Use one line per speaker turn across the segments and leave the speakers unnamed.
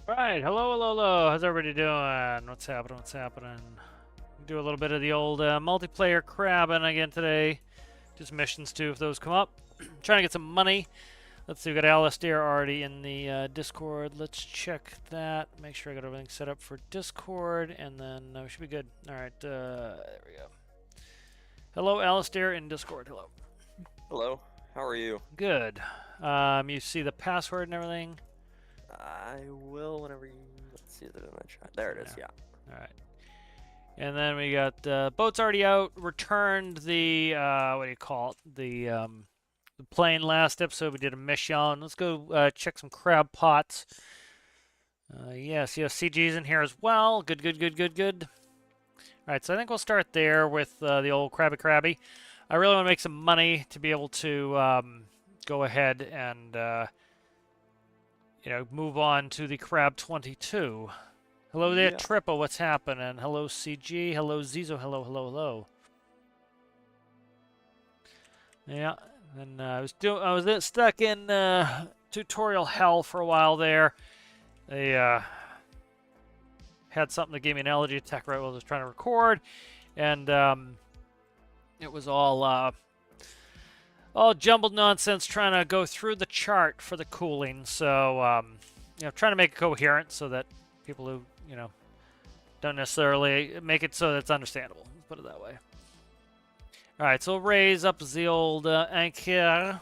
Right, hello, hello, hello. How's everybody doing? What's happening? What's happening? Do a little bit of the old multiplayer crabbing again today. Just missions too, if those come up. Trying to get some money. Let's see, we got Alistair already in the Discord. Let's check that. Make sure I got everything set up for Discord, and then we should be good. All right, there we go. Hello, Alistair in Discord. Hello.
Hello, how are you?
Good. You see the password and everything?
I will whenever you. Let's see if it's in the chat. There it is, yeah.
All right. And then we got boats already out. Returned the what do you call it? The plane last episode. We did a mission. Let's go check some crab pots. Yes, CG's in here as well. Good, good, good, good, good. All right, so I think we'll start there with the old Krabby. I really want to make some money to be able to go ahead and move on to the Crab 22. Hello there,
Yeah.
Triple. What's happening? Hello, CG. Hello, Zizo. Hello, hello, hello. Yeah, and I was stuck in tutorial hell for a while there. They had something that gave me an allergy attack right while I was trying to record, and it was all jumbled nonsense trying to go through the chart for the cooling. So trying to make it coherent so that people who don't necessarily make it so that it's understandable. Let's put it that way. All right, so we'll raise up the old anchor.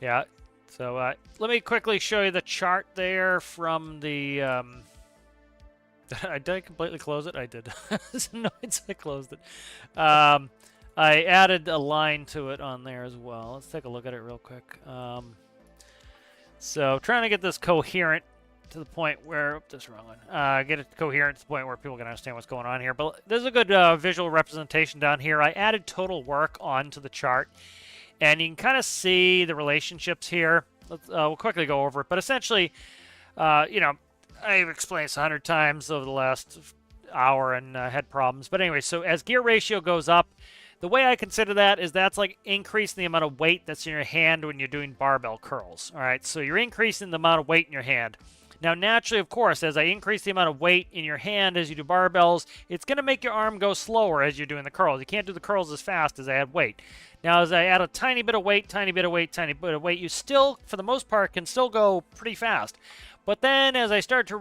Yeah, so let me quickly show you the chart there from the... did I completely close it? I did. No, I closed it. I added a line to it on there as well. Let's take a look at it real quick. So trying to get this coherent to the point where this wrong one. Get it coherent to the point where people can understand what's going on here. But there's a good visual representation down here. I added total work onto the chart, and you can kind of see the relationships here. We'll quickly go over it, but essentially, I've explained this 100 times over the last hour and had problems. But anyway, so as gear ratio goes up, the way I consider that is that's like increasing the amount of weight that's in your hand when you're doing barbell curls. All right, so you're increasing the amount of weight in your hand. Now, naturally, of course, as I increase the amount of weight in your hand as you do barbells, it's going to make your arm go slower as you're doing the curls. You can't do the curls as fast as I add weight. Now, as I add a tiny bit of weight, tiny bit of weight, tiny bit of weight, you still, for the most part, can still go pretty fast. But then as I start to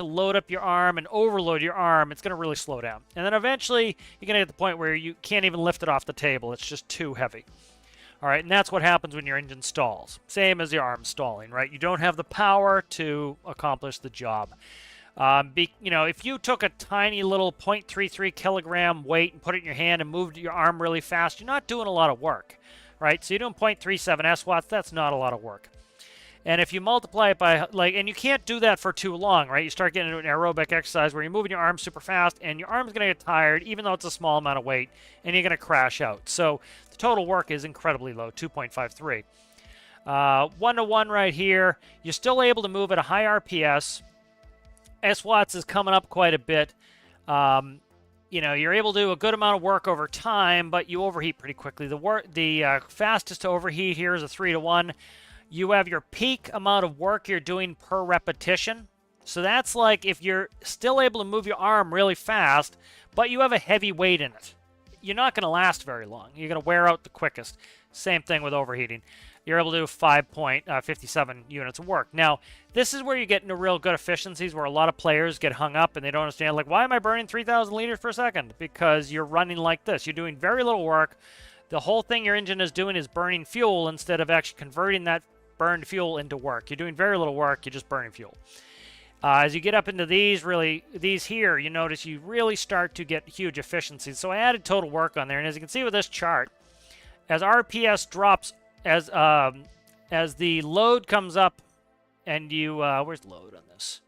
load up your arm and overload your arm, it's going to really slow down. And then eventually, you're going to get to the point where you can't even lift it off the table. It's just too heavy. All right, and that's what happens when your engine stalls. Same as your arm stalling, right? You don't have the power to accomplish the job. If you took a tiny little 0.33 kilogram weight and put it in your hand and moved your arm really fast, you're not doing a lot of work, right? So you're doing 0.37 S-watts, that's not a lot of work. And if you multiply it by, and you can't do that for too long, right? You start getting into an aerobic exercise where you're moving your arm super fast, and your arm's going to get tired, even though it's a small amount of weight, and you're going to crash out. So the total work is incredibly low, 2.53. 1-to-1 right here. You're still able to move at a high RPS. S-watts is coming up quite a bit. You're able to do a good amount of work over time, but you overheat pretty quickly. The fastest to overheat here is a 3-to-1. You have your peak amount of work you're doing per repetition. So that's like if you're still able to move your arm really fast, but you have a heavy weight in it. You're not going to last very long. You're going to wear out the quickest. Same thing with overheating. You're able to do 5.57 units of work. Now, this is where you get into real good efficiencies where a lot of players get hung up and they don't understand, like, why am I burning 3,000 liters per second? Because you're running like this. You're doing very little work. The whole thing your engine is doing is burning fuel instead of actually converting that burned fuel into work. You're doing very little work. You're just burning fuel. As you get up into these here, you notice you really start to get huge efficiencies. So I added total work on there, and as you can see with this chart, as RPS drops, as the load comes up, and you where's load on this?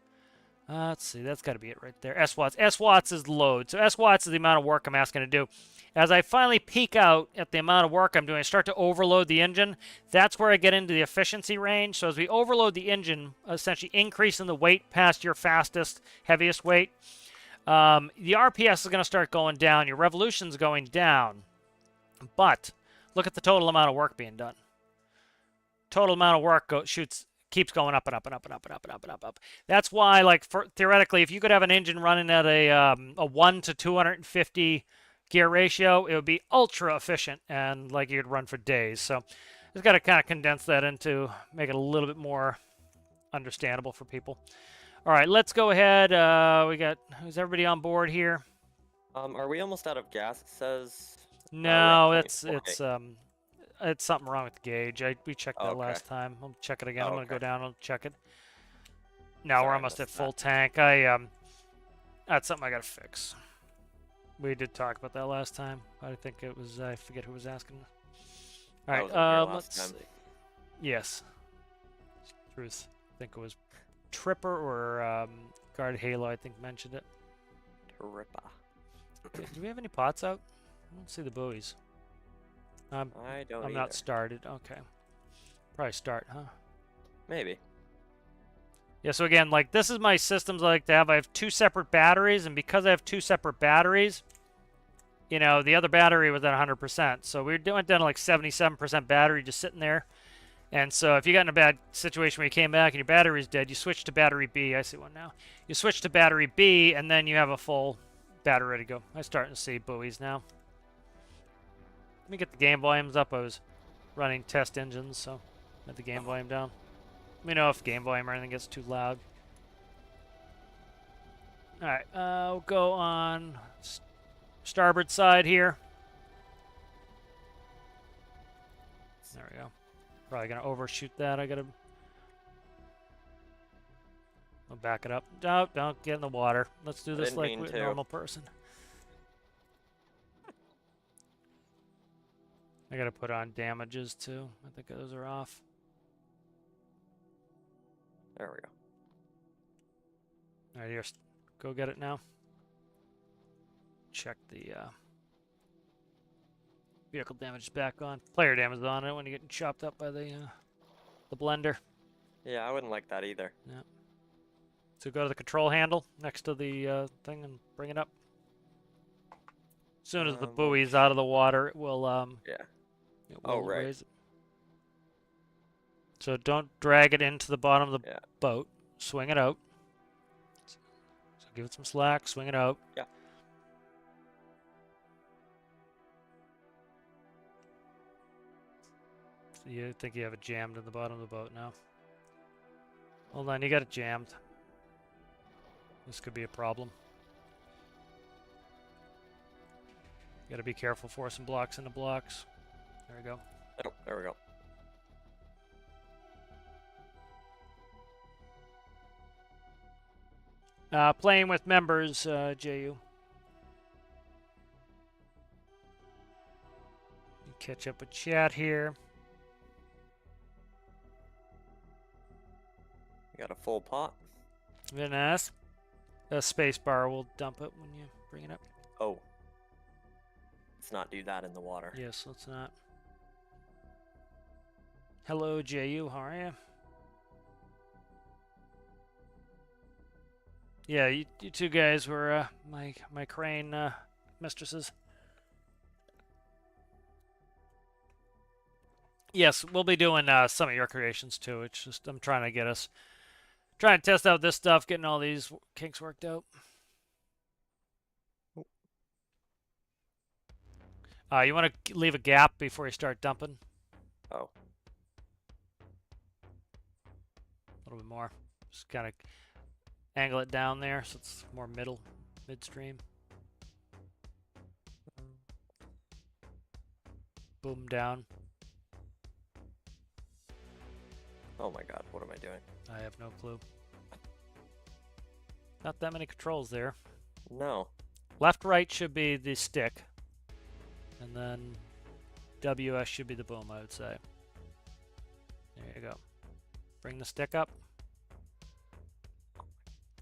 Let's see, that's got to be it right there. S-watts. S-watts is load. So S-watts is the amount of work I'm asking to do. As I finally peak out at the amount of work I'm doing, I start to overload the engine. That's where I get into the efficiency range. So as we overload the engine, essentially increasing the weight past your fastest, heaviest weight, the RPS is going to start going down. Your revolution's going down. But look at the total amount of work being done. Total amount of work keeps going up and up and up and up and up and up and up and up. That's why, like, theoretically, if you could have an engine running at a 1 to 250 gear ratio, it would be ultra efficient and like you'd run for days. So just got to kind of condense that into make it a little bit more understandable for people. All right, let's go ahead. Is everybody on board here?
Are we almost out of gas? It says.
No,
we're at
it's
24.
it's something wrong with the gauge. We checked that
Okay.
last time. I'll check it again. I'm gonna go
Okay.
down and check it. Now we're
Sorry, I
almost at
missed
full
that.
tank. That's something I gotta fix. We did talk about that last time. I think it was I forget who was asking. All
I
right,
wasn't here last
let's
time.
see. Yes. Truth. I think it was Tripper or Guard Halo. I think mentioned it.
Trippa.
Okay, do we have any pots out? I don't see the buoys.
I don't
I'm
either.
not started. Okay. Probably start, huh?
Maybe.
Yeah, so again, like, this is my systems I like to have. I have 2 separate batteries, and because I have 2 separate batteries, you know, the other battery was at 100%. So we went down to like 77% battery just sitting there. And so if you got in a bad situation where you came back and your battery's dead, you switch to battery B. I see one now. You switch to battery B, and then you have a full battery ready to go. I'm starting to see buoys now. Let me get the game volumes up. I was running test engines, so I had the game volume down. Let me know if game volume or anything gets too loud. All right, we'll go on starboard side here. There we go. Probably gonna overshoot that. I'll back it up. Don't get in the water. Let's do this like a normal person. I gotta put on damages too. I think those are off.
There we go.
All right, here, go get it now. Check the vehicle damage back on. Player damage on it when you're getting chopped up by the blender.
Yeah, I wouldn't like that either.
Yeah. So go to the control handle next to the thing and bring it up. As soon as the buoy's out of the water, it will
yeah.
It will
right.
raise it. So don't drag it into the bottom of the boat. Swing it out. So give it some slack. Swing it out.
Yeah.
So you think you have it jammed in the bottom of the boat now? Hold on, you got it jammed. This could be a problem. You gotta be careful forcing blocks into blocks. There we go.
Oh, there we go.
Playing with members, JU. Catch up with chat here.
You got a full pot?
Very nice. A space bar will dump it when you bring it up.
Oh. Let's not do that in the water.
Yes, let's not. Hello, JU. How are you? Yeah, you two guys were my crane mistresses. Yes, we'll be doing some of your creations too. It's just I'm trying to test out this stuff, getting all these kinks worked out. You want to leave a gap before you start dumping?
Oh.
A little bit more. Just kind of angle it down there so it's more midstream. Boom down.
Oh my god, what am I doing?
I have no clue. Not that many controls there.
No.
Left, right should be the stick. And then WS should be the boom, I would say. There you go. Bring the stick up.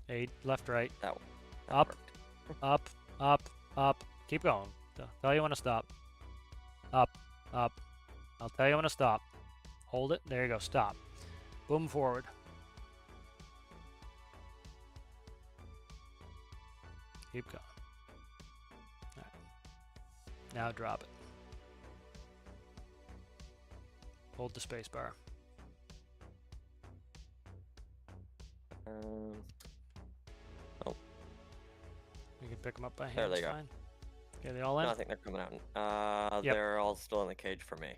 A left, right.
That one.
Up, up, up, up. Keep going. Tell you when to stop. Up, up. I'll tell you when to stop. Hold it. There you go. Stop. Boom forward. Keep going. All right. Now drop it. Hold the space bar. We can pick them up by hand.
There they go.
Fine. Okay, they all in?
No, I think they're coming out.
Yep.
They're all still in the cage for me.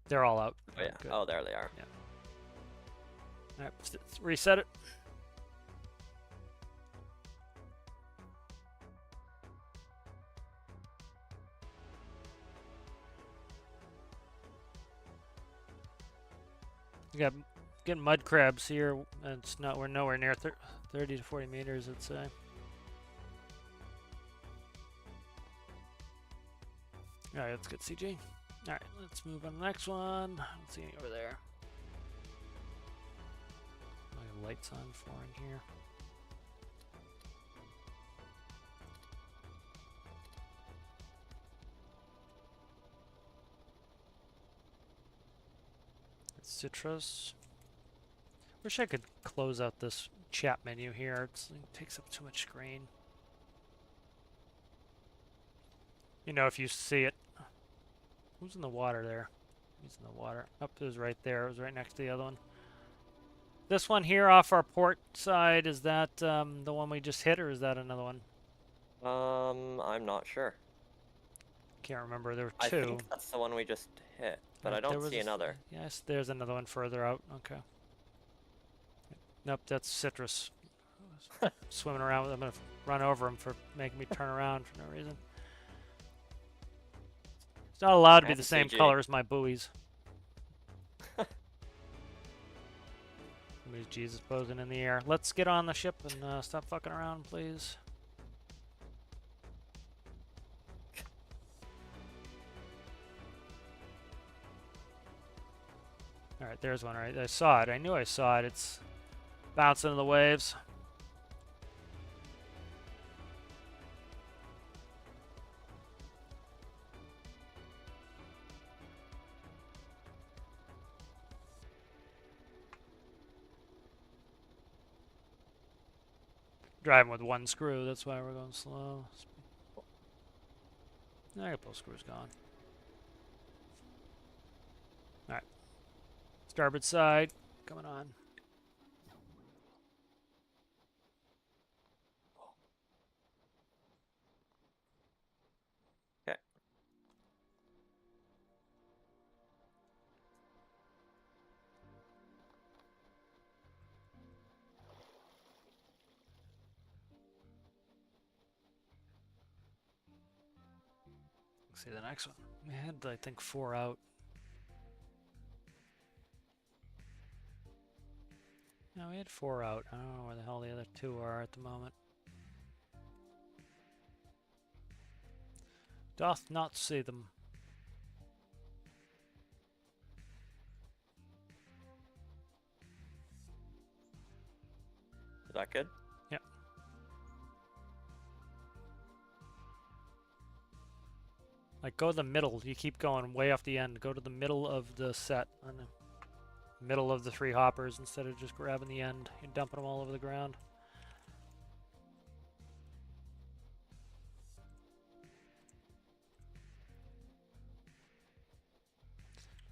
They're all out.
Oh, yeah.
Good.
Oh, there they are.
Yeah. All right, let's reset it. We got getting mud crabs here. It's not. We're nowhere near 30 to 40 meters. I'd say. All right, let's get CG. All right, let's move on to the next one. Let's see over there. My lights on for in here. Citrus. Wish I could close out this chat menu here. It takes up too much screen. You know, if you see it. Who's in the water there? He's in the water. Up it was right there. It was right next to the other one. This one here off our port side, is that the one we just hit, or is that another one?
I'm not sure.
Can't remember. There were
I
two.
think that's the one we just hit, but I don't see another.
Yes, there's another one further out. Okay. Nope, that's citrus. Swimming around with. I'm gonna run over him for making me turn around for no reason. It's not allowed to be the same color as my buoys. Somebody's Jesus posing in the air. Let's get on the ship and stop fucking around, please. Alright, there's one, right? I saw it. I knew I saw it. It's bouncing in the waves. Driving with one screw, that's why we're going slow. I got both screws gone. Alright. Starboard side, coming on.
Okay.
See the next one. We had, I think, 4 out. No, we had 4 out. I don't know where the hell the other 2 are at the moment. Doth not see them.
Is that good?
Yeah. Like, go to the middle. You keep going way off the end. Go to the middle of the set. On the middle of the 3 hoppers instead of just grabbing the end. You're dumping them all over the ground.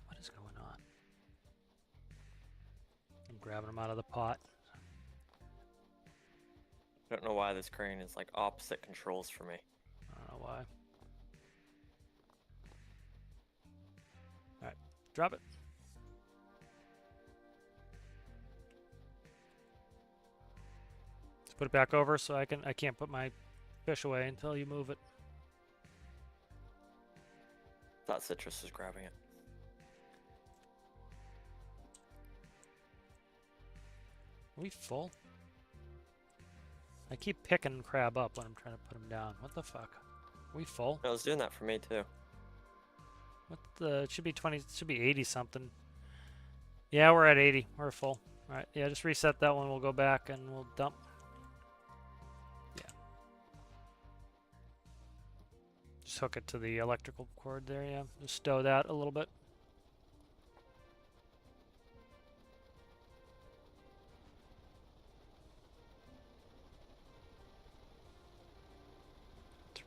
What is going on? I'm grabbing them out of the pot.
I don't know why this crane is like opposite controls for me.
I don't know why. Alright, drop it. Let's put it back over so I can't put my fish away until you move it.
Thought Citrus was grabbing it.
Are we full? I keep picking crab up when I'm trying to put him down. What the fuck? Are we full?
No, it was doing that for me too.
What the? It should be 20. It should be 80 something. Yeah, we're at 80. We're full. All right. Yeah, just reset that one. We'll go back and we'll dump. Yeah. Just hook it to the electrical cord there. Yeah. Just stow that a little bit.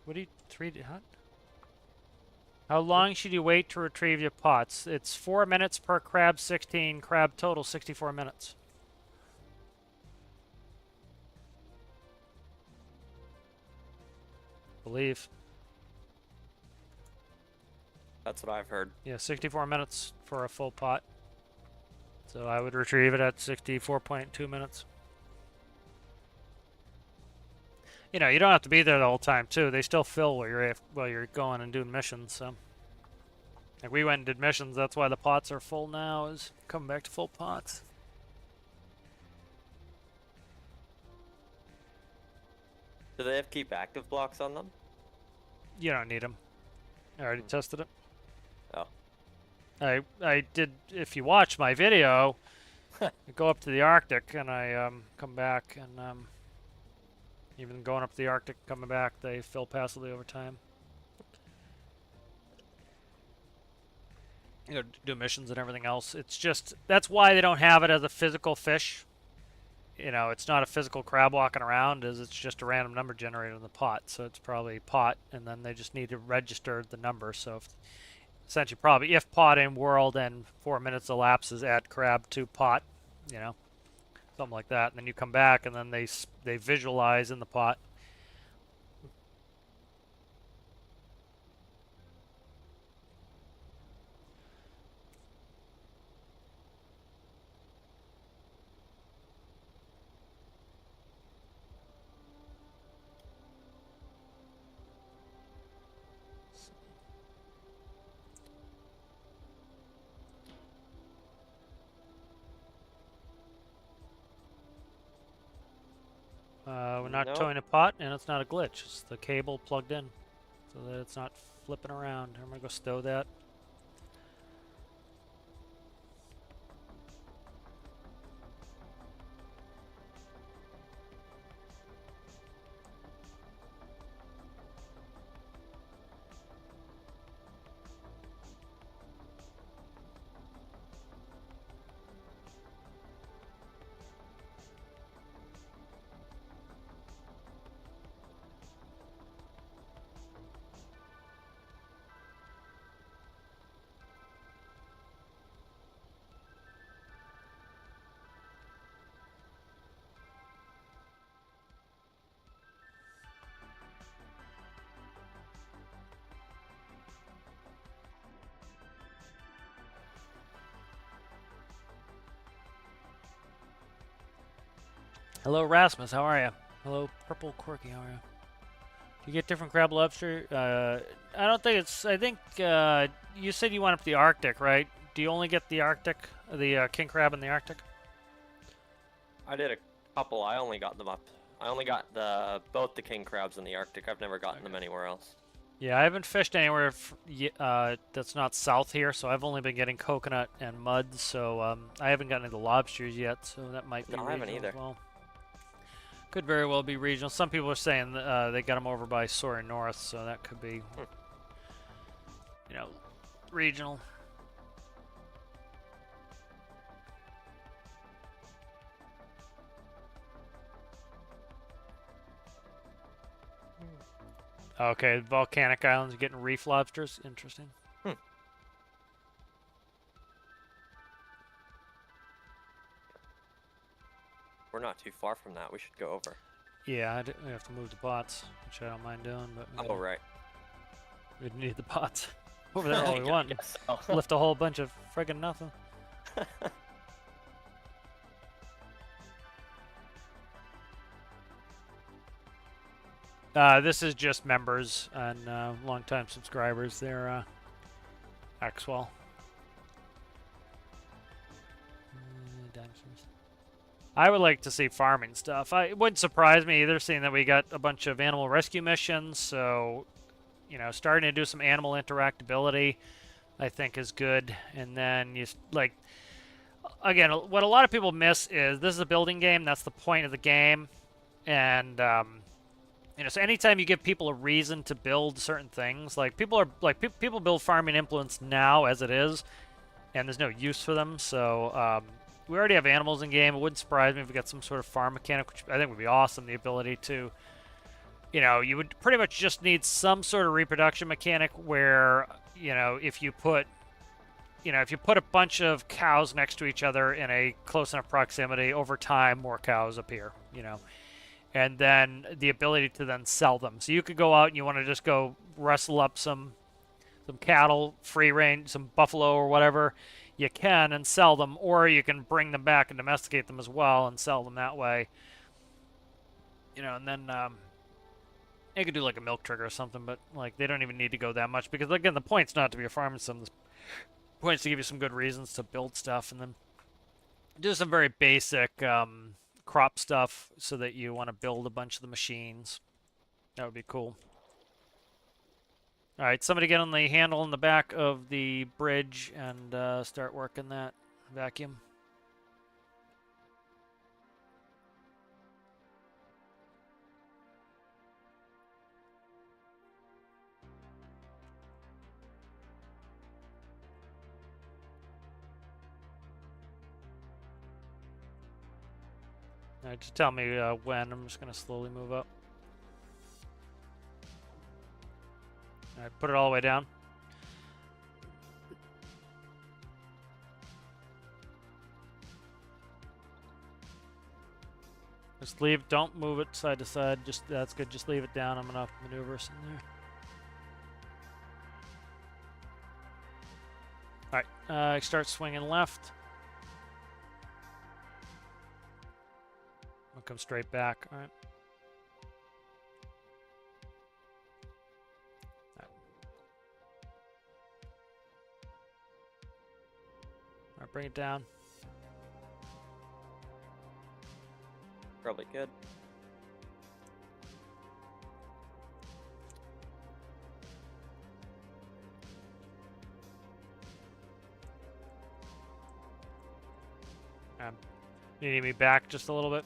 What do you, how long should you wait to retrieve your pots? It's 4 minutes per crab, 16. Crab total, 64 minutes. believe.
That's what I've heard.
Yeah, 64 minutes for a full pot. So I would retrieve it at 64.2 minutes. You know, you don't have to be there the whole time too. They still fill while you're going and doing missions. So, like we went and did missions. That's why the pots are full now. Is coming back to full pots.
Do they have keep active blocks on them?
You don't need them. I already tested it.
Oh.
I did. If you watch my video, I go up to the Arctic and I come back and even going up to the Arctic, coming back, they fill passively over time. You know, do missions and everything else. It's just that's why they don't have it as a physical fish. You know, it's not a physical crab walking around, it's just a random number generated in the pot. So it's probably pot, and then they just need to register the number. So if, essentially, probably if pot in world and 4 minutes elapses, add crab to pot, you know, something like that. And then you come back, and then they visualize in the pot. We're not towing a pot, and it's not a glitch. It's the cable plugged in, so that it's not flipping around. I'm gonna go stow that. Hello, Rasmus. How are you? Hello, Purple Quirky. How are you? Do you get different crab lobster? I don't think it's. I think you said you went up the Arctic, right? Do you only get the Arctic, the king crab in the Arctic?
I did a couple. I only got them up. I only got both the king crabs in the Arctic. I've never gotten them anywhere else.
Yeah, I haven't fished anywhere that's not south here, so I've only been getting coconut and mud. So I haven't gotten into lobsters yet, so that might be.
No, I haven't either.
As well. Could very well be regional. Some people are saying they got them over by Sawyer North, so that could be, you know, regional. Okay, volcanic islands are getting reef lobsters. Interesting.
We're not too far from that. We should go over.
Yeah, we have to move the pots, which I don't mind doing. But
oh, right.
We need the pots over there all we want. So. Lift a whole bunch of friggin' nothing. This is just members and longtime subscribers. They're Axwell. I would like to see farming stuff. It wouldn't surprise me either, seeing that we got a bunch of animal rescue missions. So, you know, starting to do some animal interactability, I think, is good. And then you like, again, what a lot of people miss is this is a building game. That's the point of the game, and you know, so anytime you give people a reason to build certain things, like people build farming implements now as it is, and there's no use for them. So we already have animals in game. It wouldn't surprise me if we got some sort of farm mechanic, which I think would be awesome. The ability to, you know, you would pretty much just need some sort of reproduction mechanic where, you know, if you put a bunch of cows next to each other in a close enough proximity, over time more cows appear, you know. and then the ability to then sell them. So you could go out and you want to just go wrestle up some cattle, free range, some buffalo or whatever, you can and sell them, or you can bring them back and domesticate them as well and sell them that way. You know, and then you could do like a milk trigger or something, but like they don't even need to go that much because again, the point's not to be a farming sim. The point's to give you some good reasons to build stuff and then do some very basic crop stuff so that you want to build a bunch of the machines. That would be cool. All right, somebody get on the handle in the back of the bridge and start working that vacuum. All right, just tell me when. I'm just going to slowly move up. All right, put it all the way down. Just leave, don't move it side to side. Just that's good. Just leave it down. I'm gonna maneuver some there. All right, start swinging left. I'll come straight back. All right. All right, bring it down.
Probably good.
You need me back just a little bit?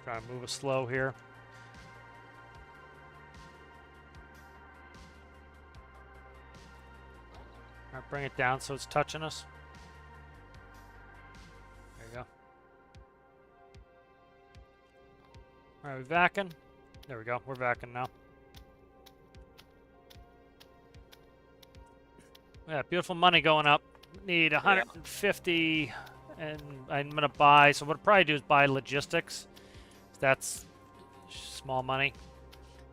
Try to move it slow here. All right, bring it down so it's touching us. There you go. All right, we vacuum. There we go. We're vacuum now. Yeah, beautiful money going up. Need 150, and I'm gonna buy. So what I'll probably do is buy logistics. That's small money.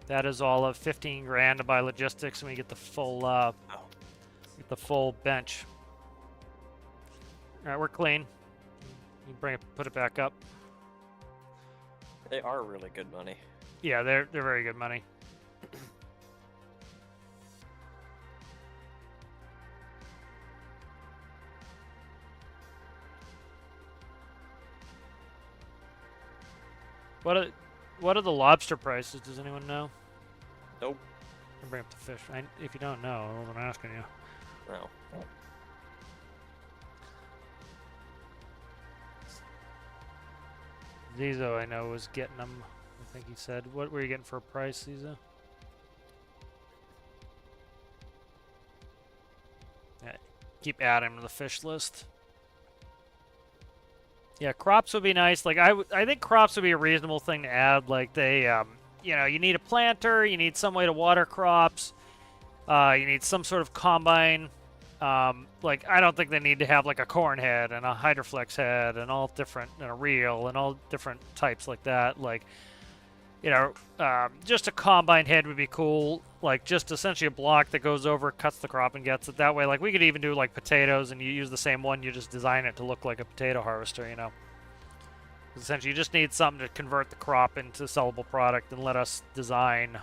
That is all of 15 grand to buy logistics, and we get the full bench. All right, we're clean. You bring it, put it back up.
They are really good money.
Yeah, they're very good money. What are the lobster prices? Does anyone know?
Nope.
I'll bring up the fish. If you don't know, I wasn't asking you.
No.
Zizo, I know, was getting them. I think he said. What were you getting for a price, Zizo? Yeah, keep adding to the fish list. Yeah, crops would be nice. Like I think crops would be a reasonable thing to add. Like they, you know, you need a planter, you need some way to water crops, you need some sort of combine. Like I don't think they need to have like a corn head and a hydroflex head and all different, and a reel and all different types like that. Like, you know, just a combine head would be cool. Like just essentially a block that goes over, cuts the crop, and gets it that way. Like we could even do like potatoes, and you use the same one. You just design it to look like a potato harvester. You know, essentially you just need something to convert the crop into sellable product, and let us design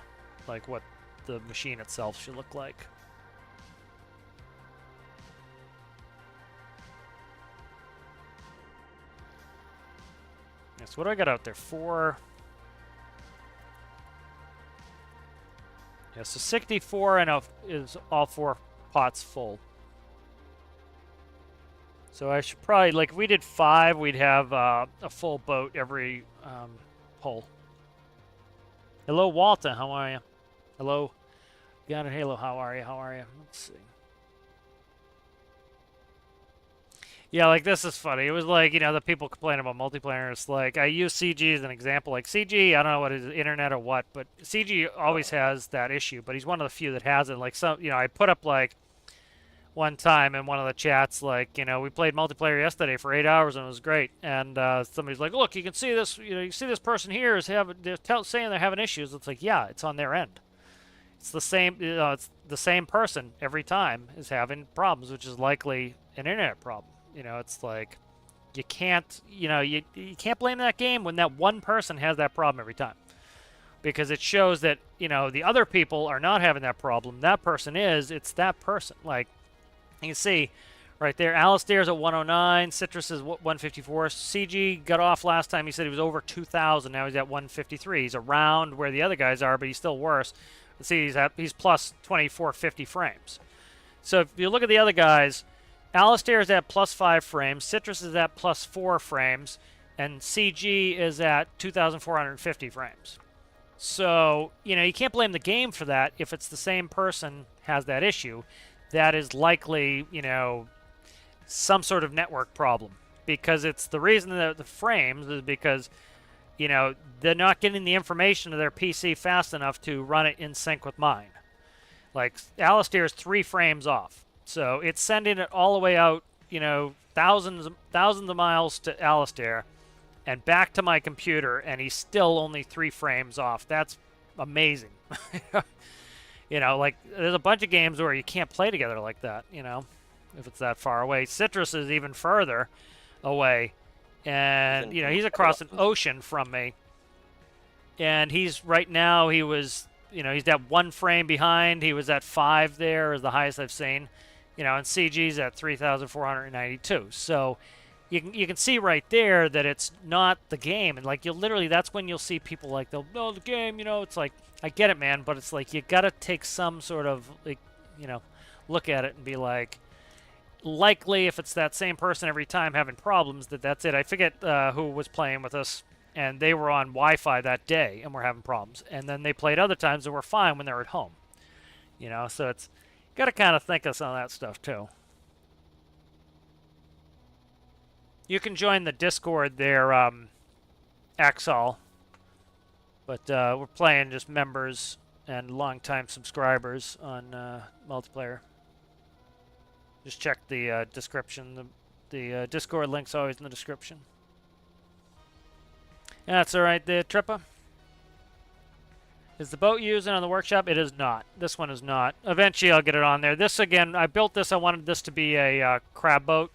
like what the machine itself should look like. Yes, what do I got out there? 4. Yeah, so 64 and is all 4 pots full. So I should probably, like, if we did 5, we'd have a full boat every pull. Hello, Walter. How are you? Hello. Got it. Halo. How are you? How are you? Let's see. Yeah, like this is funny. It was like, the people complain about multiplayer. It's like I use CG as an example. Like CG, I don't know what is internet or what, but CG always has that issue. But he's one of the few that has it. Like I put up like one time in one of the chats, like, we played multiplayer yesterday for 8 hours and it was great. And somebody's like, look, you can see this. You see this person here is saying they're having issues. It's like, yeah, it's on their end. It's the same. It's the same person every time is having problems, which is likely an internet problem. It's like you can't, you can't blame that game when that one person has that problem every time, because it shows that the other people are not having that problem. That person is. It's that person. Like you can see right there, Alistair's at 109, Citrus is 154. CG got off last time. He said he was over 2,000. Now he's at 153. He's around where the other guys are, but he's still worse. Let's see, he's plus 2450 frames. So if you look at the other guys, Alistair is at plus 5 frames, Citrus is at plus 4 frames, and CG is at 2,450 frames. So, you can't blame the game for that if it's the same person has that issue. That is likely, some sort of network problem. Because it's the reason that the frames is because, they're not getting the information to their PC fast enough to run it in sync with mine. Like, Alistair is 3 frames off. So it's sending it all the way out, thousands of miles to Alistair and back to my computer, and he's still only 3 frames off. That's amazing. Like, there's a bunch of games where you can't play together like that, if it's that far away. Citrus is even further away, and, he's across an ocean from me. And he's, right now, he's at 1 frame behind. He was at 5 there, is the highest I've seen. And CG's at 3,492. So you can see right there that it's not the game. And like that's when you'll see people like the game. It's like, I get it, man, but it's like you gotta take some sort of look at it and be like, likely if it's that same person every time having problems, that's it. I forget who was playing with us, and they were on Wi-Fi that day and were having problems. And then they played other times and were fine when they were at home. So it's got to kind of think of some of that stuff too. You can join the Discord there, Axel. But we're playing just members and longtime subscribers on multiplayer. Just check the description. The Discord link's always in the description. Yeah, that's all right there, Trippa. Is the boat used on the workshop? It is not. This one is not. Eventually, I'll get it on there. This, again, I built this. I wanted this to be a crab boat.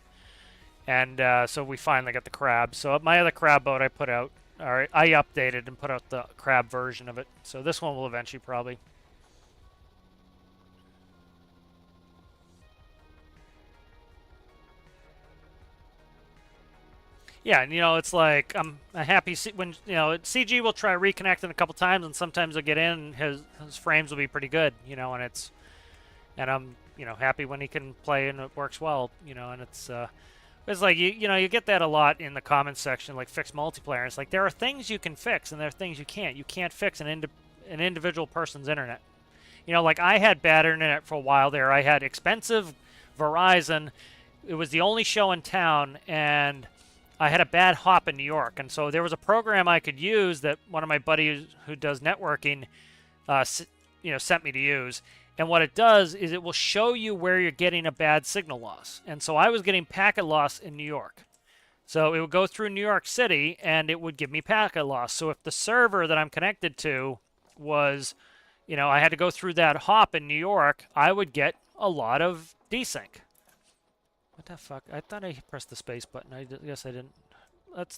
And so we finally got the crab. So my other crab boat I put out. All right, I updated and put out the crab version of it. So this one will eventually probably. Yeah, and it's like I'm happy when CG will try reconnecting a couple times, and sometimes he'll get in, and his frames will be pretty good, and I'm happy when he can play and it works well, and it's like you get that a lot in the comments section, like fix multiplayer. It's like there are things you can fix and there are things you can't. You can't fix an individual person's internet. Like I had bad internet for a while there. I had expensive Verizon. It was the only show in town, and I had a bad hop in New York, and so there was a program I could use that one of my buddies who does networking, sent me to use. And what it does is it will show you where you're getting a bad signal loss. And so I was getting packet loss in New York. So it would go through New York City, and it would give me packet loss. So if the server that I'm connected to was, I had to go through that hop in New York, I would get a lot of desync. What the fuck? I thought I pressed the space button. I guess I didn't.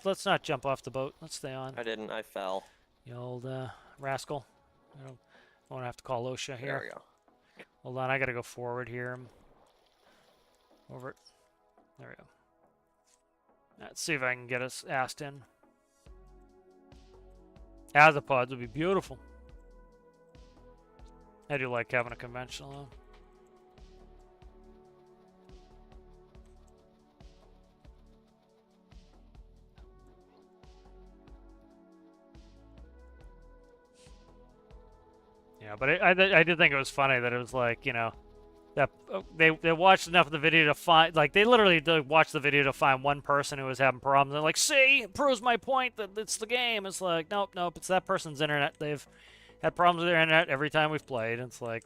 Let's not jump off the boat. Let's stay on.
I didn't. I fell.
You old rascal. I won't have to call OSHA here.
There we go.
Hold on, I gotta go forward here. Over it. There we go. Let's see if I can get us asked in. Azapods would be beautiful. I do like having a conventional though. Yeah, but I did think it was funny that it was like, that they watched enough of the video to find, like, they literally did watch the video to find one person who was having problems. They're like, see, it proves my point that it's the game. It's like, nope, it's that person's internet. They've had problems with their internet every time we've played. It's like,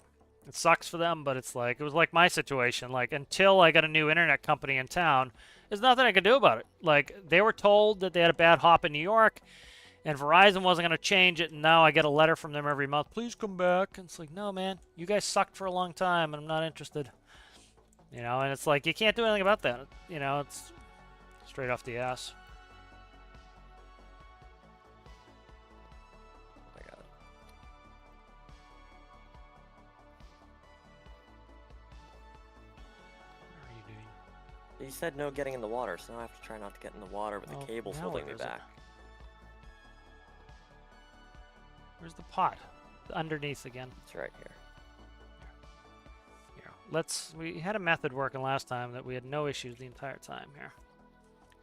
it sucks for them, but it's like, it was like my situation. Like, until I got a new internet company in town, there's nothing I could do about it. Like, they were told that they had a bad hop in New York, and Verizon wasn't going to change it, and now I get a letter from them every month. Please come back. And it's like, no, man. You guys sucked for a long time, and I'm not interested. You know, and it's like, you can't do anything about that. You know, it's straight off the ass.
Oh my god.
What are you doing?
You said no getting in the water, so now I have to try not to get in the water with the cables
now
holding
where
me
is it?
back.
Where's the pot? Underneath again.
It's right here.
Here. We had a method working last time that we had no issues the entire time here.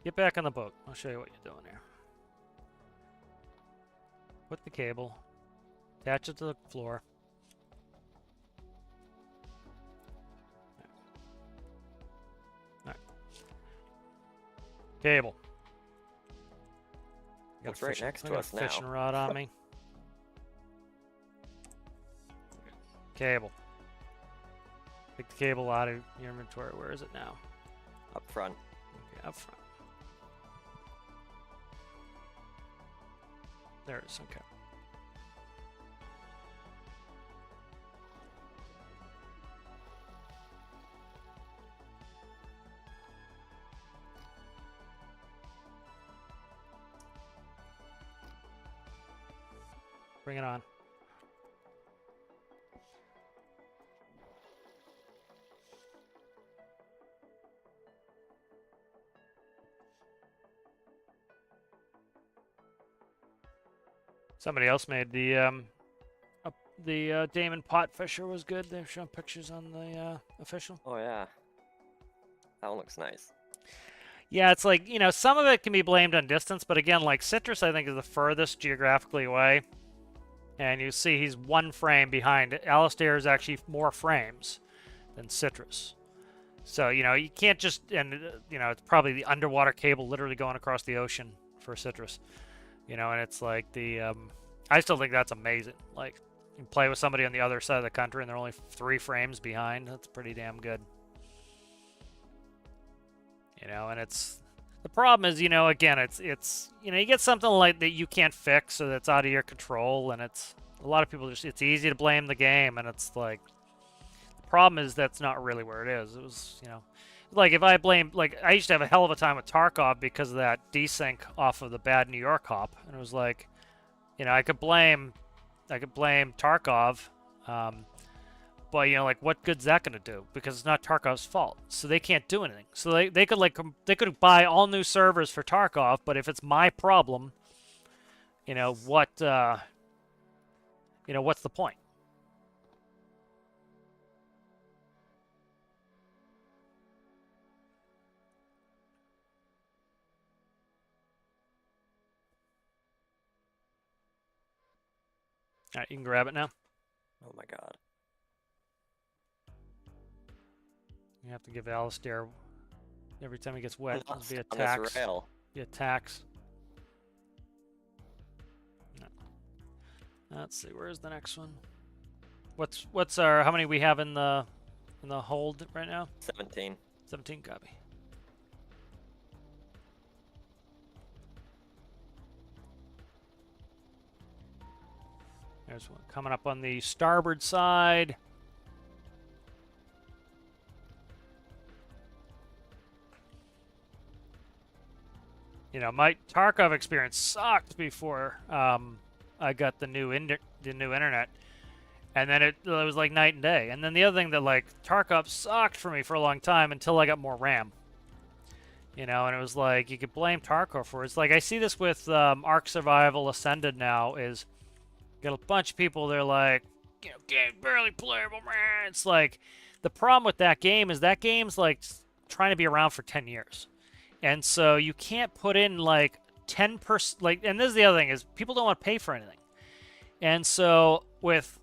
Get back on the boat. I'll show you what you're doing here. Put the cable. Attach it to the floor. Alright. Cable. Got
It's right next to us now.
Fishing rod on me. Cable. Take the cable out of your inventory. Where is it now?
Up front.
Okay, up front. There it is. Okay. Bring it on. Somebody else made the Damon Pot Fisher was good. They've shown pictures on the official.
Oh yeah. That one looks nice.
Yeah, it's like, you know, some of it can be blamed on distance, but again, like Citrus, I think is the furthest geographically away. And you see he's one frame behind. Alistair is actually more frames than Citrus. So, you know, you can't just, and, you know, it's probably the underwater cable literally going across the ocean for Citrus. You know, and it's like I still think that's amazing. Like, you can play with somebody on the other side of the country and they're only 3 frames behind. That's pretty damn good. You know, and it's, the problem is, you know, again, it's, you know, you get something like that you can't fix or that's out of your control, and it's, a lot of people just, it's easy to blame the game, and it's like, the problem is that's not really where it is. It was, you know, like, if I blame, like, I used to have a hell of a time with Tarkov because of that desync off of the bad New York hop, and it was like, you know, I could blame Tarkov, but, you know, like, what good's that going to do? Because it's not Tarkov's fault, so they can't do anything. So they could, like, they could buy all new servers for Tarkov, but if it's my problem, you know, what's the point? All right, you can grab it now.
Oh my god.
You have to give Alistair, every time he gets wet,
Not
it'll be a
on
tax.
this rail.
Be a tax. No. Let's see, where's the next one? What's our, how many we have in the hold right now?
17.
17 copy. There's one coming up on the starboard side. You know, my Tarkov experience sucked before I got the new internet, and then it was like night and day. And then the other thing that, like, Tarkov sucked for me for a long time until I got more RAM. You know, and it was like, you could blame Tarkov for it. It's like, I see this with Ark Survival Ascended now, is got a bunch of people, they're like, you know, game barely playable, man. It's like, the problem with that game is that game's like trying to be around for 10 years. And so you can't put in like 10%, like, and this is the other thing, is people don't want to pay for anything. And so with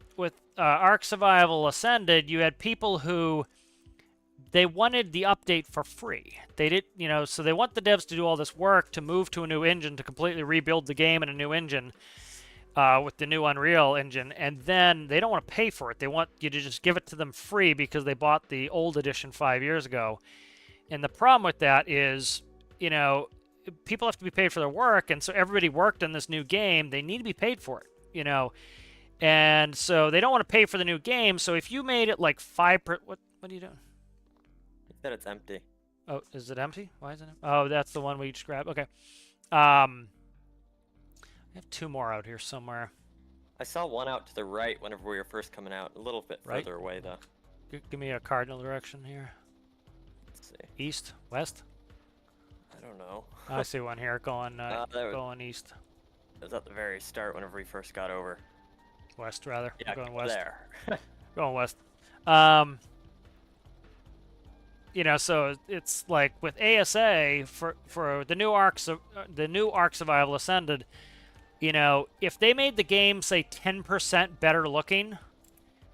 Ark Survival Ascended, you had people who they wanted the update for free. They did, so they want the devs to do all this work to move to a new engine, to completely rebuild the game in a new engine with the new Unreal Engine, and then they don't want to pay for it. They want you to just give it to them free because they bought the old edition 5 years ago. And the problem with that is, people have to be paid for their work, and so everybody worked on this new game. They need to be paid for it, and so they don't want to pay for the new game. So if you made it like 5%, what are you doing?
That it's empty.
Oh, is it empty? Why is it empty? Oh, that's the one we just grabbed. Okay. I have 2 more out here somewhere.
I saw one out to the right whenever we were first coming out. A little bit further away, though.
Give me a cardinal direction here.
Let's see.
East? West?
I don't know.
I see one here going east.
It was at the very start whenever we first got over.
West, rather.
Yeah,
going west.
There.
Going west. So it's like with ASA for the new Ark Survival Ascended, if they made the game say 10% better looking,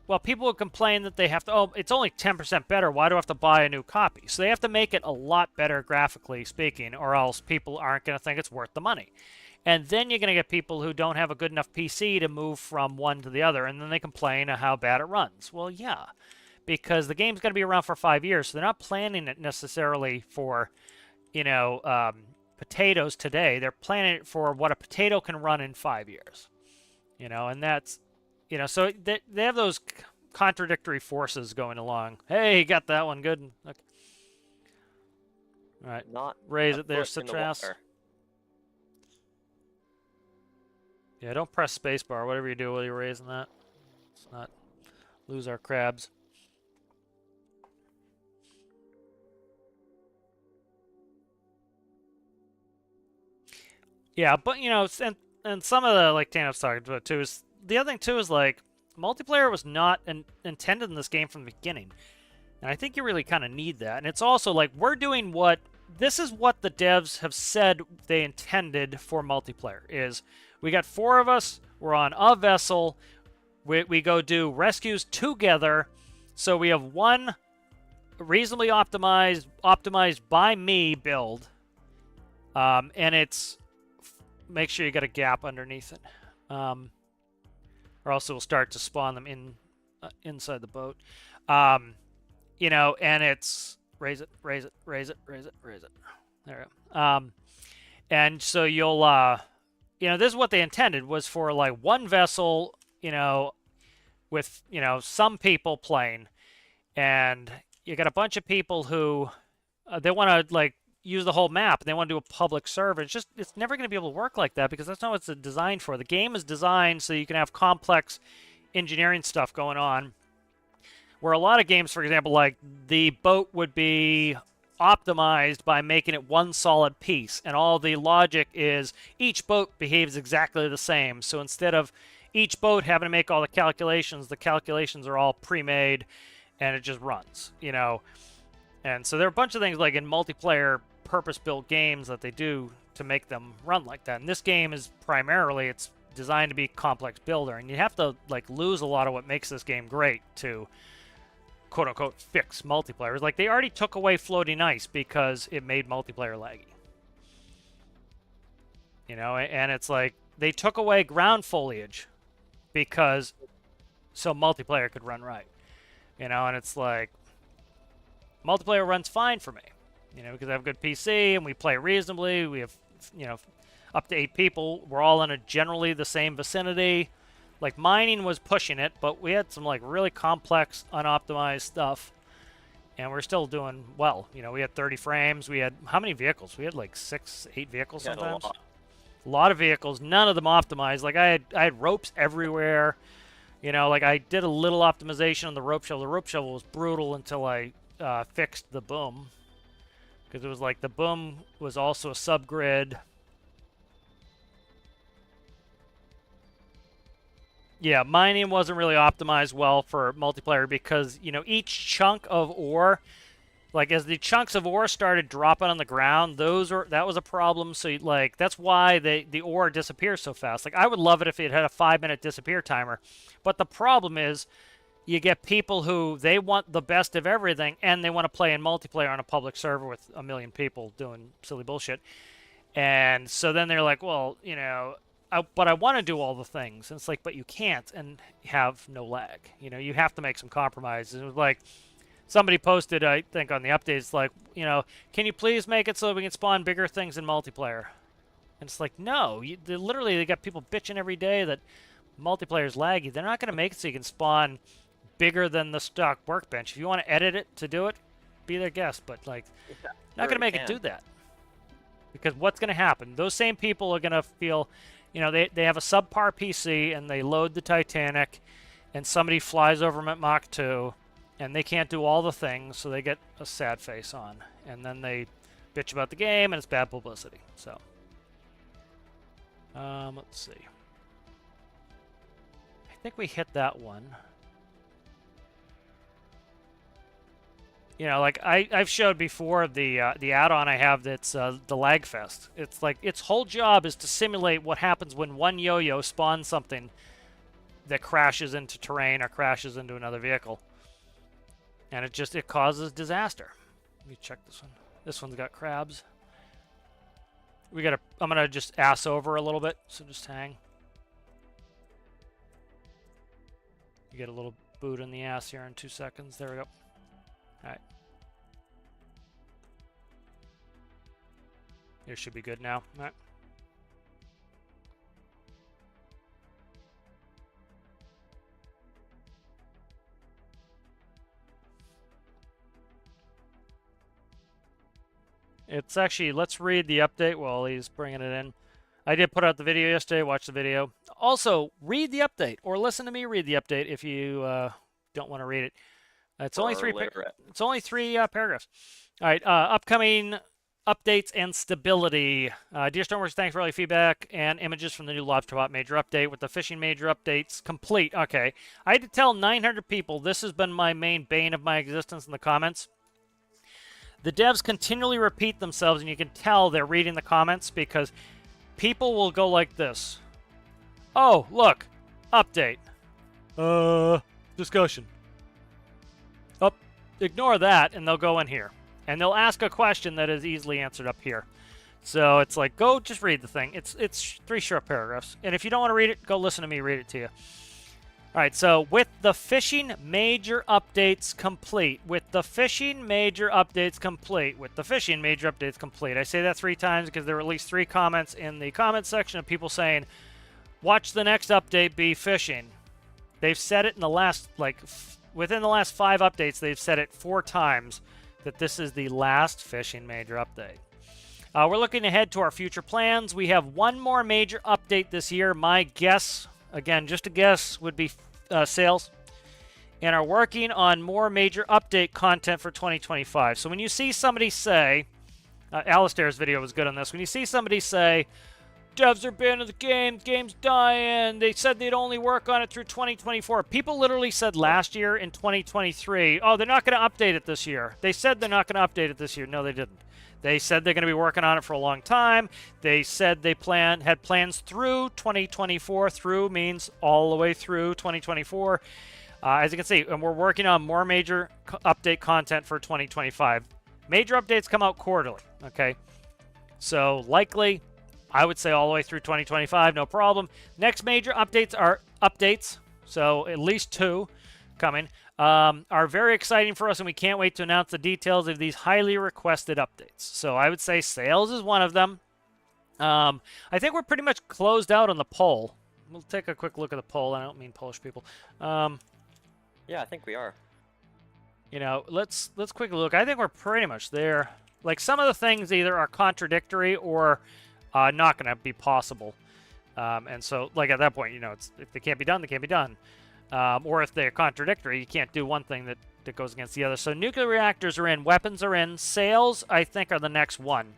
well, people would complain that they have to, it's only 10% better, why do I have to buy a new copy? So they have to make it a lot better graphically speaking, or else people aren't going to think it's worth the money. And then you're going to get people who don't have a good enough PC to move from one to the other, and then they complain of how bad it runs. Well, yeah, because the game's going to be around for 5 years, so they're not planning it necessarily for, potatoes today. They're planning it for what a potato can run in 5 years. And that's, so they have those contradictory forces going along. Hey, got that one good. Okay. All right,
Not
raise it there, Citras. Yeah, don't press spacebar. Whatever you do while you're raising that, let's not lose our crabs. Yeah, but and some of the like Tanev's talking about too is the other thing too is like multiplayer was not intended in this game from the beginning, and I think you really kind of need that. And it's also like this is what the devs have said they intended for multiplayer is. We got 4 of us. We're on a vessel. We go do rescues together. So we have one reasonably optimized by me build, and it's make sure you got a gap underneath it, or else it will start to spawn them inside the boat. And it's raise it. There we go. And so you'll this is what they intended was for like one vessel, with some people playing, and you got a bunch of people who they want to like use the whole map and they want to do a public server. It's never going to be able to work like that because that's not what it's designed for. The game is designed so you can have complex engineering stuff going on, where a lot of games, for example, like the boat would be optimized by making it one solid piece, and all the logic is each boat behaves exactly the same. So instead of each boat having to make all the calculations are all pre-made and it just runs, And so there are a bunch of things like in multiplayer purpose-built games that they do to make them run like that. And this game is primarily, it's designed to be complex builder, and you have to like lose a lot of what makes this game great to quote-unquote fix multiplayer. Like they already took away floating ice because it made multiplayer laggy. And it's like they took away ground foliage because so multiplayer could run right. And it's like multiplayer runs fine for me, because I have a good PC and we play reasonably. We have, up to 8 people. We're all in a generally the same vicinity. Like mining was pushing it, but we had some like really complex, unoptimized stuff, and we're still doing well. We had 30 frames. We had how many vehicles? We had like 6, 8 vehicles sometimes. A lot of vehicles. None of them optimized. Like I had ropes everywhere. Like I did a little optimization on the rope shovel. The rope shovel was brutal until I fixed the boom, because it was like the boom was also a subgrid. Yeah, mining wasn't really optimized well for multiplayer because, each chunk of ore Like as the chunks of ore started dropping on the ground, that was a problem. So like that's why the ore disappears so fast. Like I would love it if it had a 5-minute disappear timer, but the problem is you get people who they want the best of everything and they want to play in multiplayer on a public server with a million people doing silly bullshit. And so then they're like, well, you know, but I want to do all the things. And it's like, but you can't and have no lag. You know, you have to make some compromises. It was like somebody posted, I think, on the updates, like, you know, can you please make it so we can spawn bigger things in multiplayer? And it's like, no. Literally, they got people bitching every day that multiplayer is laggy. They're not going to make it so you can spawn bigger than the stock workbench. If you want to edit it to do it, be their guest. But, like, not going to make it do that. Because what's going to happen? Those same people are going to feel, you know, they have a subpar PC and they load the Titanic and somebody flies over them at Mach 2 and they can't do all the things, so they get a sad face on. And then they bitch about the game and it's bad publicity. So, let's see. I think we hit that one. You know, like I've showed before the add-on I have that's the Lagfest. It's like its whole job is to simulate what happens when one yo-yo spawns something that crashes into terrain or crashes into another vehicle, and it causes disaster. Let me check this one. This one's got crabs. I'm gonna just ass over a little bit, so just hang. You get a little boot in the ass here in 2 seconds. There we go. All right. It should be good now. All right. It's actually, let's read the update while he's bringing it in. I did put out the video yesterday. Watch the video. Also, read the update or listen to me read the update if you don't want to read it. It's only three paragraphs. All right, upcoming updates and stability. Dear Stormworks, thanks for all your feedback and images from the new LobsterBot major update with the fishing major updates complete. Okay, I had to tell 900 people this has been my main bane of my existence in the comments. The devs continually repeat themselves, and you can tell they're reading the comments because people will go like this. Oh, look, update. Discussion. Ignore that, and they'll go in here. And they'll ask a question that is easily answered up here. So it's like, go just read the thing. It's 3 short paragraphs. And if you don't want to read it, go listen to me read it to you. All right, so with the fishing major updates complete. With the fishing major updates complete. With the fishing major updates complete. I say that 3 times because there were at least 3 comments in the comment section of people saying, watch the next update be fishing. They've said it in the last, within the last 5 updates, they've said it 4 times that this is the last fishing major update. We're looking ahead to our future plans. We have 1 more major update this year. My guess, again, just a guess, would be sales. And are working on more major update content for 2025. So when you see somebody say, Alistair's video was good on this. When you see somebody say, devs are banned of the game, game's dying, they said they'd only work on it through 2024. People literally said last year in 2023, oh, they're not going to update it this year. They said they're not going to update it this year. No, they didn't. They said they're going to be working on it for a long time. They said they had plans through 2024. Through means all the way through 2024. As you can see, and we're working on more major update content for 2025. Major updates come out quarterly, okay? So likely, I would say all the way through 2025, no problem. Next major updates are updates, so at least 2 coming, are very exciting for us, and we can't wait to announce the details of these highly requested updates. So I would say sales is one of them. I think we're pretty much closed out on the poll. We'll take a quick look at the poll. I don't mean Polish people.
Yeah, I think we are.
You know, let's quickly look. I think we're pretty much there. Like some of the things either are contradictory or not going to be possible. And so, like, at that point, you know, if they can't be done, they can't be done. Or if they're contradictory, you can't do one thing that goes against the other. So nuclear reactors are in, weapons are in, sales, I think, are the next one.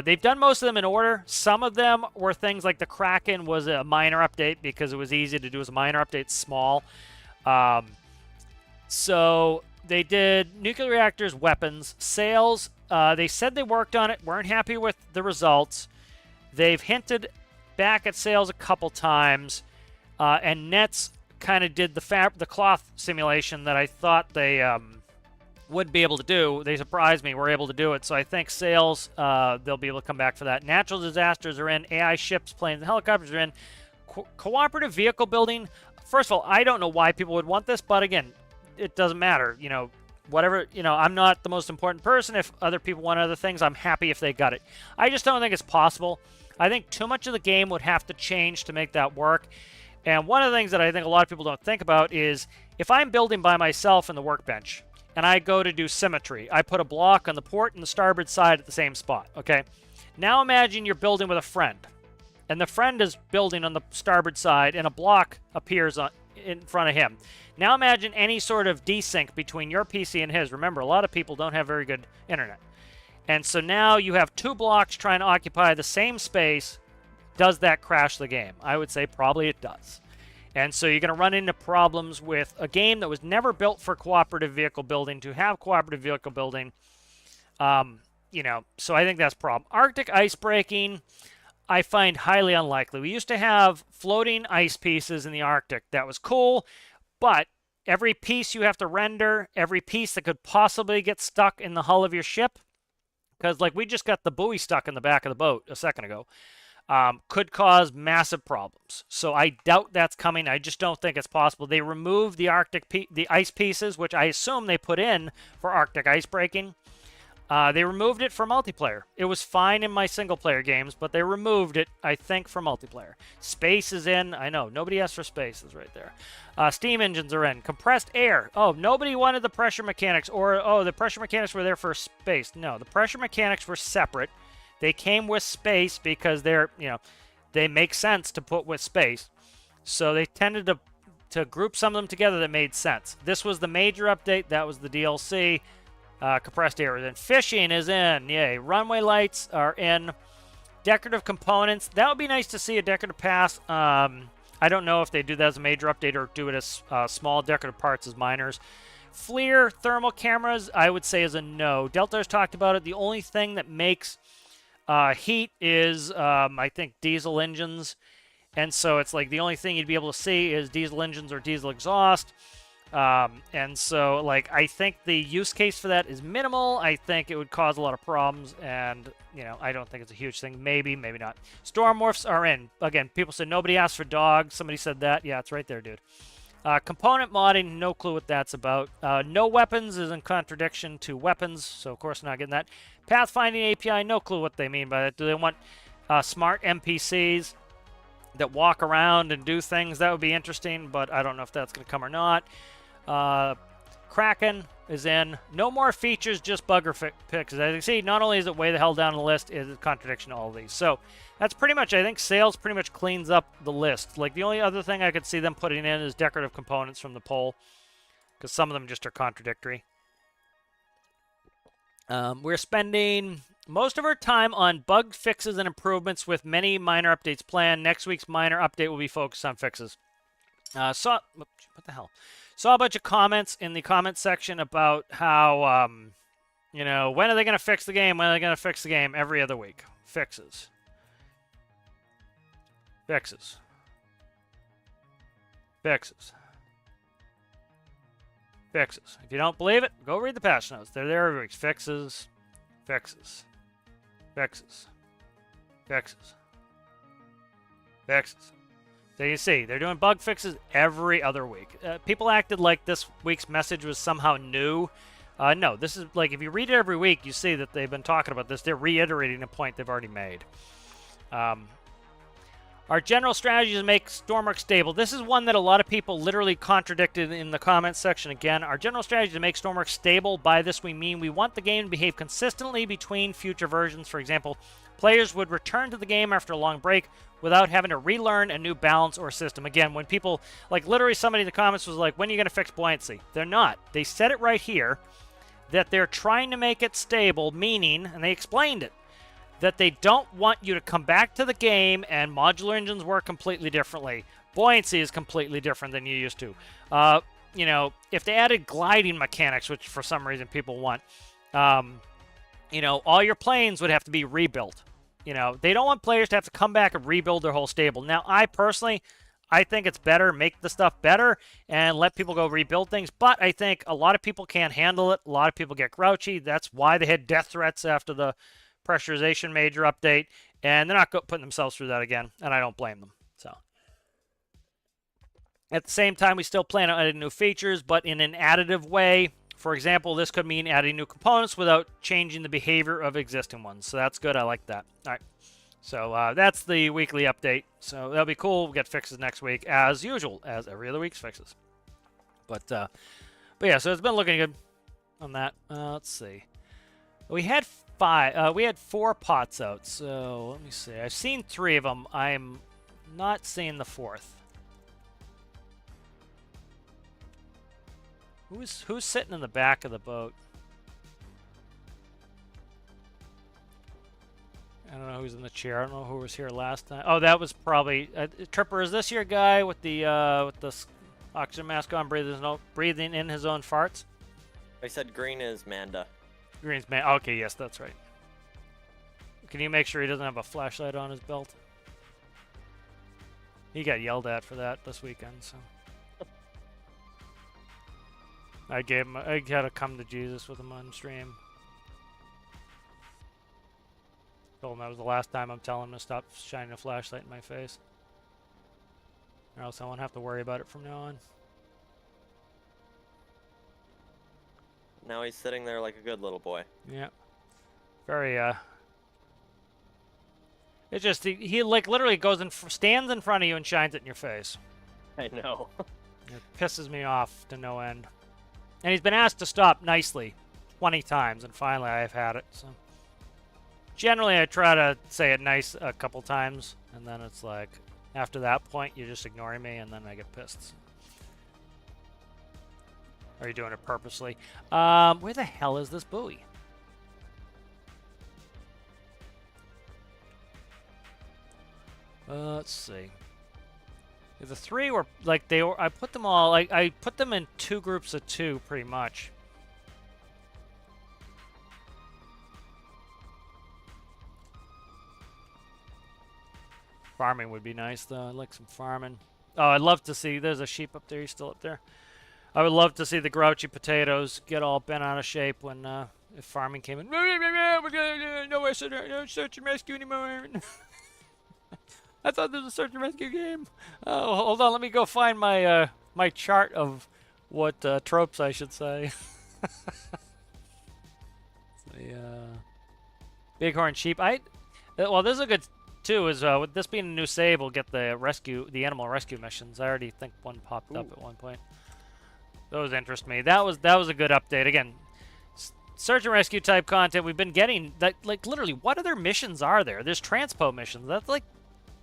They've done most of them in order. Some of them were things like the Kraken was a minor update because it was easy to do as a minor update, small. So They did nuclear reactors, weapons, sales. They said they worked on it, weren't happy with the results. They've hinted back at sales a couple times, and Nets kind of did the cloth simulation that I thought they would be able to do. They surprised me. We're able to do it. So I think sales, they'll be able to come back for that. Natural disasters are in. AI ships, planes, and helicopters are in. Cooperative vehicle building. First of all, I don't know why people would want this, but again, it doesn't matter. You know, whatever, you know, I'm not the most important person. If other people want other things, I'm happy if they got it. I just don't think it's possible. I think too much of the game would have to change to make that work. And one of the things that I think a lot of people don't think about is if I'm building by myself in the workbench and I go to do symmetry, I put a block on the port and the starboard side at the same spot, okay? Now imagine you're building with a friend, and the friend is building on the starboard side and a block appears in front of him. Now imagine any sort of desync between your PC and his. Remember, a lot of people don't have very good internet. And so now you have two blocks trying to occupy the same space. Does that crash the game? I would say probably it does. And so you're going to run into problems with a game that was never built for cooperative vehicle building to have cooperative vehicle building. You know, so I think that's a problem. Arctic ice breaking, I find highly unlikely. We used to have floating ice pieces in the Arctic. That was cool, but every piece you have to render, every piece that could possibly get stuck in the hull of your ship, because like we just got the buoy stuck in the back of the boat a second ago, could cause massive problems. So I doubt that's coming. I just don't think it's possible. They removed the the ice pieces, which I assume they put in for Arctic ice breaking. They removed it for multiplayer. It was fine in my single-player games, but they removed it, I think, for multiplayer. Space is in. I know. Nobody asked for space. Is right there. Steam engines are in. Compressed air. Oh, nobody wanted the pressure mechanics. Or, oh, the pressure mechanics were there for space. No, the pressure mechanics were separate. They came with space because they're, you know, they make sense to put with space. So they tended to group some of them together that made sense. This was the major update. That was the DLC. Compressed air is in. Fishing is in. Yay. Runway lights are in. Decorative components. That would be nice to see a decorative pass. I don't know if they do that as a major update or do it as small decorative parts as minors. FLIR thermal cameras, I would say is a no. Delta's talked about it. The only thing that makes heat is, I think, diesel engines. And so it's like the only thing you'd be able to see is diesel engines or diesel exhaust. And so, like, I think the use case for that is minimal. I think it would cause a lot of problems, and, you know, I don't think it's a huge thing. Maybe, maybe not. Stormworks are in. Again, people said nobody asked for dogs. Somebody said that. Yeah, it's right there, dude. Component modding, no clue what that's about. No weapons is in contradiction to weapons, so of course not getting that. Pathfinding API, no clue what they mean by that. Do they want smart NPCs that walk around and do things? That would be interesting, but I don't know if that's going to come or not. Kraken is in. No more features, just bugger fixes. As you can see, not only is it way the hell down the list, it is a contradiction to all of these. So that's pretty much, I think sales pretty much cleans up the list. Like, the only other thing I could see them putting in is decorative components from the poll, because some of them just are contradictory. We're spending most of our time on bug fixes and improvements with many minor updates planned. Next week's minor update will be focused on fixes. What the hell? Saw a bunch of comments in the comment section about how, you know, when are they going to fix the game? When are they going to fix the game? Every other week. Fixes. Fixes. Fixes. Fixes. If you don't believe it, go read the patch notes. They're there every week. Fixes. Fixes. Fixes. Fixes. Fixes. So you see, they're doing bug fixes every other week. People acted like this week's message was somehow new. No, this is like, if you read it every week, you see that they've been talking about this. They're reiterating a point they've already made. Our general strategy is to make stormworks stable. This is one that a lot of people literally contradicted in the comments section again. Our general strategy is to make stormworks stable. By this we mean we want the game to behave consistently between future versions. For example, players would return to the game after a long break without having to relearn a new balance or system. Again, when people, like literally somebody in the comments was like, when are you going to fix buoyancy? They're not. They said it right here that they're trying to make it stable, meaning, and they explained it, that they don't want you to come back to the game and modular engines work completely differently. Buoyancy is completely different than you used to. you know, if they added gliding mechanics, which for some reason people want, you know, all your planes would have to be rebuilt. You know, they don't want players to have to come back and rebuild their whole stable. Now, I think it's better, make the stuff better, and let people go rebuild things. But I think a lot of people can't handle it. A lot of people get grouchy. That's why they had death threats after the pressurization major update, and they're not putting themselves through that again, and I don't blame them. So, at the same time, we still plan on adding new features, but in an additive way. For example, this could mean adding new components without changing the behavior of existing ones. So that's good. I like that. All right. So that's the weekly update. So that'll be cool. We'll get fixes next week, as usual, as every other week's fixes. But yeah, so it's been looking good on that. Let's see. We had 4 pots out. So let me see. I've seen 3 of them. I'm not seeing the 4th. Who's sitting in the back of the boat? I don't know who's in the chair. I don't know who was here last time. Oh, that was probably Tripper. Is this your guy with the oxygen mask on, breathing in his own farts?
I said green is Manda.
Green's man. Okay, yes, that's right. Can you make sure he doesn't have a flashlight on his belt? He got yelled at for that this weekend, so. I had to come to Jesus with him on stream. Told him that was the last time I'm telling him to stop shining a flashlight in my face. Or else I won't have to worry about it from now on.
Now he's sitting there like a good little boy.
Yeah. Very, It's just, he like literally goes stands in front of you and shines it in your face.
I know.
It pisses me off to no end. And he's been asked to stop nicely 20 times, and finally I've had it, so. Generally, I try to say it nice a couple times, and then it's like, after that point, you're just ignoring me, and then I get pissed. Are you doing it purposely? Where the hell is this buoy? Let's see. The 3 were, like, I put them all, I put them in 2 groups of 2, pretty much. Farming would be nice, though. I'd like some farming. Oh, I'd love to see... There's a sheep up there. He's still up there. I would love to see the grouchy potatoes get all bent out of shape when if farming came in. No search and rescue anymore. I thought this was a search and rescue game. Oh, hold on. Let me go find my my chart of what tropes I should say. Bighorn sheep. Well, this is a good... Too is with this being a new save, we'll get the animal rescue missions. I already think one popped up at one point. Those interest me. That was a good update. Again, search and rescue type content we've been getting. That, like, literally, what other missions are there? There's transpo missions. That's like,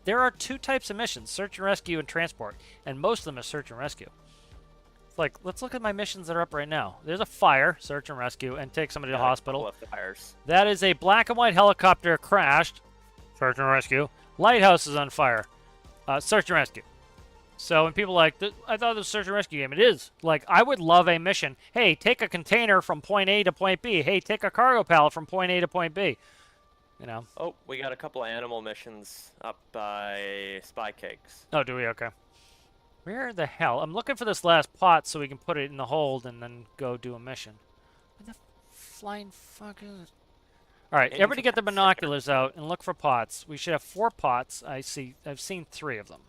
there are 2 types of missions: search and rescue and transport, and most of them is search and rescue. It's like, let's look at my missions that are up right now. There's a fire, search and rescue, and take somebody to hospital. That is a black and white helicopter crashed. Search and rescue. Lighthouse is on fire. Search and rescue. So when people are like, I thought it was a search and rescue game. It is. Like, I would love a mission. Hey, take a container from point A to point B. Hey, take a cargo pallet from point A to point B. You know.
Oh, we got a couple of animal missions up by Spy Cakes.
Oh, do we? Okay. Where the hell? I'm looking for this last pot so we can put it in the hold and then go do a mission. Where the flying fuck is it? All right, everybody get the binoculars out and look for pots. We should have 4 pots. I've seen 3 of them.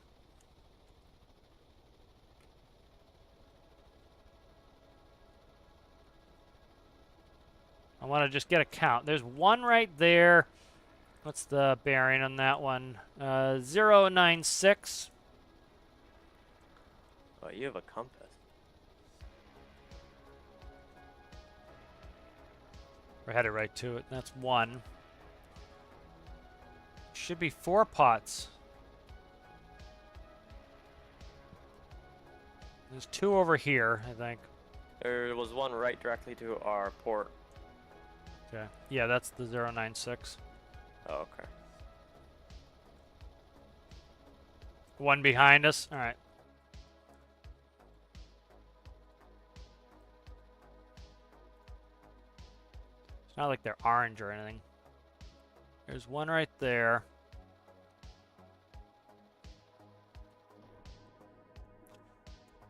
I want to just get a count. There's 1 right there. What's the bearing on that one? 096.
Oh, you have a compass.
We're headed right to it. That's 1. Should be 4 pots. There's 2 over here, I think.
There was 1 right directly to our port.
Okay. Yeah, that's the 096.
Oh, okay.
1 behind us. All right. It's not like they're orange or anything. There's one right there.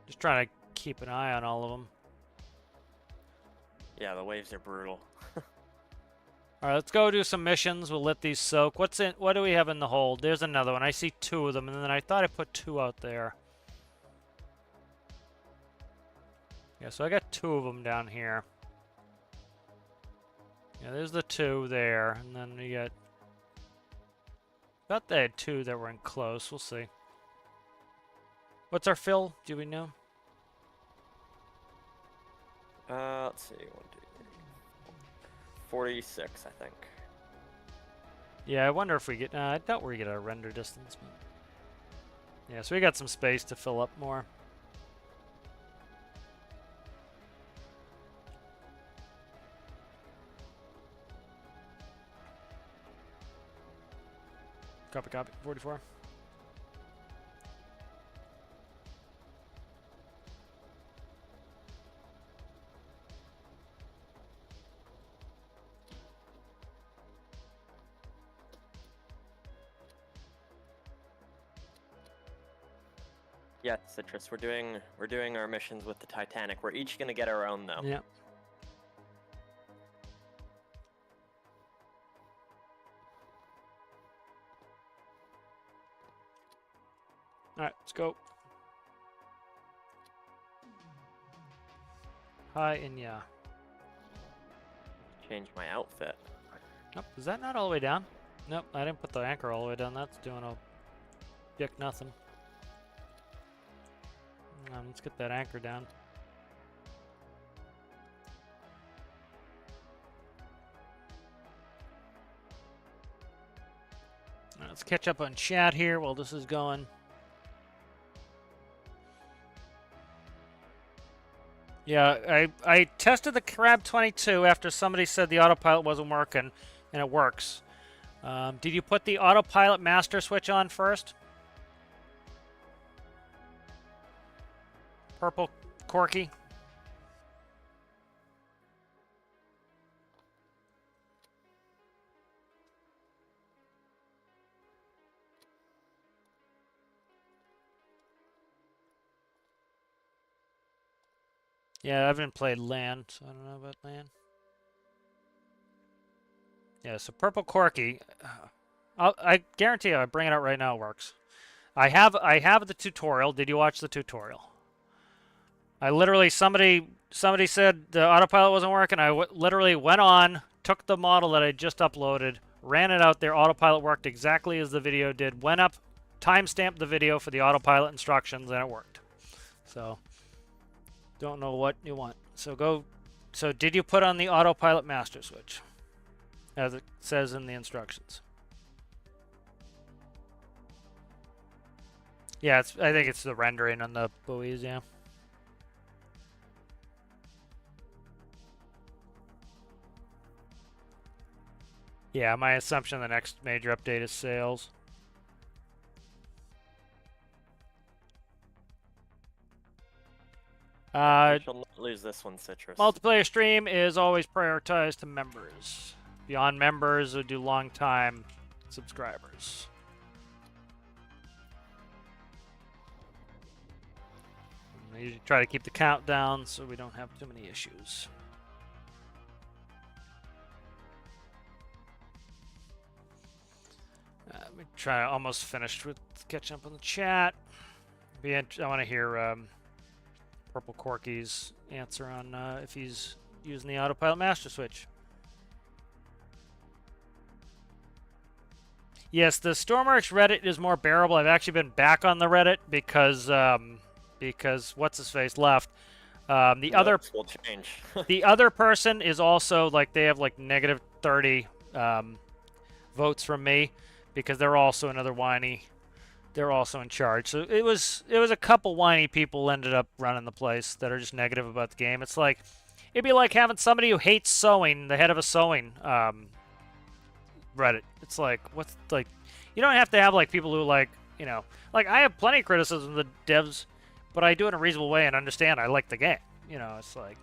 Just trying to keep an eye on all of them.
Yeah, the waves are brutal.
All right, let's go do some missions. We'll let these soak. What's in? What do we have in the hold? There's another one. I see 2 of them, and then I thought I put 2 out there. Yeah, so I got 2 of them down here. Yeah, there's the 2 there, and then we got. Thought they had 2 that were in close. We'll see. What's our fill? Do we know?
Let's see. 1, 2, 3, 46, I think.
Yeah, I wonder if we get. I doubt we get our render distance. But... Yeah, so we got some space to fill up more. Copy, copy. 44.
Yeah, Citrus. We're doing our missions with the Titanic. We're each gonna get our own though.
Yeah. All right, let's go. Hi, Inya.
Change my outfit.
Nope, is that not all the way down? Nope, I didn't put the anchor all the way down. That's doing a dick nothing. Let's get that anchor down. All right, let's catch up on chat here while this is going. Yeah, I tested the Crab 22 after somebody said the autopilot wasn't working, and it works. Did you put the autopilot master switch on first? Purple Corky? Yeah, I haven't played land, so I don't know about land. Yeah, so Purple Corky, I guarantee you, I bring it out right now, it works. I have the tutorial. Did you watch the tutorial? I literally, somebody said the autopilot wasn't working. I literally went on, took the model that I just uploaded, ran it out there. Autopilot worked exactly as the video did. Went up, timestamped the video for the autopilot instructions, and it worked. So, don't know what you want. So go. So did you put on the autopilot master switch, as it says in the instructions? Yeah, I think it's the rendering on the buoys. Yeah. Yeah, my assumption the next major update is sales.
We shall not lose this one, Citrus.
Multiplayer stream is always prioritized to members. Beyond members, we do long-time subscribers. And I usually try to keep the count down so we don't have too many issues. Let me try. Almost finished with catching up on the chat. I want to hear Purple Corky's answer on if he's using the autopilot master switch. Yes, the stormworks Reddit is more bearable. I've actually been back on the Reddit because what's his face left. The other
will change.
the other person is also like they have like negative 30 votes from me because they're also another whiny. They're also in charge. So it was a couple whiny people ended up running the place that are just negative about the game. It's like it'd be like having somebody who hates sewing, the head of a sewing Reddit. It's like what's like you don't have to have like people who like, you know, like I have plenty of criticism of the devs, but I do it in a reasonable way and understand I like the game. You know, it's like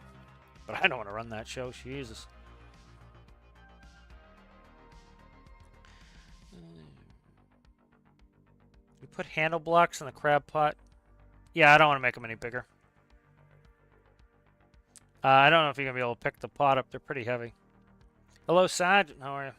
but I don't want to run that show, Jesus. put handle blocks in the crab pot? Yeah, I don't want to make them any bigger. I don't know if you're going to be able to pick the pot up. They're pretty heavy. Hello, Sergeant. How are you?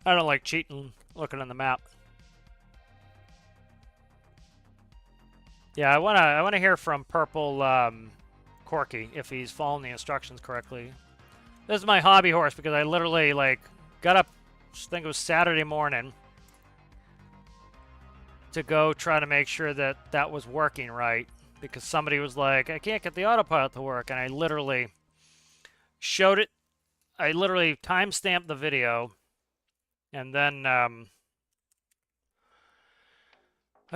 I don't like cheating looking on the map. Yeah, I wanna hear from Purple Corky if he's following the instructions correctly. This is my hobby horse because I literally like got up, I think it was Saturday morning, to go try to make sure that that was working right because somebody was like, I can't get the autopilot to work, and I literally showed it. I literally timestamped the video. And then I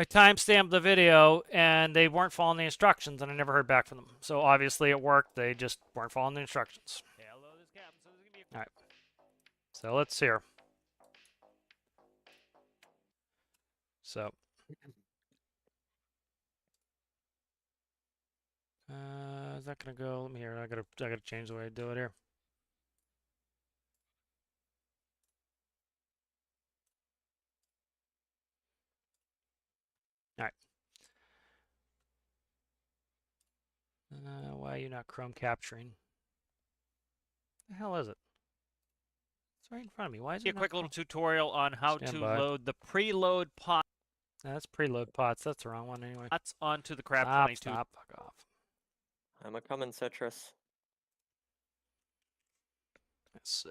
timestamped the video, and they weren't following the instructions, and I never heard back from them. So obviously it worked. They just weren't following the instructions. Hello, this Captain. So this is gonna be all right. So let's see here. So is that gonna go? Let me hear. I gotta change the way I do it here. All right. Why are you not Chrome capturing? The hell is it? It's right in front of me. Why is it? A quick little tutorial on how to load the preload pot. That's preload pots. That's the wrong one anyway. Pots onto the Crab 22. Stop. Fuck off.
I'm a coming, Citrus.
Let's see.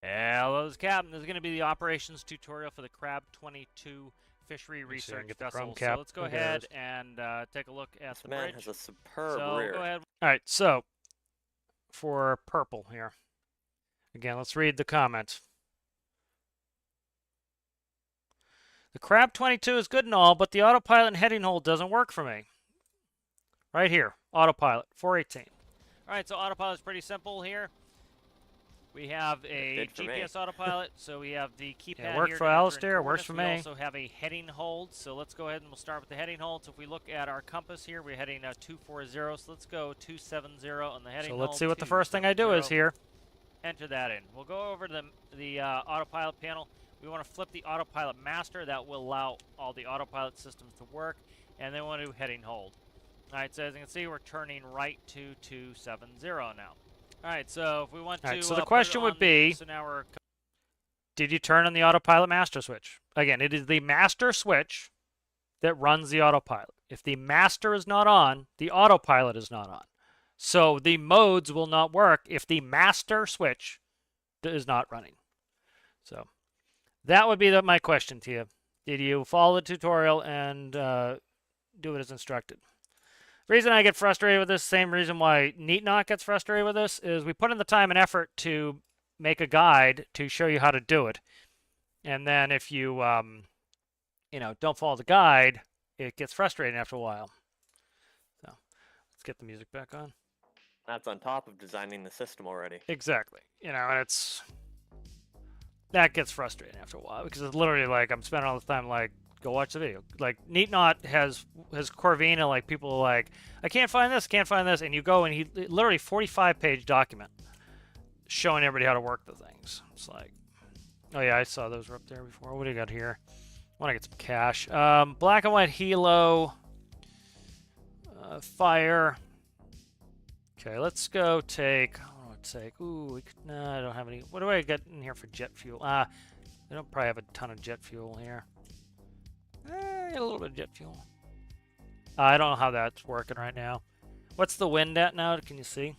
Hello, this is Captain. This is going to be the operations tutorial for the Crab 22 fishery research vessel. So let's go ahead and take a look at the bridge.
This man has a superb rear.
Go ahead. All right, so for Purple here. Again, let's read the comments. The Crab 22 is good and all, but the autopilot and heading hold doesn't work for me. Right here, autopilot, 418. All right, so autopilot is pretty simple here. We have a GPS autopilot, so we have the keypad here. It worked for Alistair, it works for me. We also have a heading hold, so let's go ahead and we'll start with the heading hold. So if we look at our compass here, we're heading 240, so let's go 270 on the heading hold. So let's see what the first thing I do is here. Enter that in. We'll go over to the autopilot panel. We want to flip the autopilot master. That will allow all the autopilot systems to work, and then we want to do heading hold. All right, so as you can see, we're turning right to 270 now. All right, so if we want to... so the question would be, so now we're... did you turn on the autopilot master switch? Again, it is the master switch that runs the autopilot. If the master is not on, the autopilot is not on. So the modes will not work if the master switch is not running. So that would be my question to you. Did you follow the tutorial and do it as instructed? The reason I get frustrated with this, same reason why NeatNot gets frustrated with this, is we put in the time and effort to make a guide to show you how to do it. And then if you, don't follow the guide, it gets frustrating after a while. So let's get the music back on.
That's on top of designing the system already.
Exactly. And that gets frustrating after a while because it's literally like I'm spending all this time like, go watch the video. Like NeatNot has Corvina, like people are like, I can't find this, and you go and he literally 45-page document showing everybody how to work the things. It's like, oh yeah, I saw those were up there before. What do you got here? I want to get some cash. Black and white helo, fire. Okay, let's go take. Ooh, no, I don't have any. What do I get in here for jet fuel? I don't probably have a ton of jet fuel here. I got a little bit of jet fuel. I don't know how that's working right now. What's the wind at now? Can you see?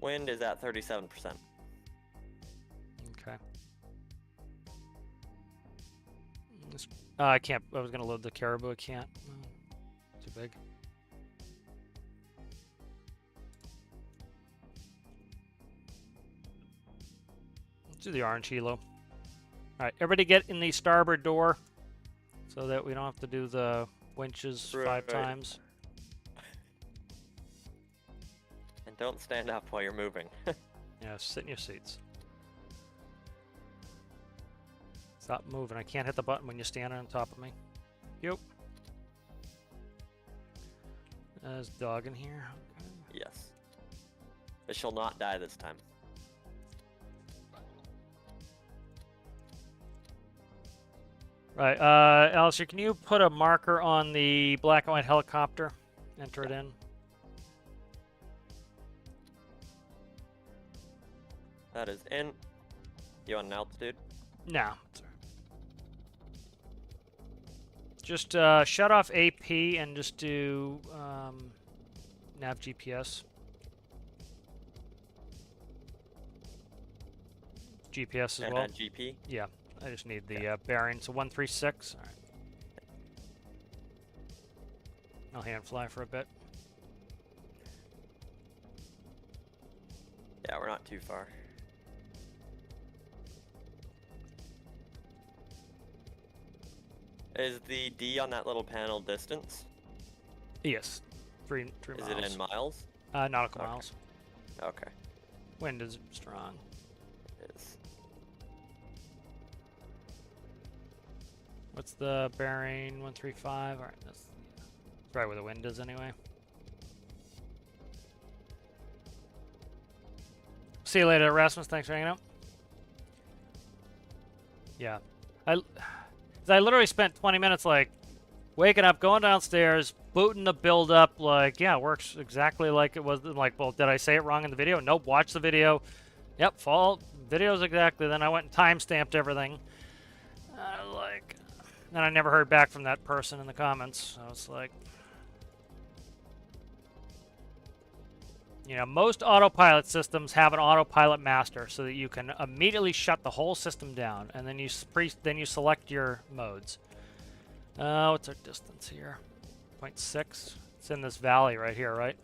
Wind is at 37%.
Okay. I can't. I was going to load the caribou. I can't. Too big. Let's do the orange helo. All right, everybody get in the starboard door so that we don't have to do the winches 5
Right.
times.
And don't stand up while you're moving.
Yeah, sit in your seats. Stop moving. I can't hit the button when you're standing on top of me. Yep. There's a dog in here. Okay.
Yes. It shall not die this time.
Right, Alistair, can you put a marker on the black and white helicopter? Enter it in.
That is in. You want an altitude?
No. Just shut off AP and just do nav GPS. GPS as
And
well.
add GP?
Yeah, I just need the bearing. So 136. All right. I'll hand fly for a bit.
Yeah, we're not too far. Is the D on that little panel distance?
Yes, three
Is
miles.
it in miles?
Nautical
Okay.
miles.
Okay.
Wind is strong.
It is.
What's the bearing? 135. All right, that's right where the wind is anyway. See you later, Rasmus. Thanks for hanging out. Yeah, I literally spent 20 minutes like waking up, going downstairs, booting the build up. Like, yeah, it works exactly like it was. Like, well, did I say it wrong in the video? Nope. Watch the video. Yep, fault. Videos exactly. Then I went and time-stamped everything. Then I never heard back from that person in the comments. I was like, you know, most autopilot systems have an autopilot master so that you can immediately shut the whole system down, and then you select your modes. What's our distance here? 0.6. It's in this valley right here, right?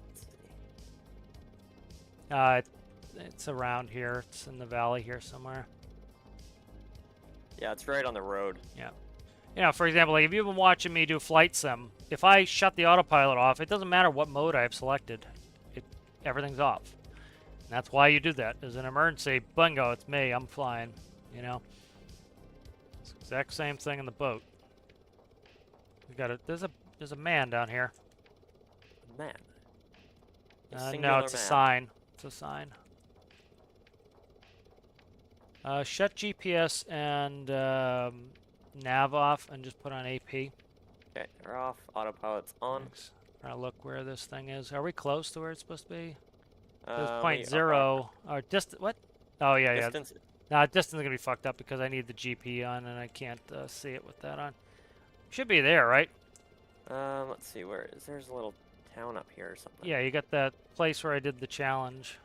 Let's see.
It's around here. It's in the valley here somewhere.
Yeah, it's right on the road.
Yeah. You know, for example, like if you've been watching me do flight sim, if I shut the autopilot off, it doesn't matter what mode I have selected. Everything's off. And that's why you do that. As an emergency, bingo, it's me. I'm flying. You know. It's the exact same thing in the boat. We got a there's a man down here.
Man. A
No,
singular
it's a
man.
sign. It's a sign. Shut GPS and nav off and just put on AP.
Okay, we're off. Autopilot's on.
Thanks. Trying to look where this thing is. Are we close to where it's supposed to be? There's
We
point
are.
zero. Or distance. What? Oh yeah, yeah.
Distance.
Nah, distance is gonna be fucked up because I need the GP on and I can't see it with that on. Should be there, right?
Let's see, where is there's a little town up here or something.
Yeah, you got that place where I did the challenge.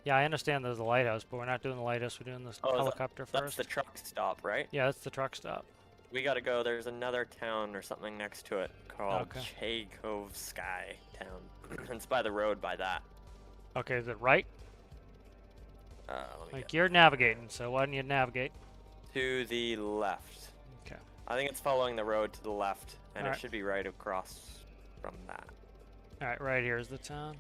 Yeah, I understand there's a lighthouse, but we're not doing the lighthouse. We're doing the
Oh,
helicopter
That's
first.
the truck stop, right?
Yeah, that's the truck stop.
We gotta go. There's another town or something next to it called
Okay.
Chaikovsky Town. It's by the road by that.
Okay, is it right?
Let me
Like
get
you're navigating, so why don't you navigate?
to the left.
Okay.
I think it's following the road to the left, and it
Alright.
should be right across from that.
All right, right here is the town.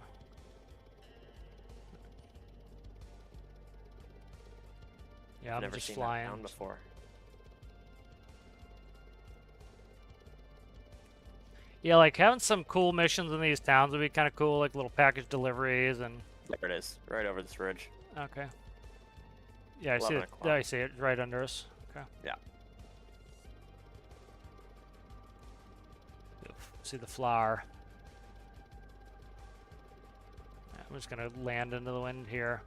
Yeah,
I've
I'm
never
just
seen
flying.
that town before.
Yeah, like having some cool missions in these towns would be kind of cool, like little package deliveries and.
There it is, right over this ridge.
Okay. Yeah, I see
11
it.
o'clock.
Yeah, I see it right under us. Okay.
Yeah.
See the flower. Yeah, I'm just gonna land into the wind here.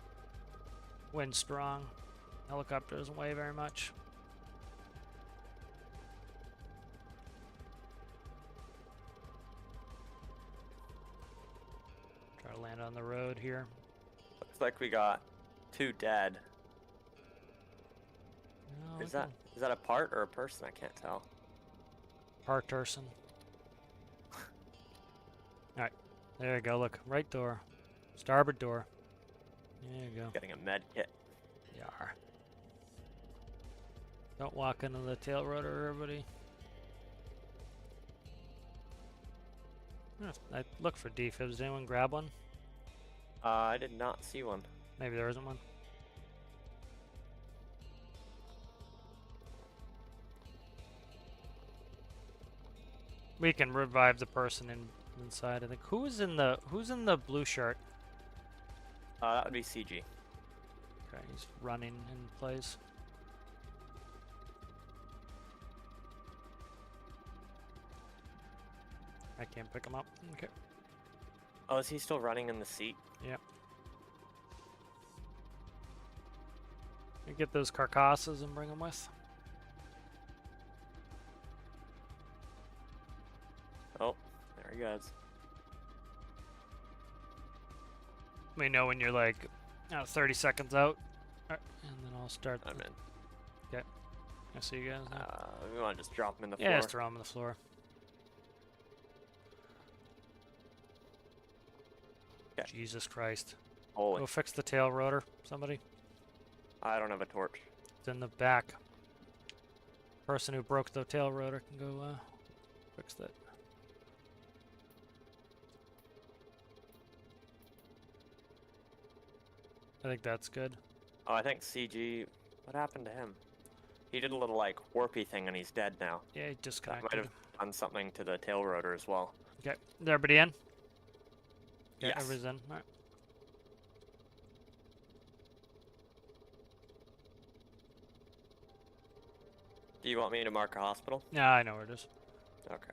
Wind strong. Helicopter doesn't weigh very much. Try to land on the road here.
Looks like we got 2 dead.
No,
Is that a part or a person? I can't tell.
Parterson. Alright. There you go. Look. Right door. Starboard door. There you go.
Getting a med kit.
Yar. Don't walk into the tail rotor, everybody. I look for defibs. Did anyone grab one?
I did not see one.
Maybe there isn't one. We can revive the person inside. I think. Who's in the blue shirt?
That would be CG.
Okay, he's running in place. I can't pick him up. Okay.
Oh, is he still running in the seat?
Yep. You get those carcasses and bring them with.
Oh, there he goes.
Let me know when you're like 30 seconds out, and then I'll start.
I'm in.
Okay. I see you guys now.
We want to just drop him in the floor.
Yeah, just throw him on the floor.
Okay.
Jesus Christ.
Holy.
Go fix the tail rotor, somebody.
I don't have a torch.
It's in the back. Person who broke the tail rotor can go fix that. I think that's good.
Oh, I think CG... What happened to him? He did a little, like, warpy thing and he's dead now.
Yeah, he
That
disconnected.
might have done something to the tail rotor as well.
Okay, is everybody in? Okay,
Yes.
everybody's in. All right.
Do you want me to mark a hospital?
Yeah, I know where it is.
Okay.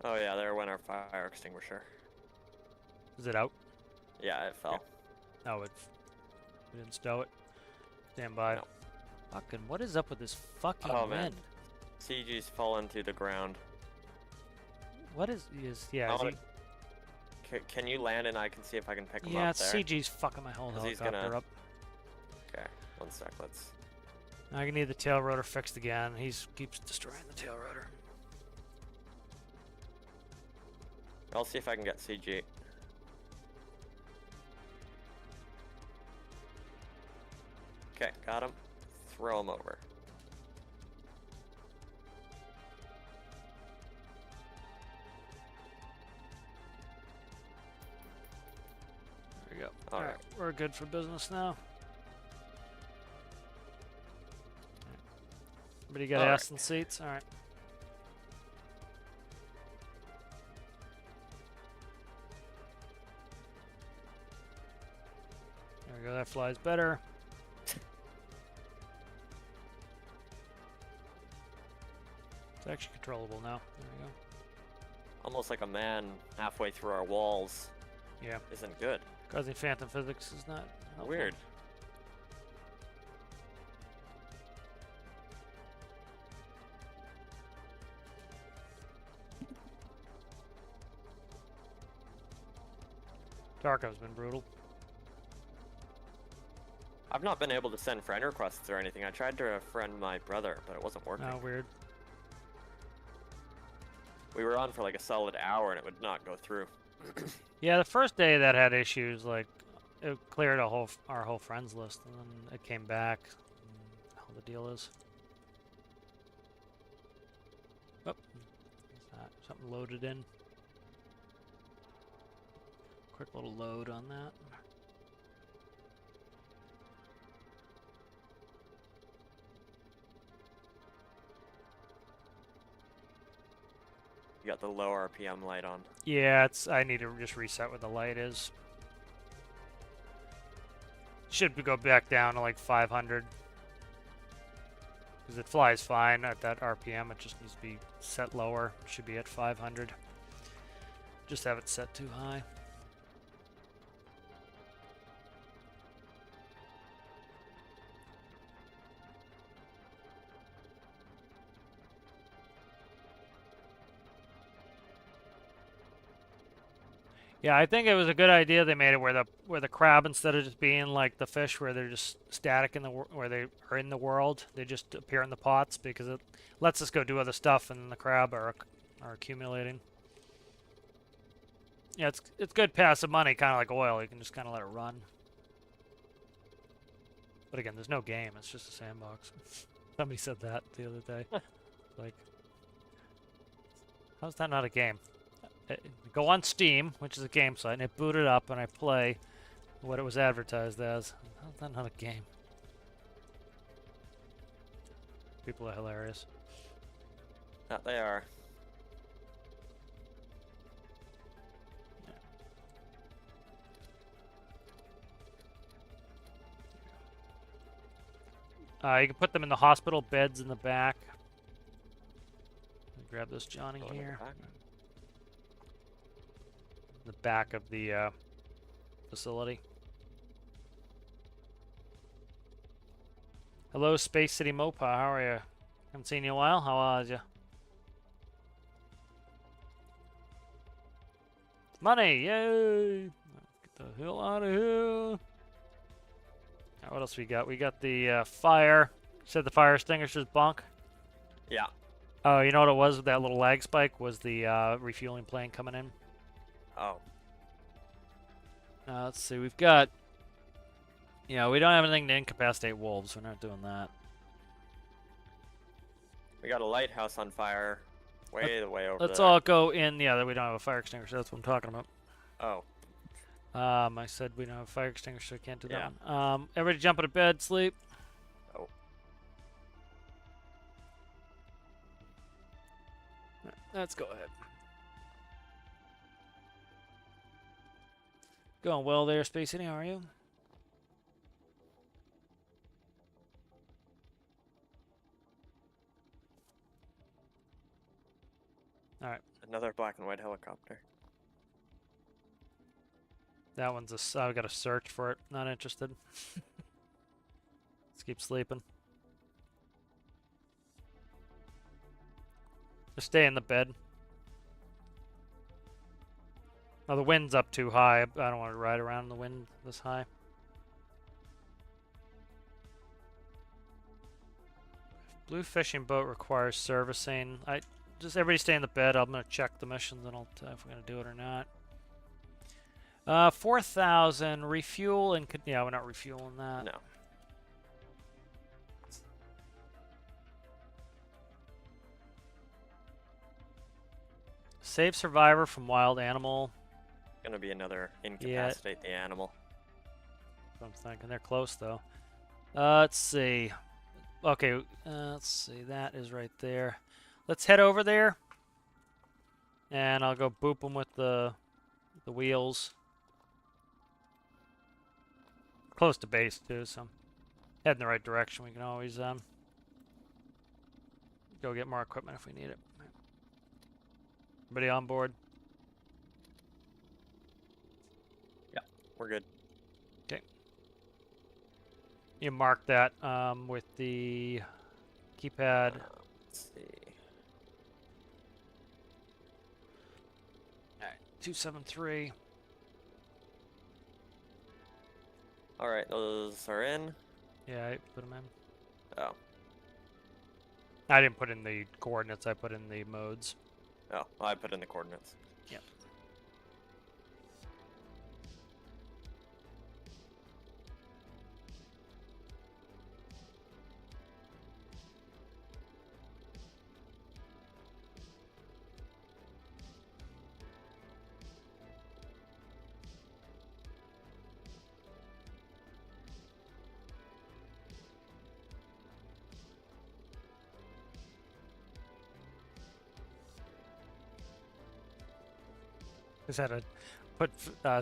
Oh yeah, there went our fire extinguisher.
Is it out?
Yeah, it fell.
Oh, we didn't stow it. Stand by.
No.
Fucking, what is up with this fucking
Oh
wind?
man. CG's fallen to the ground.
What is yeah?
I
Is
wanna-
he,
Can you land and I can see if I can pick him
yeah,
up there?
CG's fucking my whole
'Cause he's
helicopter
gonna-
up.
Okay, one sec, let's...
I need the tail rotor fixed again. He keeps destroying the tail rotor.
I'll see if I can get CG. Okay, got him. Throw him over.
There we go.
All
All right,
right.
we're good for business now. Everybody got
All
ass in seats? All right. There we go. That flies better. It's actually controllable now. There we go.
Almost like a man halfway through our walls.
Yeah.
Isn't good.
Causing phantom physics is not helpful.
Weird.
Tarkov's been brutal.
I've not been able to send friend requests or anything. I tried to friend my brother, but it wasn't working.
Oh, weird.
We were on for like a solid hour and it would not go through.
Yeah, the first day that had issues, like, it cleared our whole friends list, and then it came back. How the deal is. Oh, what's that? Something loaded in. Quick little load on that.
You got the low RPM light on.
Yeah, I need to just reset what the light is. Should go back down to like 500. Because it flies fine at that RPM, it just needs to be set lower. It should be at 500. Just have it set too high. Yeah, I think it was a good idea they made it where the crab, instead of just being like the fish where they're just static in the where they are in the world, they just appear in the pots, because it lets us go do other stuff and the crab are accumulating. Yeah, it's good passive money, kind of like oil. You can just kind of let it run. But again, there's no game. It's just a sandbox. Somebody said that the other day. Like, how's that not a game? Go on Steam, which is a game site, and I boot it up and I play what it was advertised as. How's that not a game? People are hilarious.
That they are.
You can put them in the hospital beds in the back. Grab this Johnny
Go in
here.
the back.
The back of the facility. Hello, Space City Mopa. How are you? Haven't seen you in a while. How are you? Money! Yay! Get the hell out of here! Now, what else we got? We got the fire. Said the fire extinguisher's bunk.
Yeah.
Oh, you know what it was with that little lag spike? Was the refueling plane coming in?
Oh.
Let's see. We've got... Yeah, we don't have anything to incapacitate wolves. We're not doing that.
We got a lighthouse on fire. Way over
Let's
there.
all go in. Yeah, we don't have a fire extinguisher. That's what I'm talking about.
Oh.
I said we don't have a fire extinguisher. So can't do that
Yeah.
one. Everybody jump into bed, sleep.
Oh.
Let's go ahead. Going well there, Space City. How are you? All right.
Another black and white helicopter.
That one's a... I've got to search for it. Not interested. Let's keep sleeping. Just stay in the bed. Oh, the wind's up too high. I don't want to ride around in the wind this high. Blue fishing boat requires servicing. Just everybody stay in the bed. I'm gonna check the missions and I'll tell if we're gonna do it or not. 4,000 refuel and yeah, we're not refueling that.
No.
Save survivor from wild animal.
Gonna be another incapacitate the animal.
I'm thinking they're close though. Let's see. Okay, let's see. That is right there. Let's head over there, and I'll go boop them with the wheels. Close to base too, so I'm heading in the right direction. We can always go get more equipment if we need it. Everybody on board?
Yeah, we're good.
Okay. You mark that with the keypad.
Let's see.
All right, 273.
All right, those are in.
Yeah, I put them in.
Oh.
I didn't put in the coordinates. I put in the modes.
Oh, I put in the coordinates.
Yep. Just had to put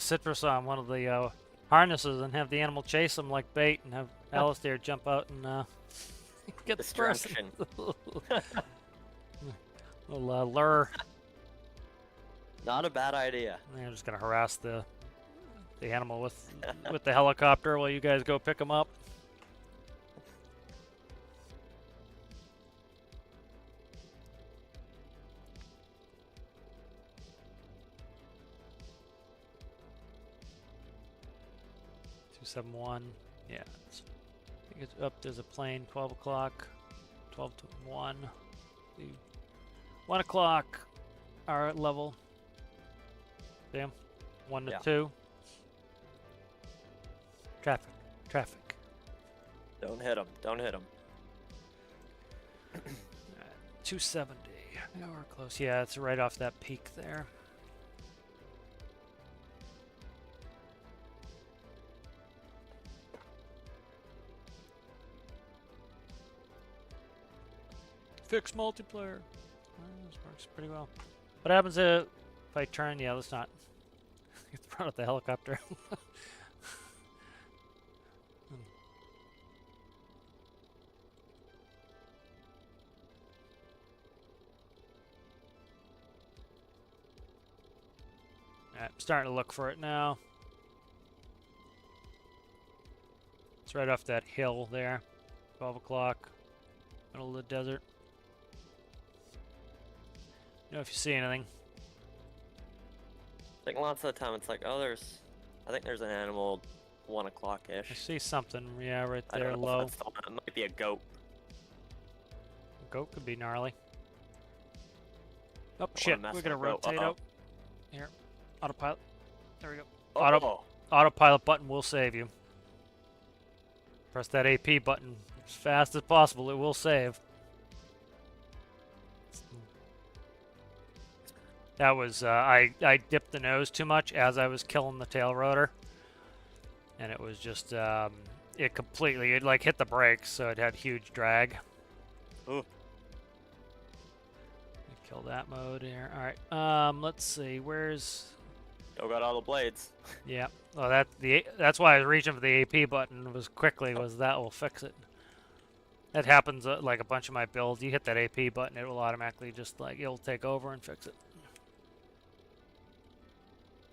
citrus on one of the harnesses and have the animal chase them like bait, and have Alistair jump out and get the person.
Distraction.
Little lure.
Not a bad idea.
I'm just gonna harass the animal with the helicopter while you guys go pick them up. Yeah, I think it's up. There's a plane. 12 o'clock. 12 to 1. 1 o'clock. Our level. Damn. 1 to
Yeah.
2. Traffic. Traffic.
Don't hit him. Don't hit him.
270. Yeah, we're close. Yeah, it's right off that peak there. Fix multiplayer. This works pretty well. What happens if I turn? Yeah, let's not. Get thrown at the helicopter. Alright, I'm starting to look for it now. It's right off that hill there. 12 o'clock. Middle of the desert. Know if you see anything.
I think lots of the time it's like, oh, I think there's an animal 1 o'clock-ish.
I see something, yeah, right
I
there,
don't know
low.
if that's the one. It might be a goat.
Goat could be gnarly. Oh,
wanna
shit,
mess
we're gonna
with a goat.
rotate
Uh-oh.
out. Here, autopilot. There we go.
Oh,
Autopilot button will save you. Press that AP button as fast as possible, it will save. That was, I dipped the nose too much as I was killing the tail rotor. And it was just, it like hit the brakes, so it had huge drag.
Ooh.
Kill that mode here. Alright, let's see, where's...
Still got all the blades.
Yeah, well that's why I was reaching for the AP button was that will fix it. That happens like a bunch of my builds. You hit that AP button, it will automatically just like, it'll take over and fix it.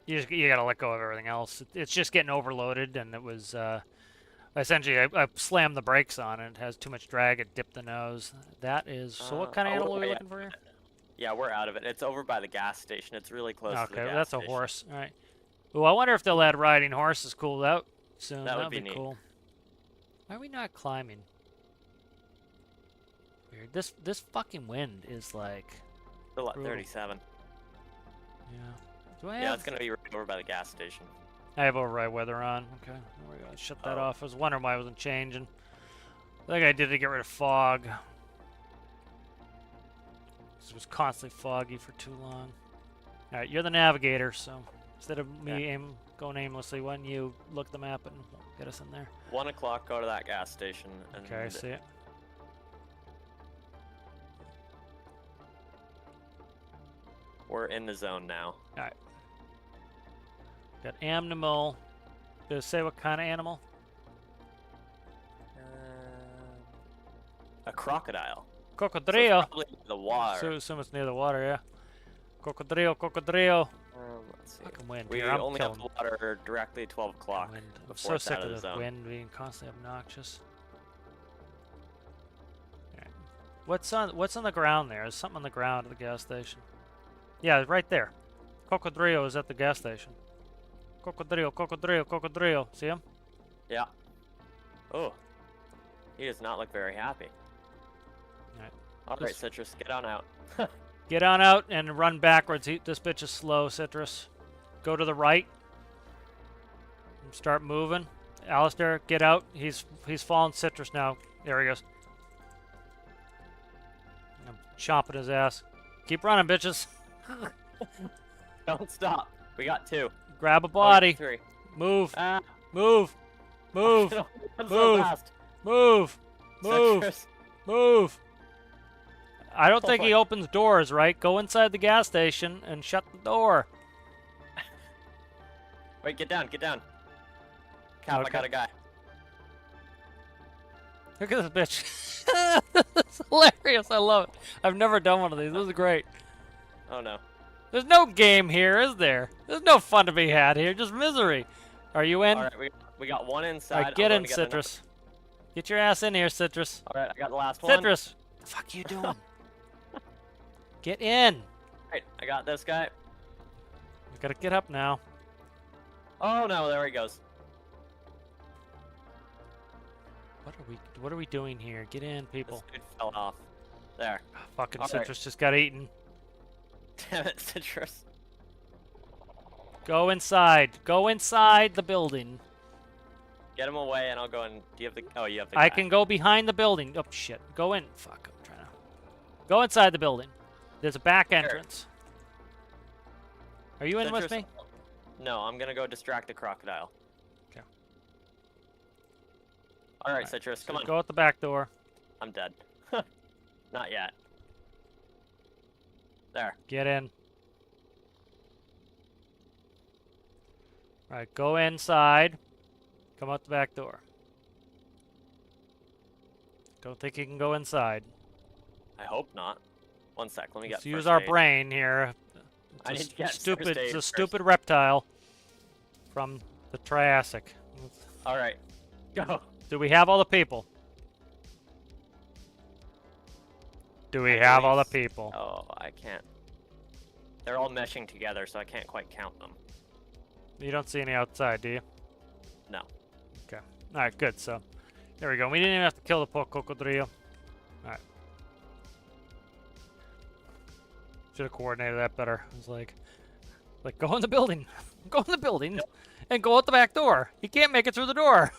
You gotta let go of everything else. It's just getting overloaded, and it was essentially I slammed the brakes on and it has too much drag. It dipped the nose. That is so. What kind of animal are we looking for here?
Yeah, we're out of it. It's over by the gas station. It's really close to the gas
Okay, that's a
station.
horse. All right. Well, I wonder if they'll add riding horses cool out soon.
That would
That'd
be neat.
cool. Why are we not climbing? Weird. This fucking wind is like.
Still at
brutal.
37.
Yeah. Do I have?
Yeah, it's gonna be right over by the gas station.
I have override weather on. Okay, there we go. Shut that
Oh.
off. I was wondering why it wasn't changing. I think I did to get rid of fog. It was constantly foggy for too long. All right, you're the navigator, so instead of me going aimlessly, why don't you look the map and get us in there?
1 o'clock, go to that gas station. And
Okay, I see it.
We're in the zone now.
All right. Got animal. Does it say what kind of animal?
A crocodile. So it's
Cocodrillo.
probably the water.
Assume it's near the water, yeah. Cocodrillo, cocodrillo.
Let's see.
Fucking wind.
We
Here, I'm
only have
killing
the water directly at 12 o'clock.
wind. I'm
before
so
it's
sick
out
of
the
this
zone.
wind being constantly obnoxious. Alright. What's on the ground there? There's something on the ground at the gas station. Yeah, right there. Cocodrillo is at the gas station. Cocodrillo, cocodrillo, cocodrillo. See him?
Yeah. Oh. He does not look very happy.
Alright.
All right,
Just-
Citrus, get on out.
Get on out and run backwards. This bitch is slow, Citrus. Go to the right. And start moving. Alistair, get out. He's following Citrus now. There he goes. I'm chomping his ass. Keep running, bitches.
Don't stop. We got 2.
Grab a
Oh,
body.
3.
Move.
Ah.
Move. Move.
I'm
Move.
so fast.
Move. Move.
Citrus.
Move. I don't
Oh
think he
my-
opens doors, right? Go inside the gas station and shut the door.
Wait, get down, get down. Cap,
Okay.
I got a guy.
Look at this bitch. It's hilarious. I love it. I've never done one of these. This is great.
Oh no.
There's no game here, is there? There's no fun to be had here. Just misery. Are you in?
All right, we got one inside.
All right, get
I'm
in,
gonna get another-
Citrus. Get your ass in here, Citrus.
All right, I got the last one.
Citrus. The fuck you doing? Get in.
Right, I got this guy.
We gotta get up now.
Oh no, there he goes.
What are we doing here? Get in, people.
This dude fell off. There.
Fucking
All right.
Citrus just got eaten.
Damn it, Citrus.
Go inside. Go inside the building.
Get him away, and I'll go and. Do you have the? Oh, you have the.
I
guy.
can go behind the building. Oh shit. Go in. Fuck. I'm trying to. Go inside the building. There's a back entrance. Are you in with me?
No, I'm gonna go distract the crocodile.
Okay.
All right, Citrus, come on.
Go out the back door.
I'm dead. Not yet. There.
Get in. All right, go inside. Come out the back door. Don't think you can go inside.
I hope not. One sec, let me get.
Let's use our brain here.
I need to get
stupid.
first aid
It's a
first.
stupid reptile from the Triassic.
All right, go.
Do we have all the people? Do we have all the people?
Oh, I can't. They're all meshing together, so I can't quite count them.
You don't see any outside, do you?
No.
Okay. All right, good. So, there we go. We didn't even have to kill the poor cocodrillo. All right. Should have coordinated that better. I was like, go in the building, go in the building, and go out the back door. He can't make it through the door.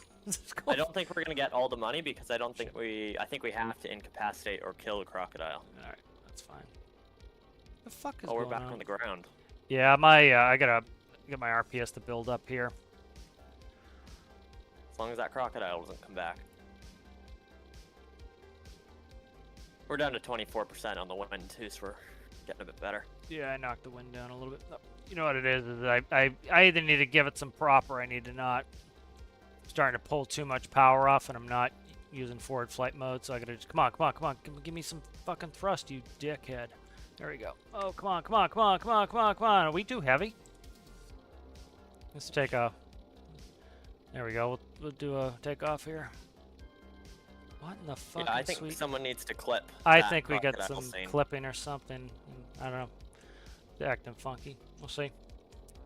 I don't think we're gonna get all the money because I don't think I think we have to incapacitate or kill the crocodile.
All right, that's fine. The fuck is
Oh, we're
going
back
on?
on the ground.
Yeah, my I gotta get my RPS to build up here.
As long as that crocodile doesn't come back. We're down to 24% on the wind too, so we're getting a bit better.
Yeah, I knocked the wind down a little bit. You know what it is I either need to give it some prop or I need to not. I'm starting to pull too much power off and I'm not using forward flight mode, so I gotta just come on. Give me some fucking thrust, you dickhead. There we go. Oh, come on. Are we too heavy? Let's take a. There we go. We'll do a takeoff here. What in the fucking
Yeah, I think
sweet?
someone needs to clip.
I
that
think we got
crocodile
some
scene.
clipping or something. I don't know. They're acting funky. We'll see.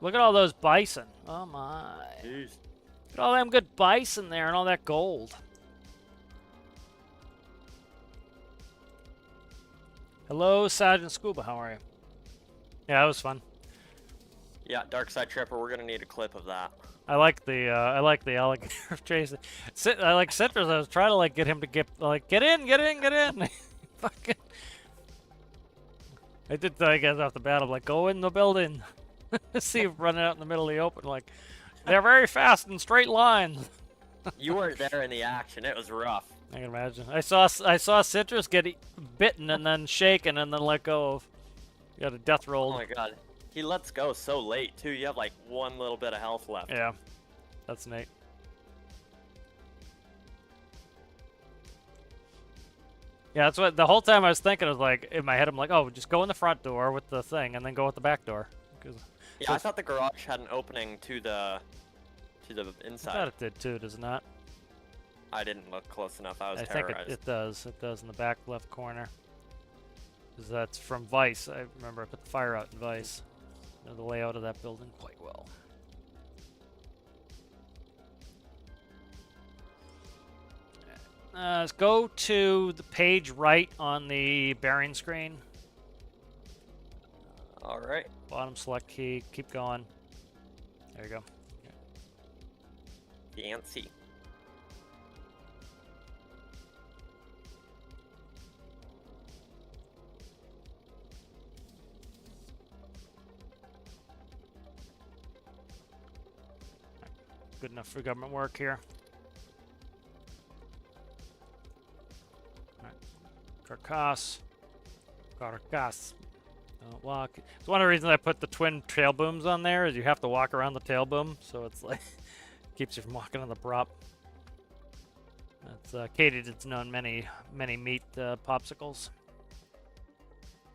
Look at all those bison. Oh my.
Jeez.
Look at all them good bison there and all that gold. Hello, Sergeant Scuba. How are you? Yeah, that was fun.
Yeah, Dark Side Tripper. We're gonna need a clip of that.
I like the alligator chasing. I like Citrus. I was trying to like get him to get in. Fucking. I did tell you guys off the bat. I'm like, go in the building. See him running out in the middle of the open. Like, they're very fast in straight lines.
You weren't there in the action. It was rough.
I can imagine. I saw Citrus get bitten and then shaken and then let go of. You got a death roll.
Oh my god. He lets go so late too. You have like one little bit of health left.
Yeah, that's neat. Yeah, that's what the whole time I was thinking. I was like, in my head, I'm like, oh, just go in the front door with the thing and then go out the back door.
Yeah, I thought the garage had an opening to the inside.
I thought it did too, does it not?
I didn't look close enough. I was
I think
terrorized.
it does. It does in the back left corner. Because that's from Vice. I remember I put the fire out in Vice. Know the layout of that building quite well. Let's go to the page right on the bearing screen.
All right.
Bottom select key. Keep going. There you go.
Fancy.
Good enough for government work here. Carcass. Walk. It's one of the reasons I put the twin tail booms on there is you have to walk around the tail boom, so it's like keeps you from walking on the prop. That's Katie that's known many meat popsicles.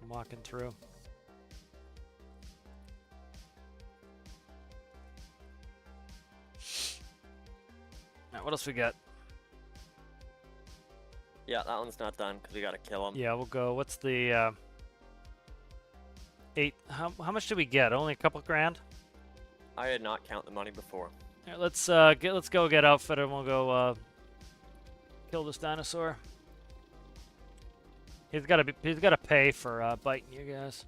I'm walking through. Alright, what else we got?
Yeah, that one's not done because we gotta kill him.
Yeah, we'll go. What's the 8? How much did we get? Only a couple grand?
I did not count the money before.
Here, let's go get outfit and we'll go kill this dinosaur. He's gotta pay for biting you guys.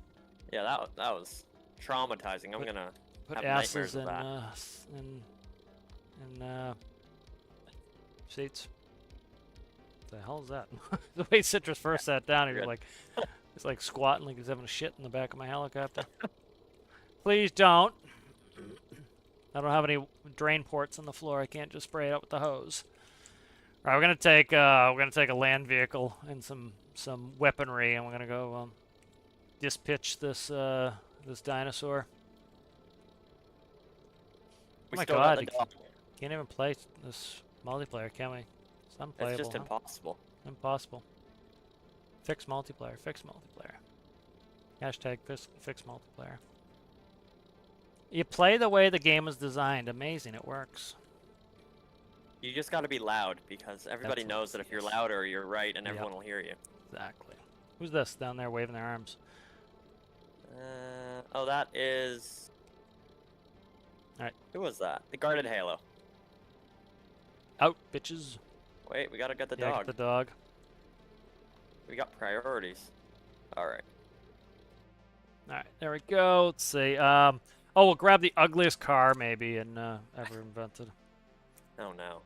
Yeah, that was traumatizing. I'm gonna
Put
Have
asses
nightmares of
in,
that.
seats. The hell is that? The way Citrus first sat down, he was
Good.
like, he's like squatting like he's having a shit in the back of my helicopter. Please don't. I don't have any drain ports on the floor. I can't just spray it out with the hose. All right, we're gonna take a land vehicle and some weaponry, and we're gonna go dispitch this this dinosaur.
We
Oh my
still got
God,
the dog.
can't even play this multiplayer, can we? It's unplayable.
It's just
huh?
impossible.
Impossible. Fix multiplayer. Fix multiplayer. Hashtag fix multiplayer. You play the way the game is designed. Amazing, it works.
You just got to be loud because everybody
That's
knows that if you're
yes.
louder, you're right, and
Yep.
everyone will hear you.
Exactly. Who's this down there waving their arms?
Oh, that is.
All right.
Who was that? The guarded halo.
Out, bitches.
Wait, we gotta get the
Yeah,
dog.
get the dog.
We got priorities. All right.
All right, there we go. Let's see. Oh, we'll grab the ugliest car maybe ever invented.
Oh no.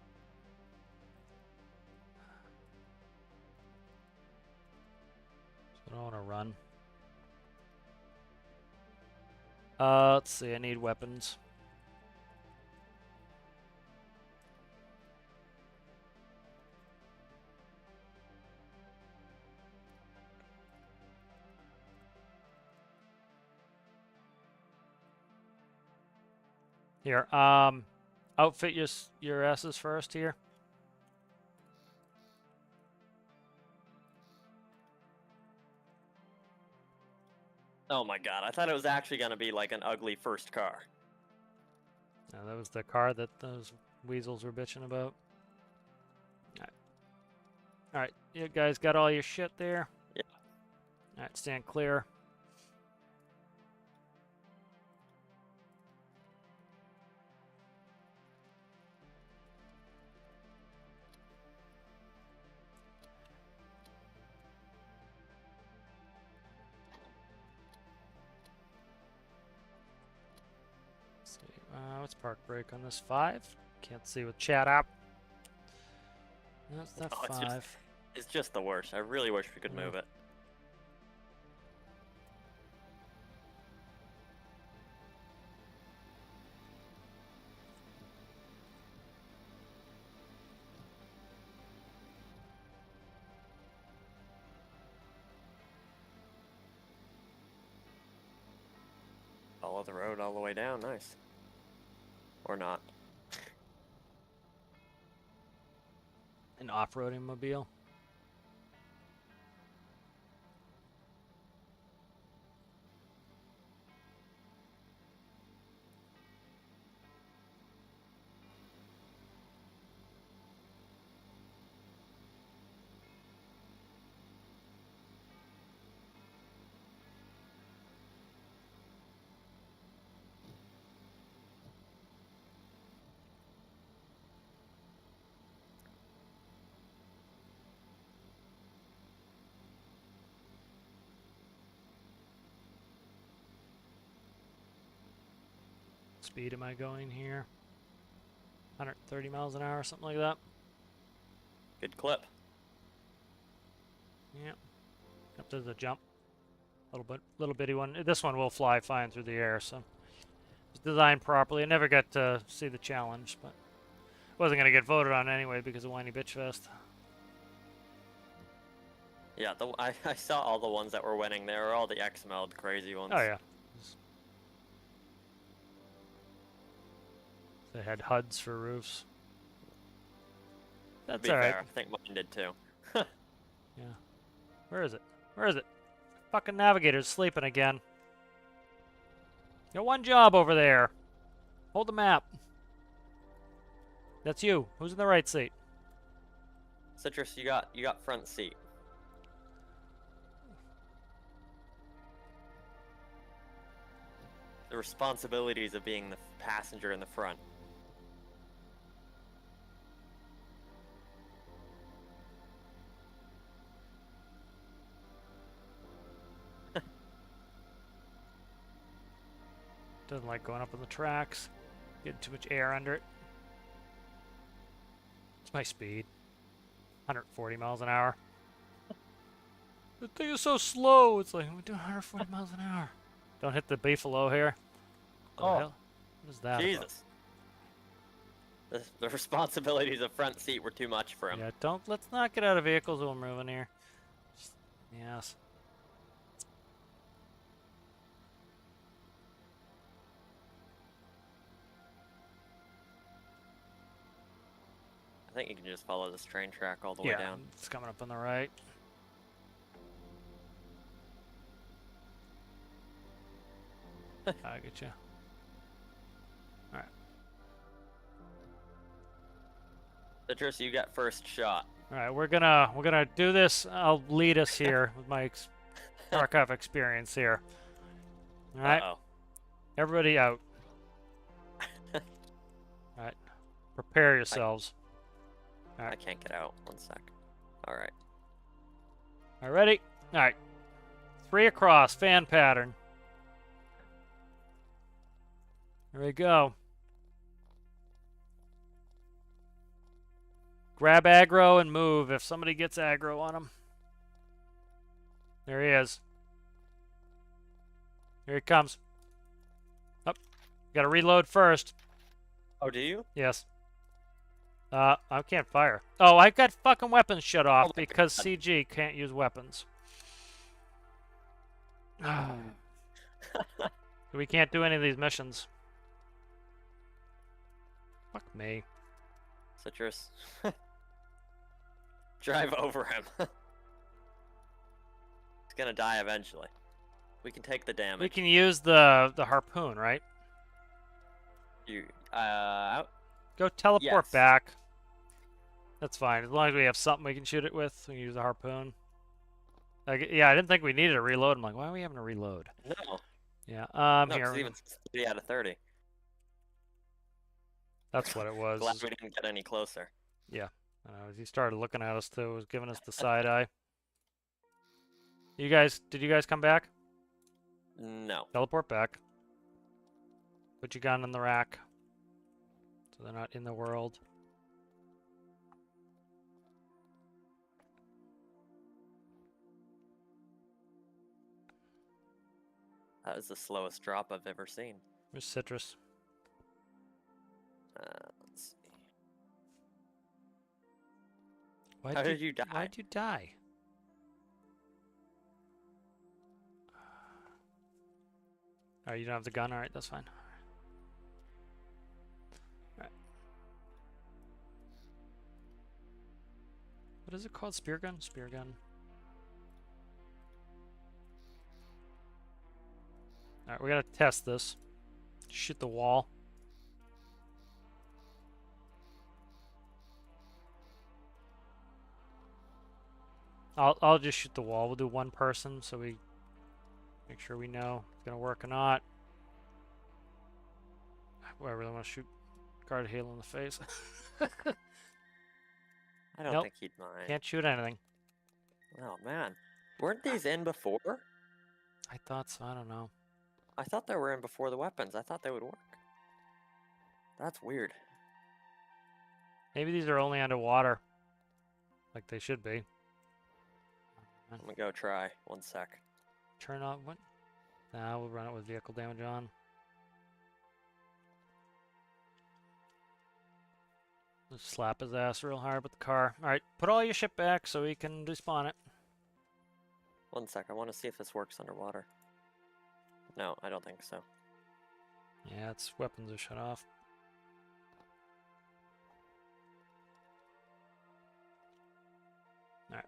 I don't want to run. Let's see. I need weapons. Here, outfit your asses first here.
Oh my god, I thought it was actually gonna be like an ugly first car.
No, that was the car that those weasels were bitching about. All right, you guys got all your shit there?
Yeah.
All right, stand clear. Let's see. What's park brake on this? 5? Can't see with chat app. No, it's not
Oh,
5.
It's just the worst. I really wish we could
Yeah.
move it. Follow the road all the way down. Nice. Or not.
An off-roading mobile. Speed am I going here? 130 miles an hour, something like that.
Good clip.
Yep. Up to the jump. Little bitty one. This one will fly fine through the air, so it's designed properly. I never got to see the challenge, but wasn't gonna get voted on anyway because of Whiny Bitch Fest.
Yeah, I saw all the ones that were winning. They were all the XML crazy ones.
Oh yeah. They had HUDs for roofs.
To
That's
be
alright.
fair, I think mine did too.
Yeah. Where is it? Where is it? Fucking navigator's sleeping again. You got one job over there. Hold the map. That's you. Who's in the right seat?
Citrus, you got front seat. The responsibilities of being the passenger in the front.
Doesn't like going up on the tracks. Getting too much air under it. It's my speed. 140 miles an hour. The thing is so slow. It's like, we're doing 140 miles an hour. Don't hit the beefalo here. What the hell? What is that about?
Jesus. The responsibilities of front seat were too much for him.
Yeah, let's not get out of vehicles while we're moving here. Just, yes.
I think you can just follow this train track all the way down.
It's coming up on the right. I get you. All right.
Citrus, you got first shot.
All right, we're gonna do this. I'll lead us here with my archive experience here. All right.
Uh-oh.
Everybody out. All right. Prepare yourselves. All right.
I can't get out. 1 sec. All right.
All right, ready? All right. 3 across, fan pattern. Here we go. Grab aggro and move if somebody gets aggro on him. There he is. Here he comes. Up. Got to reload first.
Oh, do you?
Yes. I can't fire. Oh, I've got fucking weapons shut off because
God.
CG can't use weapons. We can't do any of these missions. Fuck me.
Citrus. Drive over him. He's gonna die eventually. We can take the damage.
We can use the harpoon, right?
You out?
Go teleport
Yes.
back. That's fine. As long as we have something we can shoot it with, we can use the harpoon. Like, yeah, I didn't think we needed a reload. I'm like, why are we having a reload?
No.
Yeah.
No,
Here.
'cause even 30 out of 30.
That's what it was.
Glad we didn't get any closer.
Yeah. He started looking at us too. Was giving us the side eye. Did you guys come back?
No.
Teleport back. Put your gun in the rack. So they're not in the world.
That was the slowest drop I've ever seen.
Where's Citrus?
Let's see.
How
did you die?
Why'd you die? Oh, you don't have the gun? Alright, that's fine. Alright. What is it called? Spear gun? Spear gun. Alright, we're gonna test this. Shoot the wall. I'll just shoot the wall. We'll do one person so we make sure we know if it's gonna work or not. Boy, I really want to shoot Guard Halo in the face.
I don't
Nope.
think he'd mind.
Can't shoot anything.
Oh man, weren't these in before?
I thought so. I don't know.
I thought they were in before the weapons. I thought they would work. That's weird.
Maybe these are only underwater, like they should be.
I'm gonna go try. 1 sec.
Turn off what? Nah, we'll run it with vehicle damage on. Just slap his ass real hard with the car. Alright, put all your shit back so we can despawn it.
1 sec. I want to see if this works underwater. No, I don't think so.
Yeah, its weapons are shut off. Alright.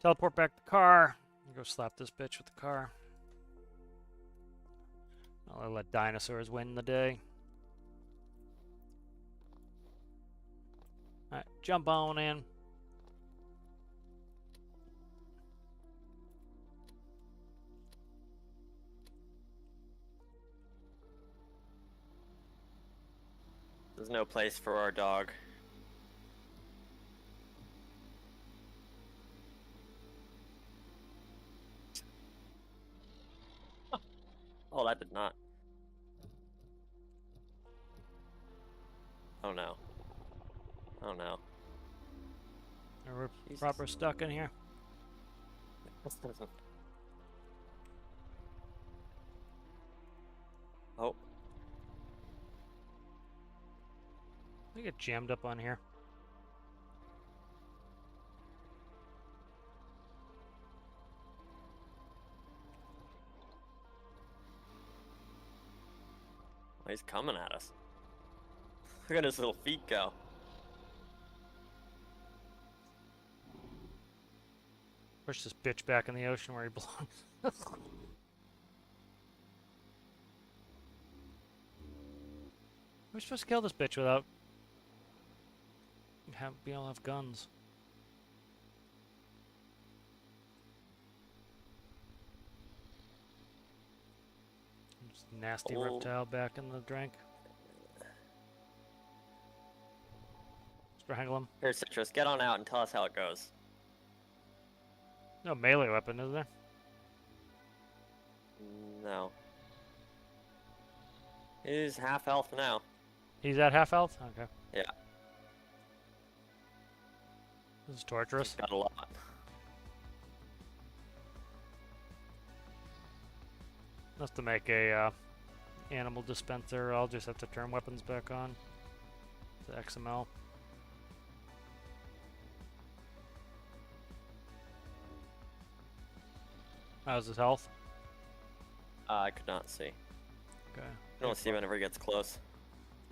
Teleport back the car. Go slap this bitch with the car. I'll let dinosaurs win the day. Alright, jump on in.
There's no place for our dog. Oh, that did not. Oh no. Oh no.
We're
Jesus.
proper stuck in here.
Oh.
We get jammed up on here.
Oh, he's coming at us. Look at his little feet go.
Push this bitch back in the ocean where he belongs. We're supposed to kill this bitch without being able to have guns. Just nasty reptile back in the drink. Strangle him.
Here, Citrus, get on out and tell us how it goes.
No melee weapon, is there?
No. He's half health now.
He's at half health? Okay.
Yeah.
This is torturous.
He's got a lot.
That's to make a animal dispenser. I'll just have to turn weapons back on to XML. How's his health?
I could not see.
Okay.
You don't see whenever he gets close.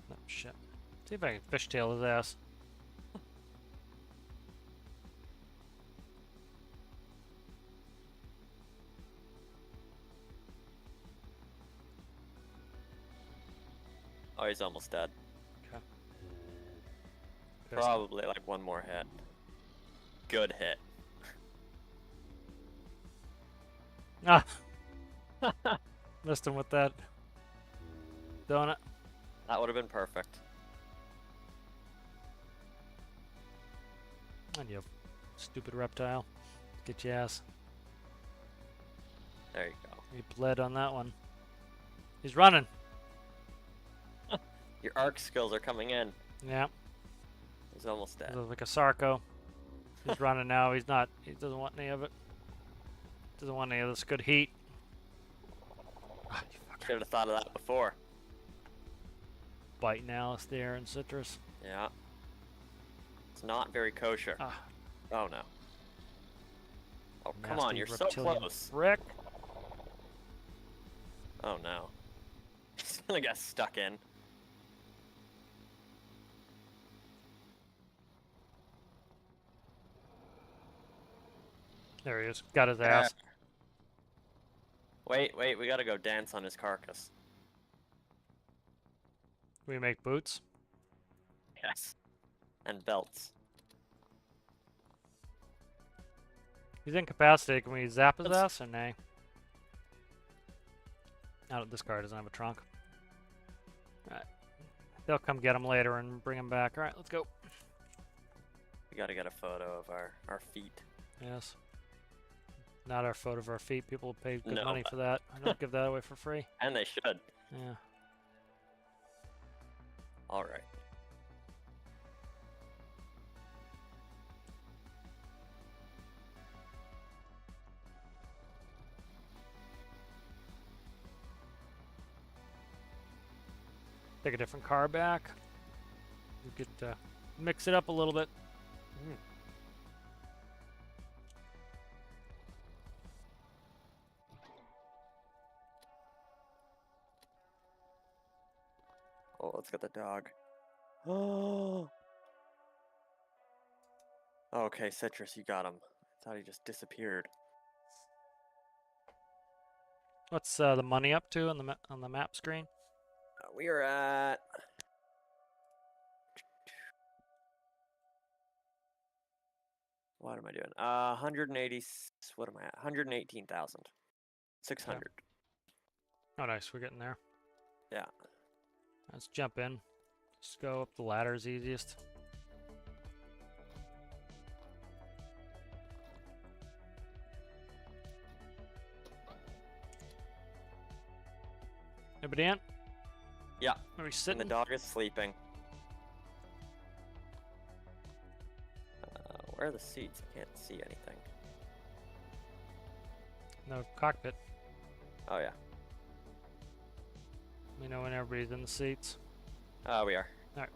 No, shit. See if I can fishtail his ass.
Oh, he's almost dead.
Okay.
Probably like one more hit. Good hit.
Ah! Missed him with that donut.
That would have been perfect.
And you stupid reptile. Get your ass.
There you go.
He bled on that one. He's running.
Your arc skills are coming in.
Yeah.
He's almost dead.
He's like a Sarco. He's running now. He's not. He doesn't want any of it. Doesn't want any of this good heat. Ah, you fucker.
Should have thought of that before.
Biting Alice there and Citrus.
Yeah. It's not very kosher.
Ah.
Oh no. Oh, come
Nasty
on, you're so
reptilian
close.
Frick.
Oh no. He's gonna get stuck in.
There he is. Got his ass.
Wait, we gotta go dance on his carcass.
We make boots.
Yes. And belts.
He's incapacitated. Can we zap his ass or nay? Now this car doesn't have a trunk. Alright. They'll come get him later and bring him back. Alright, let's go.
We gotta get a photo of our feet.
Yes. Not our photo of our feet. People will pay good
No.
money for that. I don't give that away for free.
And they should.
Yeah.
Alright.
Take a different car back. We could mix it up a little bit.
Oh, let's get the dog. Oh. Okay, Citrus, you got him. I thought he just disappeared.
What's the money up to on the map screen?
We are at... What am I doing? 180... What am I at? 118,000. 600.
Oh, nice. We're getting there.
Yeah.
Let's jump in. Just go up the ladder is easiest. Anybody in?
Yeah.
Are we
And
sitting?
the dog is sleeping. Where are the seats? I can't see anything.
No cockpit.
Oh yeah.
We know when everybody's in the seats.
Oh, we are.
All right.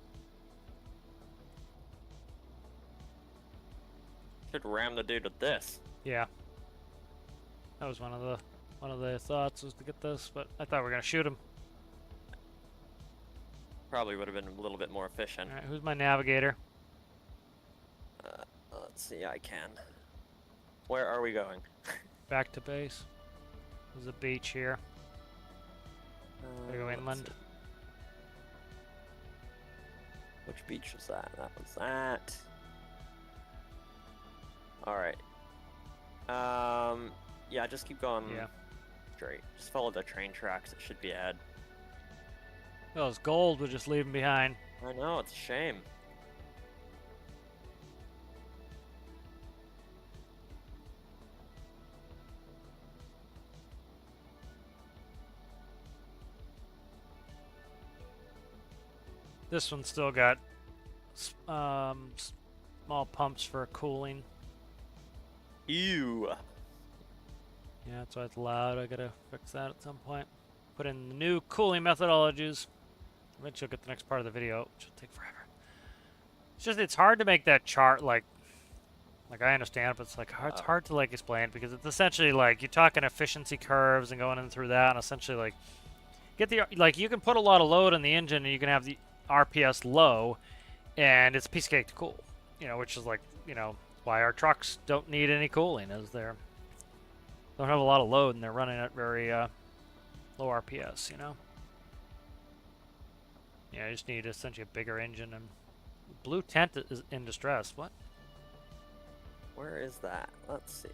Should ram the dude with this.
Yeah. That was one of the thoughts was to get this, but I thought we were gonna shoot him.
Probably would have been a little bit more efficient.
All right, who's my navigator?
Let's see, I can. Where are we going?
Back to base. There's a beach here. Gotta go
Let's
inland.
see. Which beach was that? That was that. Alright. Yeah, just keep going
Yeah.
straight. Just follow the train tracks. It should be ahead.
Well, it's gold. We'll just leave him behind.
I know, it's a shame.
This one's still got small pumps for cooling.
Ew.
Yeah, that's why it's loud. I gotta fix that at some point. Put in the new cooling methodologies. Eventually, you'll get the next part of the video, which will take forever. It's just it's hard to make that chart like I understand it, but it's like it's hard to like explain because it's essentially like you're talking efficiency curves and going in through that, and essentially like get the like you can put a lot of load on the engine and you can have the RPS low, and it's a piece of cake to cool. You know, which is like why our trucks don't need any cooling, is they're don't have a lot of load and they're running at very low RPS. Yeah, you just need essentially a bigger engine. And blue tent is in distress. What?
Where is that? Let's see.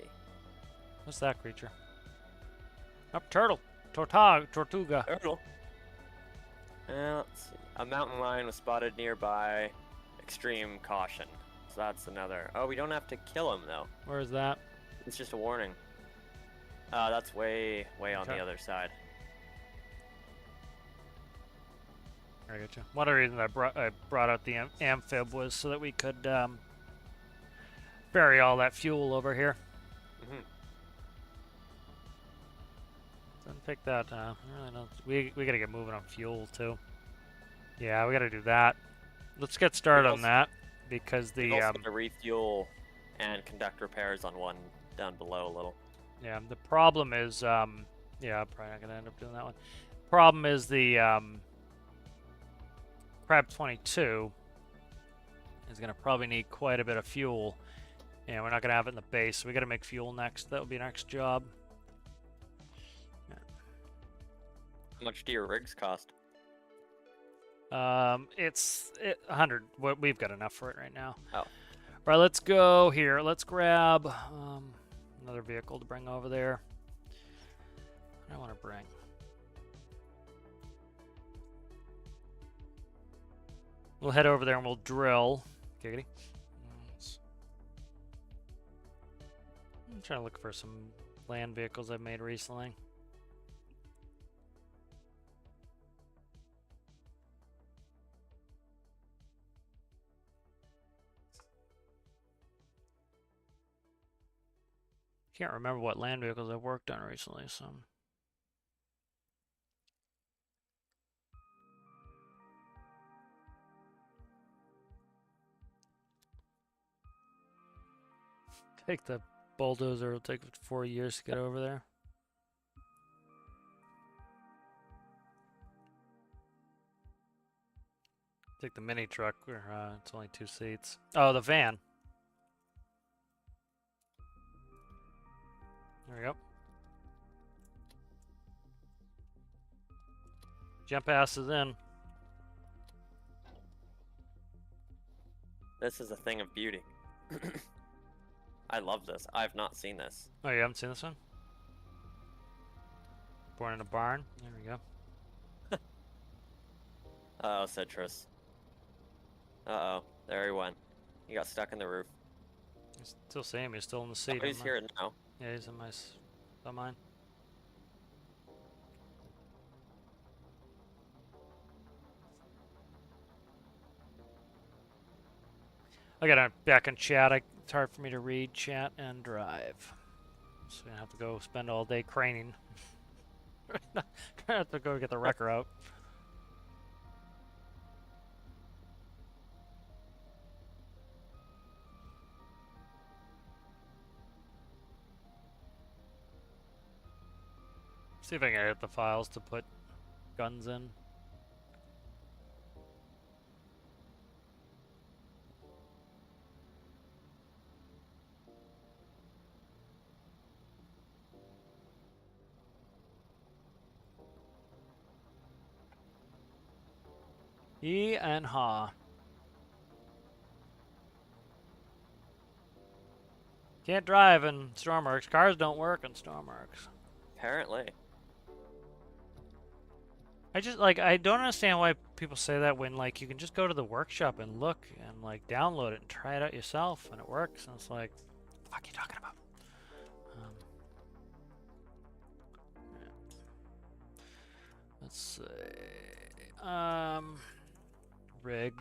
What's that creature? Up, turtle. Tortuga.
Turtle. Let's see. A mountain lion was spotted nearby. Extreme caution. So that's another. Oh, we don't have to kill him though.
Where is that?
It's just a warning. That's way on the other side.
I get you. One of the reasons I brought out the amphib was so that we could bury all that fuel over here. Didn't pick that. Really don't. We gotta get moving on fuel too. Yeah, we gotta do that. Let's get started on that because the
also to refuel and conduct repairs on one down below a little.
Yeah, the problem is yeah, I'm probably not gonna end up doing that one. Problem is the Crab 22 is gonna probably need quite a bit of fuel, and we're not gonna have it in the base, so we gotta make fuel next. That'll be next job.
How much do your rigs cost?
It's 100. We've got enough for it right now.
Oh.
All right, let's go here. Let's grab another vehicle to bring over there. What do I want to bring? We'll head over there and we'll drill. Giggity. I'm trying to look for some land vehicles I've made recently. Can't remember what land vehicles I've worked on recently, so. Take the bulldozer, it'll take 4 years to get over there. Take the mini truck, where it's only 2 seats. Oh, the van. There we go. Jump asses in.
This is a thing of beauty. I love this. I've not seen this.
Oh, you haven't seen this one? Born in a barn. There we go.
Uh-oh, Citrus. Uh-oh. There he went. He got stuck in the roof.
I still see him. He's still in the seat.
Oh, he's here now.
Yeah, he's in my... on mine. I got back in chat. I It's hard for me to read, chat, and drive. So I have to go spend all day craning. I have to go get the wrecker out. See if I can edit the files to put guns in. E and ha. Can't drive in stormworks. Cars don't work in stormworks.
Apparently.
I just like I don't understand why people say that when like you can just go to the workshop and look and like download it and try it out yourself and it works and it's like, what the fuck are you talking about? Yeah. Let's see. Rig.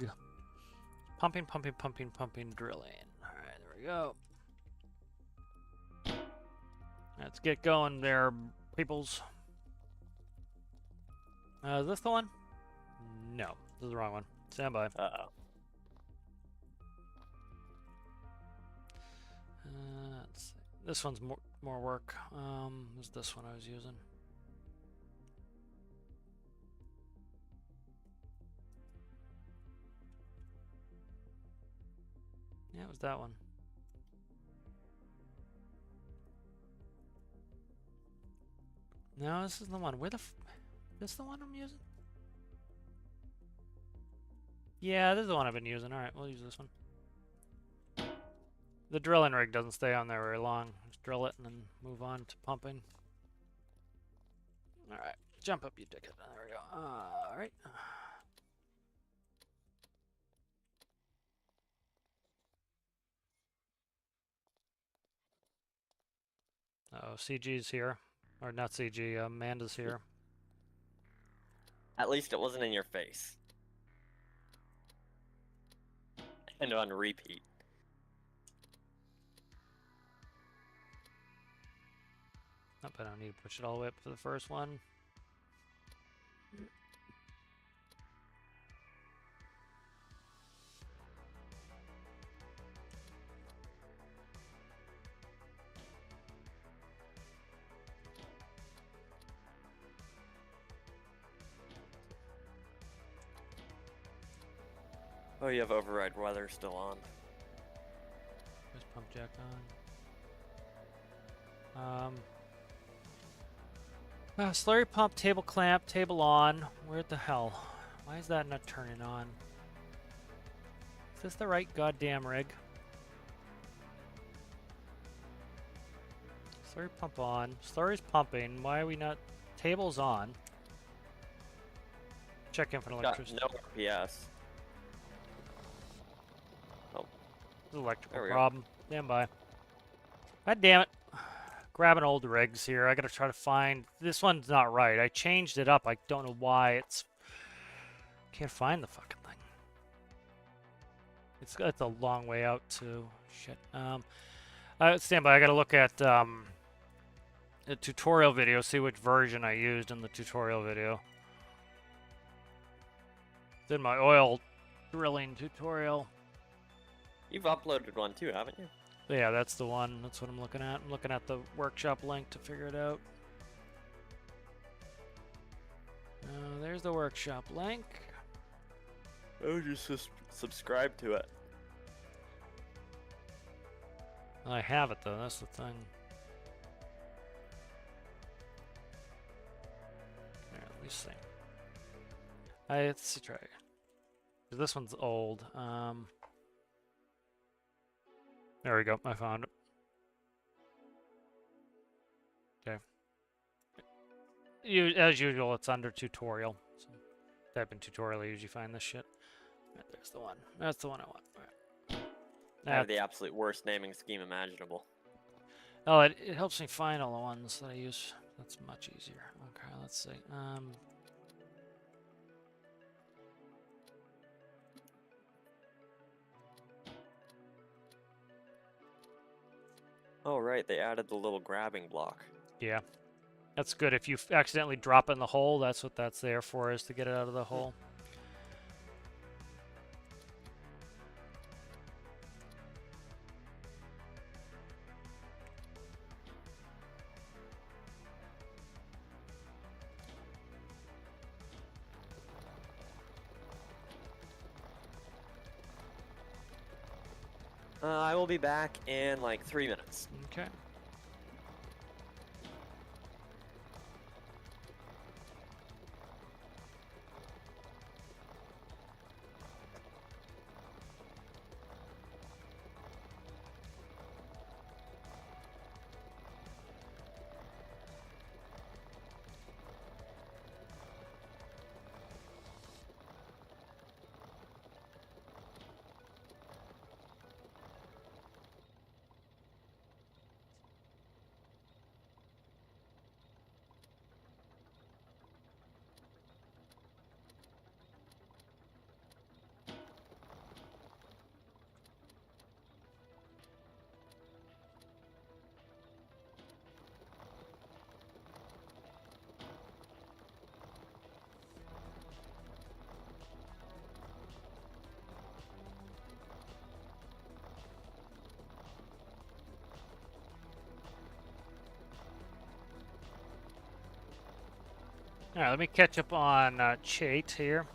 Pumping, drilling. Alright, there we go. Let's get going there, peoples. Is this the one? No, this is the wrong one. Stand by.
Uh-oh.
Let's see. This one's more work. Was this one I was using? Yeah, it was that one. No, this is the one. Where the this the one I'm using? Yeah, this is the one I've been using. Alright, we'll use this one. The drilling rig doesn't stay on there very long. Just drill it and then move on to pumping. Alright, jump up, you dickhead. There we go. Alright. Uh-oh, CG's here. Or not CG, Amanda's here.
At least it wasn't in your face. And on repeat.
Nope, I don't need to push it all the way up for the first one.
Oh, you have override weather still on.
There's pump jack on. Slurry pump, table clamp, table on. Where the hell? Why is that not turning on? Is this the right goddamn rig? Slurry pump on. Slurry's pumping. Why are we not... Table's on. Check in for an electricity.
Got no RPS. Oh.
This is an electrical problem. Stand by. God damn it. Grabbing old rigs here. I gotta try to find... This one's not right. I changed it up. I don't know why. It's... Can't find the fucking thing. It's a long way out too. Shit. Stand by. I gotta look at the tutorial video. See which version I used in the tutorial video. Did my oil drilling tutorial.
You've uploaded one too, haven't you?
Yeah, that's the one. That's what I'm looking at. I'm looking at the workshop link to figure it out. There's the workshop link.
Oh, just subscribe to it.
I have it though. That's the thing. Here, let me see. Let's try. This one's old. There we go. I found it. Okay. As usual, it's under tutorial. So type in tutorial, you usually find this shit. Right, there's the one. That's the one I want. Right.
I have the absolute worst naming scheme imaginable.
Oh, it helps me find all the ones that I use. That's much easier. Okay, let's see.
Oh, right, they added the little grabbing block.
Yeah. That's good. If you accidentally drop in the hole, that's what that's there for, is to get it out of the hole.
I will be back in like 3 minutes.
Okay. All right, let me catch up on Chait here.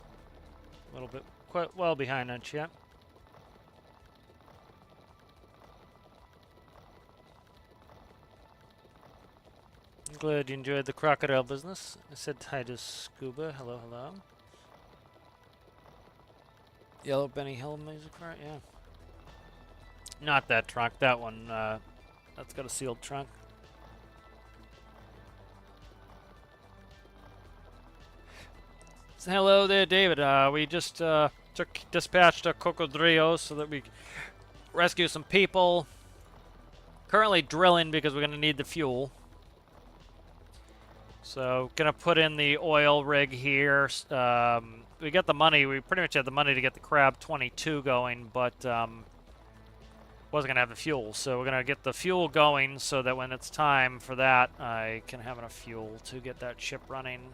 A little bit, quite well behind on Chet. I'm glad you enjoyed the crocodile business. I said hi to Scuba. Hello, hello. Yellow Benny Hill music right? Yeah. Not that trunk. That one. That's got a sealed trunk. So hello there, David. We just dispatched a Cocodrillo so that we rescue some people. Currently drilling because we're gonna need the fuel. So gonna put in the oil rig here. We got the money. We pretty much had the money to get the Crab 22 going, but wasn't gonna have the fuel. So we're gonna get the fuel going so that when it's time for that, I can have enough fuel to get that ship running.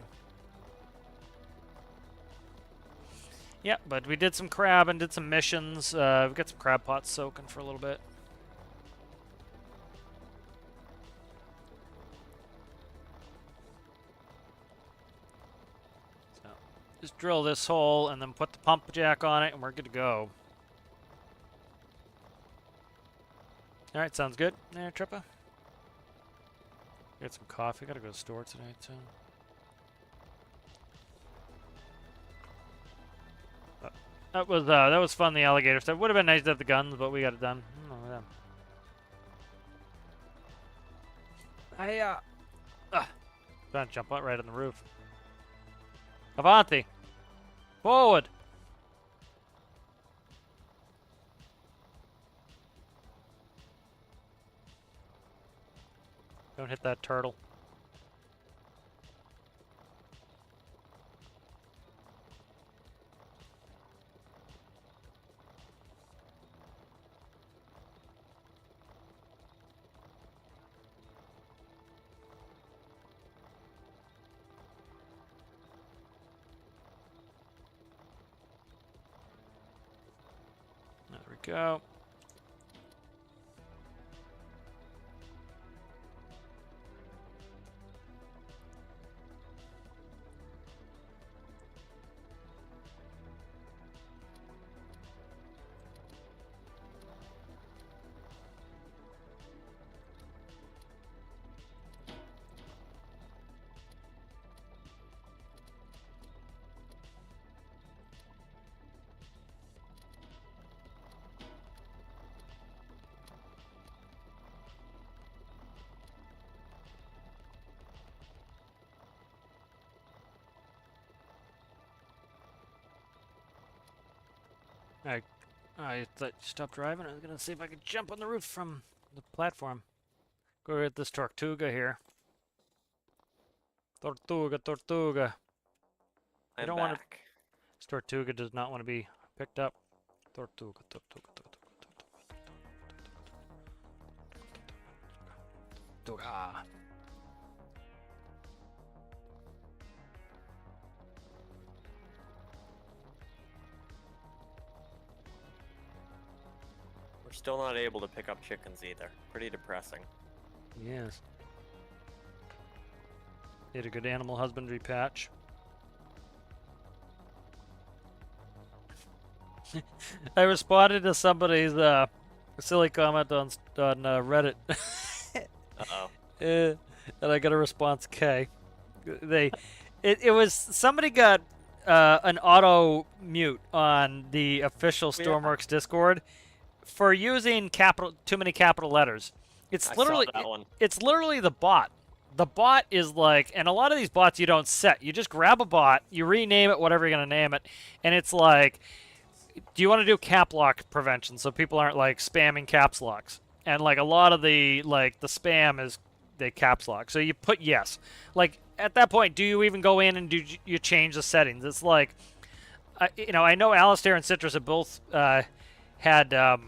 Yeah, but we did some crab and did some missions. We got some crab pots soaking for a little bit. So just drill this hole and then put the pump jack on it, and we're good to go. All right, sounds good. There, Trippa. Get some coffee. Gotta go to the store tonight too. That was fun. The alligator stuff would have been nice to have the guns, but we got it done. Trying to jump out right on the roof. Avanti! Forward! Don't hit that turtle. There we go. I thought you stopped driving. I was gonna see if I could jump on the roof from the platform. Go get this Tortuga here. Tortuga, Tortuga.
I'm
don't
back.
want to. This Tortuga does not want to be picked up. Tortuga, Tortuga, Tortuga, Tortuga. Dora.
We're still not able to pick up chickens either. Pretty depressing.
Yes. Did a good animal husbandry patch. I responded to somebody's silly comment on Reddit.
Uh-oh.
And I got a response K. It was somebody got an auto mute on the official Stormworks Discord for using too many capital letters. It's literally
I saw that one.
It's literally the bot. The bot is like, and a lot of these bots you don't set. You just grab a bot, you rename it whatever you're gonna name it, and it's like, do you want to do cap lock prevention so people aren't like spamming caps locks? And like a lot of the spam is the caps lock. So you put yes. Like at that point, do you even go in and do you change the settings? It's like, I know Alistair and Citrus have both had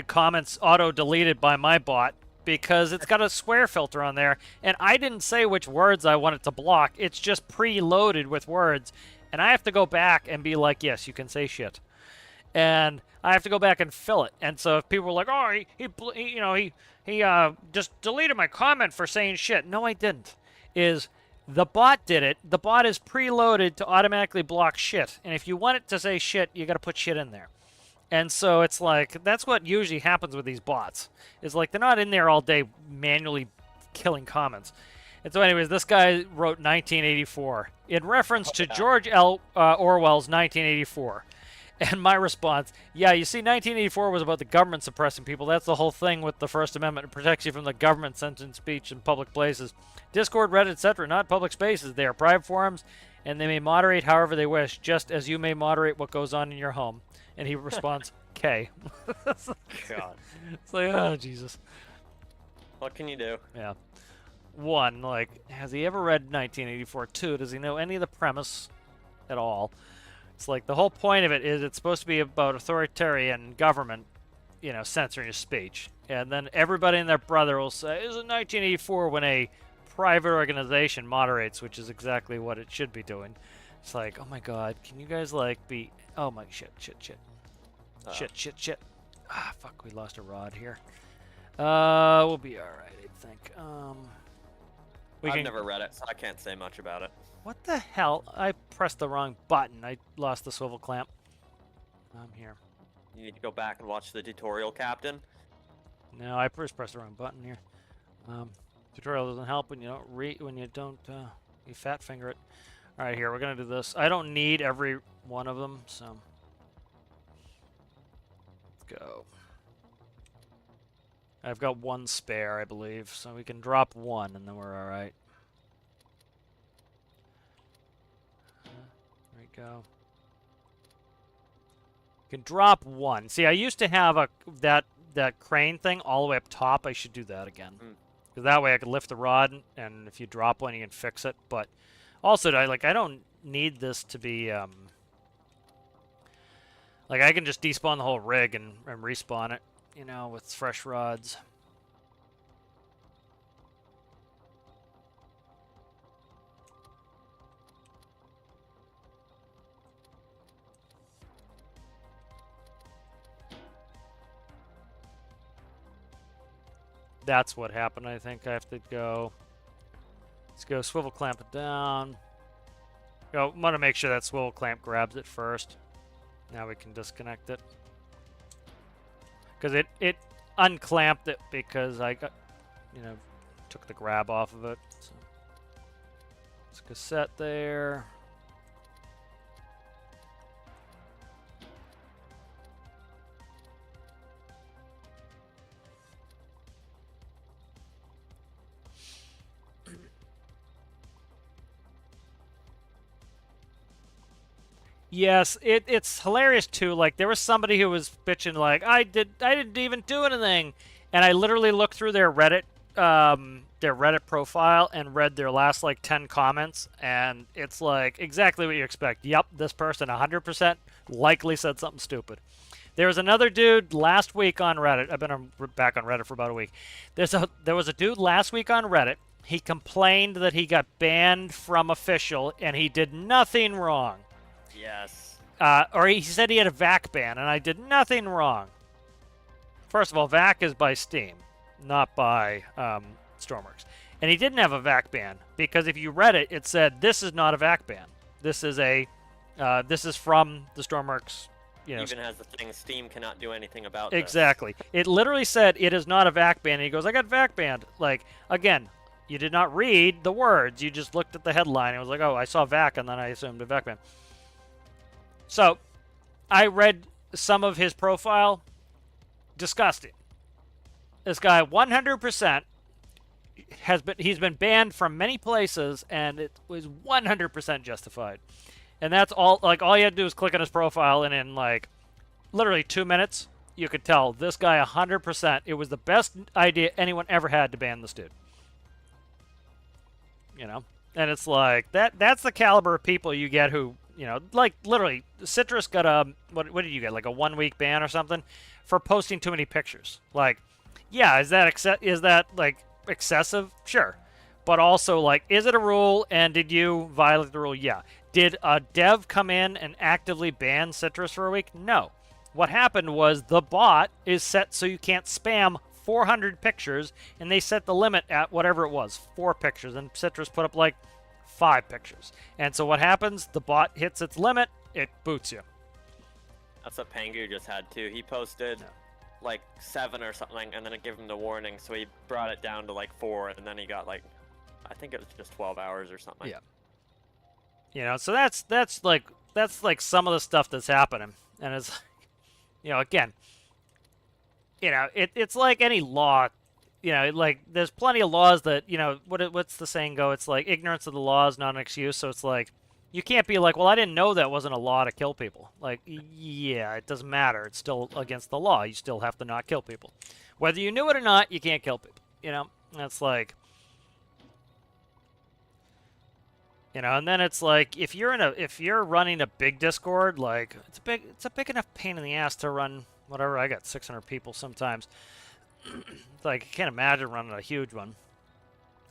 comments auto deleted by my bot because it's got a swear filter on there, and I didn't say which words I wanted to block. It's just preloaded with words. And I have to go back and be like, yes, you can say shit. And I have to go back and fill it. And so if people were like, oh, he just deleted my comment for saying shit. No, I didn't. The bot did it. The bot is preloaded to automatically block shit. And if you want it to say shit, you got to put shit in there. And so it's like, that's what usually happens with these bots. Is like, they're not in there all day manually killing comments. And so anyways, this guy wrote 1984 in reference to George L. Orwell's 1984. And my response, yeah, you see, 1984 was about the government suppressing people. That's the whole thing with the First Amendment. It protects you from the government censoring speech in public places. Discord, Reddit, etc., not public spaces. They are private forums, and they may moderate however they wish, just as you may moderate what goes on in your home. And he responds, K.
God.
It's like, oh, Jesus.
What can you do?
Yeah. One, like, has he ever read 1984? Two, does he know any of the premise at all? It's like the whole point of it is it's supposed to be about authoritarian government, censoring your speech. And then everybody and their brother will say, is it 1984 when a private organization moderates, which is exactly what it should be doing. It's like, oh my god, can you guys, like, be... Oh my... Shit. Shit. Ah, fuck, we lost a rod here. We'll be alright, I think.
I've never read it, so I can't say much about it.
What the hell? I pressed the wrong button. I lost the swivel clamp. I'm here.
You need to go back and watch the tutorial, Captain.
No, I pressed the wrong button here. Tutorial doesn't help when you don't you fat finger it. All right, here we're gonna do this. I don't need every one of them, so let's go. I've got one spare, I believe, so we can drop one, and then we're all right. There we go. You can drop one. See, I used to have that crane thing all the way up top. I should do that again. Because that way I could lift the rod, and if you drop one, you can fix it. But also, I don't need this to be... like, I can just despawn the whole rig and respawn it, with fresh rods. That's what happened. I think I have to go... Let's go swivel clamp it down. I want to make sure that swivel clamp grabs it first. Now we can disconnect it. Because it unclamped it because I got, took the grab off of it. So, it's cassette there. Yes, it's hilarious too. Like, there was somebody who was bitching like, I didn't even do anything, and I literally looked through their Reddit profile and read their last like 10 comments, and it's like exactly what you expect. Yep, this person 100% likely said something stupid. There was another dude last week on Reddit. I've been back on Reddit for about a week. There was a dude last week on Reddit. He complained that he got banned from official, and he did nothing wrong.
Yes.
Or he said he had a VAC ban, and I did nothing wrong. First of all, VAC is by Steam, not by Stormworks. And he didn't have a VAC ban, because if you read it, it said, this is not a VAC ban. This is this is from the Stormworks.
Even has the thing, Steam cannot do anything about this.
Exactly. It literally said, it is not a VAC ban. And he goes, I got VAC banned. Like, again, you did not read the words. You just looked at the headline and was like, oh, I saw VAC, and then I assumed a VAC ban. So, I read some of his profile. Disgusting. This guy 100% he's been banned from many places, and it was 100% justified. And that's all. Like, all you had to do was click on his profile, and in like literally 2 minutes, you could tell this guy 100%. It was the best idea anyone ever had to ban this dude. And it's like that's the caliber of people you get who, like literally Citrus got a what did you get, like a 1-week ban or something for posting too many pictures. Like, yeah, is that like excessive? Sure. But also, like, is it a rule, and did you violate the rule? Yeah. Did a dev come in and actively ban Citrus for a week? No. What happened was the bot is set so you can't spam 400 pictures, and they set the limit at whatever it was, 4 pictures, and Citrus put up like 5 pictures. And so what happens? The bot hits its limit, it boots you.
That's what Pangu just had too. He posted like 7 or something, and then it gave him the warning, so he brought it down to like 4, and then he got like, I think it was just 12 hours or something.
Yeah. So that's like some of the stuff that's happening, and it's, again, it's like any law, like there's plenty of laws that, what's the saying go? It's like ignorance of the law is not an excuse. So it's like you can't be like, well, I didn't know that wasn't a law to kill people. Like, yeah, it doesn't matter. It's still against the law. You still have to not kill people, whether you knew it or not. You can't kill people. That's like. And then it's like if you're running a big Discord, like it's a big enough pain in the ass to run whatever. I got 600 people sometimes. It's like, I can't imagine running a huge one.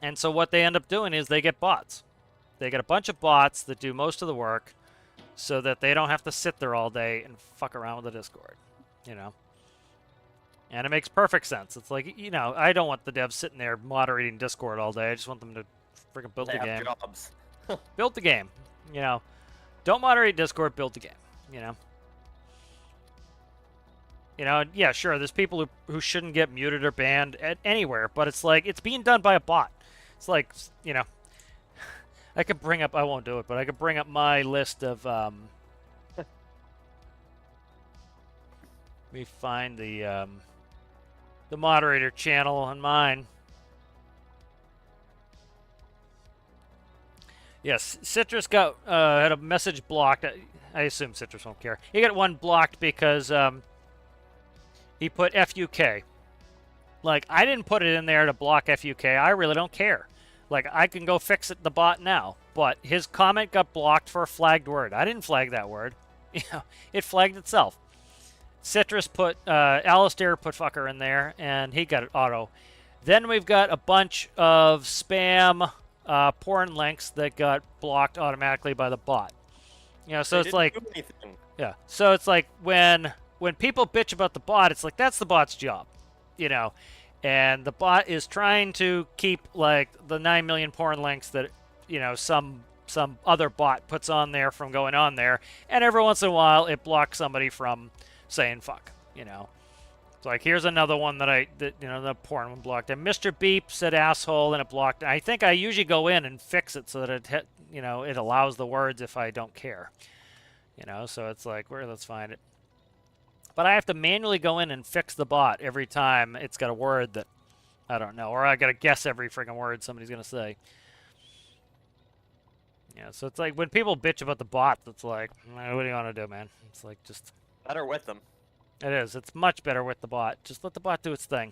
And so what they end up doing is they get bots. They get a bunch of bots that do most of the work, so that they don't have to sit there all day and fuck around with the Discord. And it makes perfect sense. It's like, I don't want the devs sitting there moderating Discord all day. I just want them to freaking build the game.
Jobs.
Build the game. Don't moderate Discord, build the game. Yeah, sure, there's people who shouldn't get muted or banned anywhere, but it's like, it's being done by a bot. It's like, I could bring up, I won't do it, but I could bring up my list of, let me find the moderator channel on mine. Yes, Citrus got had a message blocked. I assume Citrus won't care. He got one blocked because he put FUK. Like, I didn't put it in there to block FUK. I really don't care. Like, I can go fix it, the bot now. But his comment got blocked for a flagged word. I didn't flag that word. It flagged itself. Citrus put, Alistair put fucker in there, and he got it auto. Then we've got a bunch of spam porn links that got blocked automatically by the bot. So it's like, yeah. So it's like when people bitch about the bot, it's like that's the bot's job, and the bot is trying to keep like the 9 million porn links that some other bot puts on there from going on there, and every once in a while it blocks somebody from saying fuck. It's like, here's another one that the porn one blocked. And Mr. Beep said asshole, and it blocked. I think I usually go in and fix it so that it allows the words if I don't care. So it's like, let's find it. But I have to manually go in and fix the bot every time it's got a word that I don't know, or I got to guess every freaking word somebody's going to say. So it's like when people bitch about the bot, it's like, what do you want to do, man? It's like, just
better with them.
It is. It's much better with the bot. Just let the bot do its thing.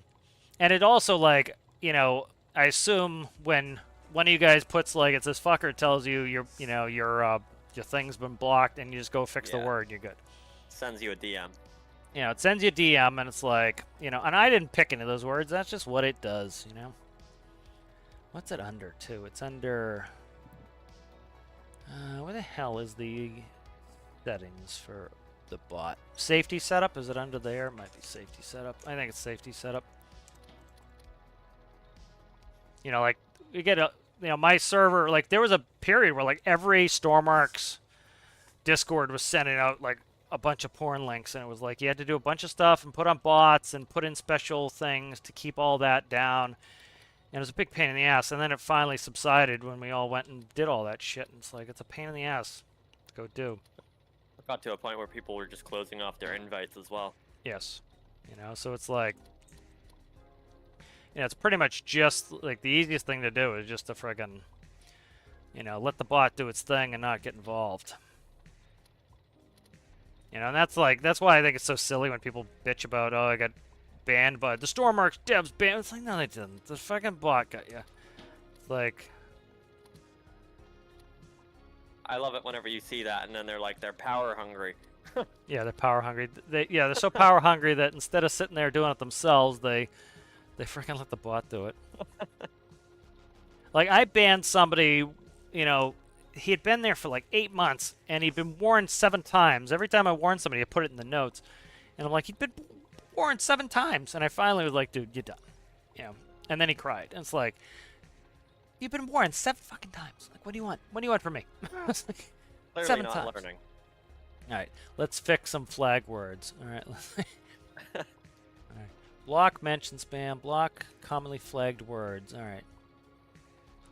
And it also, like, I assume when one of you guys puts, like, it's this fucker tells you your thing's been blocked, and you just go fix the word, you're good.
Sends you a DM.
you know, it sends you a DM, and it's like, you know, and I didn't pick any of those words. That's just what it does, you know. What's it under, too? It's under... where the hell is the settings for the bot? Safety setup? Is it under there? It might be safety setup. I think it's safety setup. You know, like, you get a... You know, my server, like, there was a period where, like, every stormworks Discord was sending out, like, a bunch of porn links, and it was like you had to do a bunch of stuff and put on bots and put in special things to keep all that down. And it was a big pain in the ass. And then it finally subsided when we all went and did all that shit. And it's like, it's a pain in the ass to go do.
It got to a point where people were just closing off their invites as well.
Yes. You know, so it's like, you know, it's pretty much just, like, the easiest thing to do is just to friggin', you know, let the bot do its thing and not get involved. You know, and that's why I think it's so silly when people bitch about, oh, I got banned by the stormworks devs banned. It's like, no, they didn't. The fucking bot got you. It's like,
I love it whenever you see that, and then they're like, they're power hungry.
yeah, they're power hungry. They're so power hungry that instead of sitting there doing it themselves, they freaking let the bot do it. Like, I banned somebody, you know, he had been there for like 8 months, and he'd been warned 7 times. Every time I warned somebody, I put it in the notes. And I'm like, he'd been warned 7 times. And I finally was like, dude, you're done. You know, and then he cried. And it's like, you've been warned 7 fucking times. Like, what do you want? What do you want from me? It's like,
Clearly
7
not
times.
learning.
All right, let's fix some flag words. All right. All right. Block mention spam. Block commonly flagged words. All right.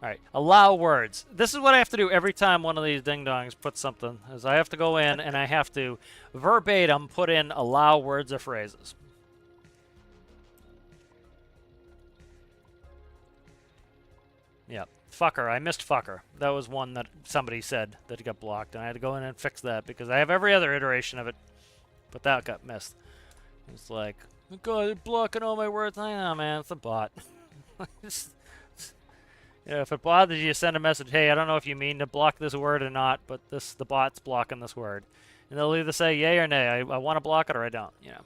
All right, allow words. This is what I have to do every time one of these ding-dongs puts something, is I have to go in and I have to verbatim put in allow words or phrases. Yep, fucker. I missed fucker. That was one that somebody said that got blocked, and I had to go in and fix that because I have every other iteration of it, but that got missed. It's like, oh God, they're blocking all my words. I know, man, it's a bot. Yeah, if it bothers you, send a message. Hey, I don't know if you mean to block this word or not, but the bot's blocking this word, and they'll either say yay or nay. I want to block it or I don't. You know,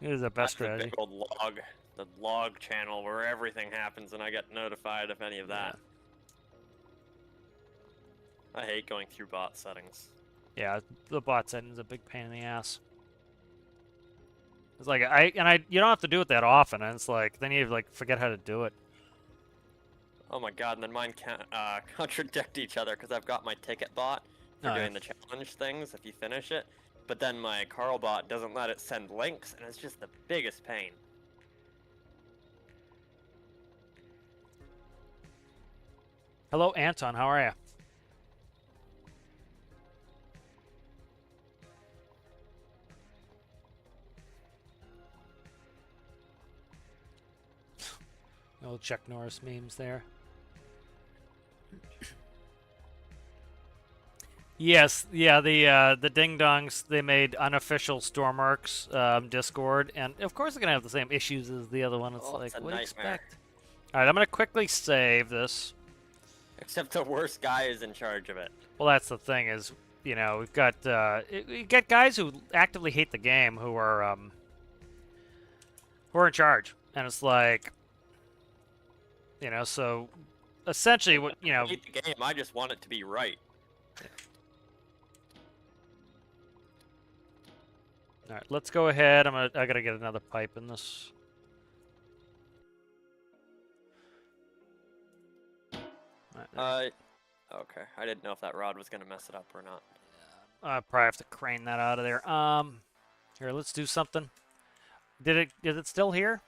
it is the best strategy.
The big old log, the log channel where everything happens, and I get notified of any of that. Yeah. I hate going through bot settings.
Yeah, the bot settings is a big pain in the ass. It's like you don't have to do it that often, and it's like then you like forget how to do it.
Oh my god, and then mine can't contradict each other because I've got my ticket bot for doing the challenge things if you finish it, but then my Carl bot doesn't let it send links, and it's just the biggest pain.
Hello, Anton. How are you? Old Chuck Norris memes there. Yes, yeah, the Ding Dongs, they made unofficial Stormworks Discord, and of course they're gonna have the same issues as the other one. It's like, what do you expect? All right, I'm gonna quickly save this.
Except the worst guy is in charge of it.
Well, that's the thing is, you know, we've got we get guys who actively hate the game who are in charge, and it's like, you know, so essentially what you know.
I hate the game. I just want it to be right.
All right, let's go ahead. I gotta get another pipe in this.
Okay. I didn't know if that rod was gonna mess it up or not.
I probably have to crane that out of there. Here, let's do something. Is it still here?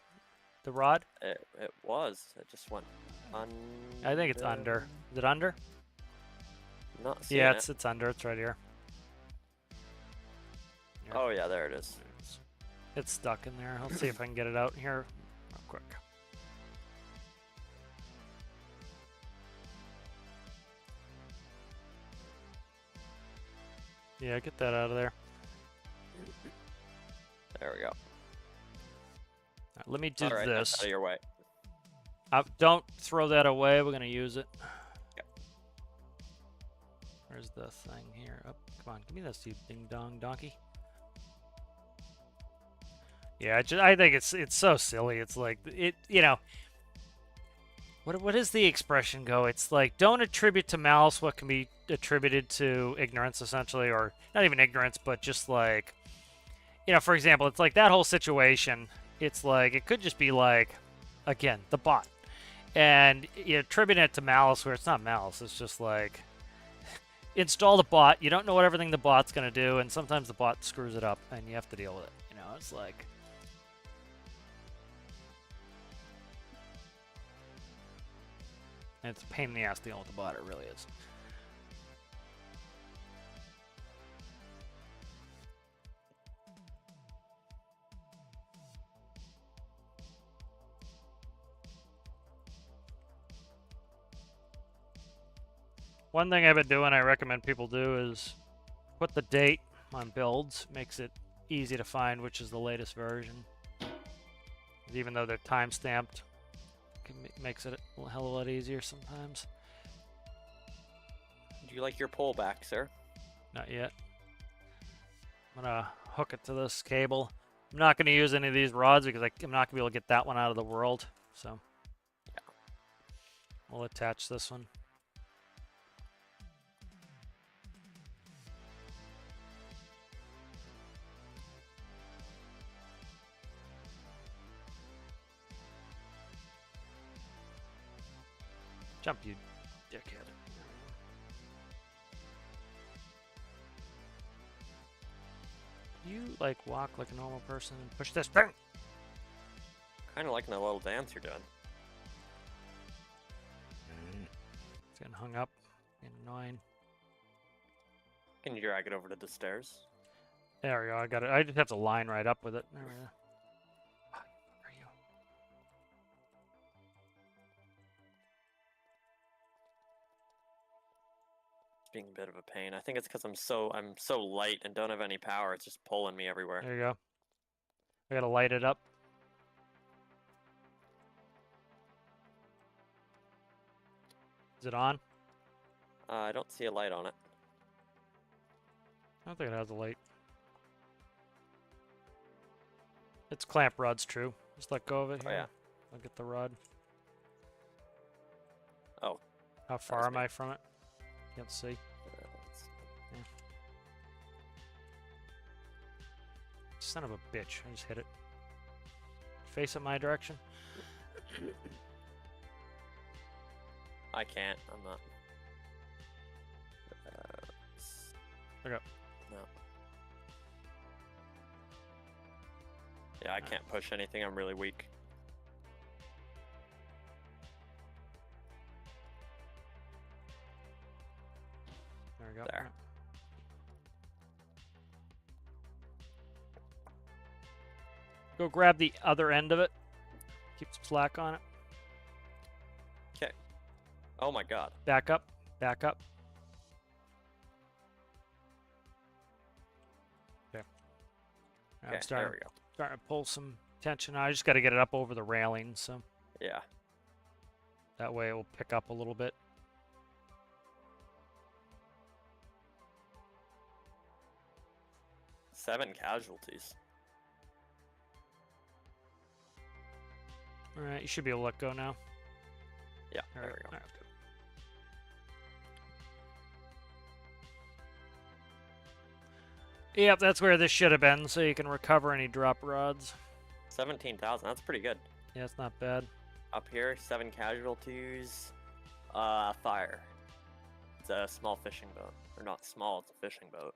The rod?
It was. It just went under.
I think it's under. Is it under?
Not seeing
yeah,
it.
it's under. It's right here.
Oh yeah, there it is.
It's stuck in there. Let's see if I can get it out here real quick. Yeah, get that out of there.
There we go.
Right, let me do
All right,
this.
that's out of your way.
Don't throw that away. We're gonna use it.
Yep.
Where's the thing here? Oh, come on, give me this, you ding dong donkey. Yeah, I think it's so silly. It's like you know, what does the expression go? It's like don't attribute to malice what can be attributed to ignorance, essentially, or not even ignorance, but just like, for example, it's like that whole situation. It's like it could just be like, again, the bot, and you attribute it to malice where it's not malice. It's just like install the bot. You don't know what everything the bot's gonna do, and sometimes the bot screws it up, and you have to deal with it. It's like. And it's a pain in the ass dealing with the bot, it really is. One thing I've been doing, I recommend people do, is put the date on builds. Makes it easy to find which is the latest version. Even though they're time-stamped, makes it a hell of a lot easier sometimes.
Do you like your pole back, sir?
Not yet. I'm gonna hook it to this cable. I'm not gonna use any of these rods because I'm not gonna be able to get that one out of the world. So
yeah.
We'll attach this one. Jump, you dickhead. You, like, walk like a normal person and push this thing?
Kind of liking that little dance you're doing.
It's getting hung up. Getting annoying.
Can you drag it over to the stairs?
There we go. I got it. I just have to line right up with it. There we go. Where are you?
It's being a bit of a pain. I think it's because I'm so light and don't have any power. It's just pulling me everywhere.
There you go. I gotta light it up. Is it on?
I don't see a light on it.
I don't think it has a light. Its clamp rod's true. Just let go of it here.
Oh, yeah.
I'll get the rod.
Oh.
How far am I from it? Can't see. Yeah. Son of a bitch. I just hit it. Face it my direction.
I can't. I'm not.
Okay.
No. Yeah, I can't push anything. I'm really weak.
There we go.
There.
Go grab the other end of it. Keep some slack on it.
Okay. Oh my god.
Back up. Back up. Okay.
Okay, there we go.
Starting to pull some tension. I just got to get it up over the railing, so
Yeah.
that way it will pick up a little bit.
Seven casualties.
All right, you should be able to let go now.
Yeah,
All
there
right,
we go.
all right, good. Yep, that's where this should have been, so you can recover any drop rods.
17,000. That's pretty good.
Yeah, it's not bad.
Up here, 7 casualties. Fire. It's a small fishing boat. Or not small, it's a fishing boat.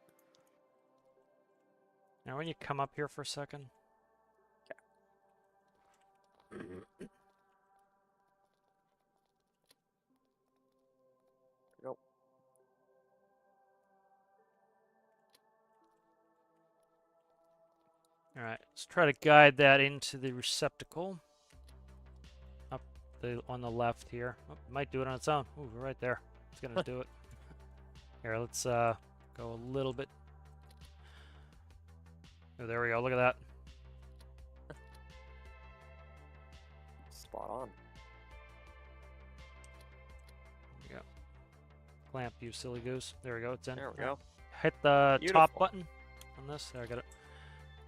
Now, when you come up here for a second.
Nope.
All right, let's try to guide that into the receptacle. Up on the left here. Oh, it might do it on its own. Ooh, right there. It's gonna do it. Here, let's go a little bit. Oh, there we go. Look at that.
Spot on.
There we go. Clamp, you silly goose. There we go. It's in.
There we go.
Hit the
Beautiful.
top button on this. There, I got it.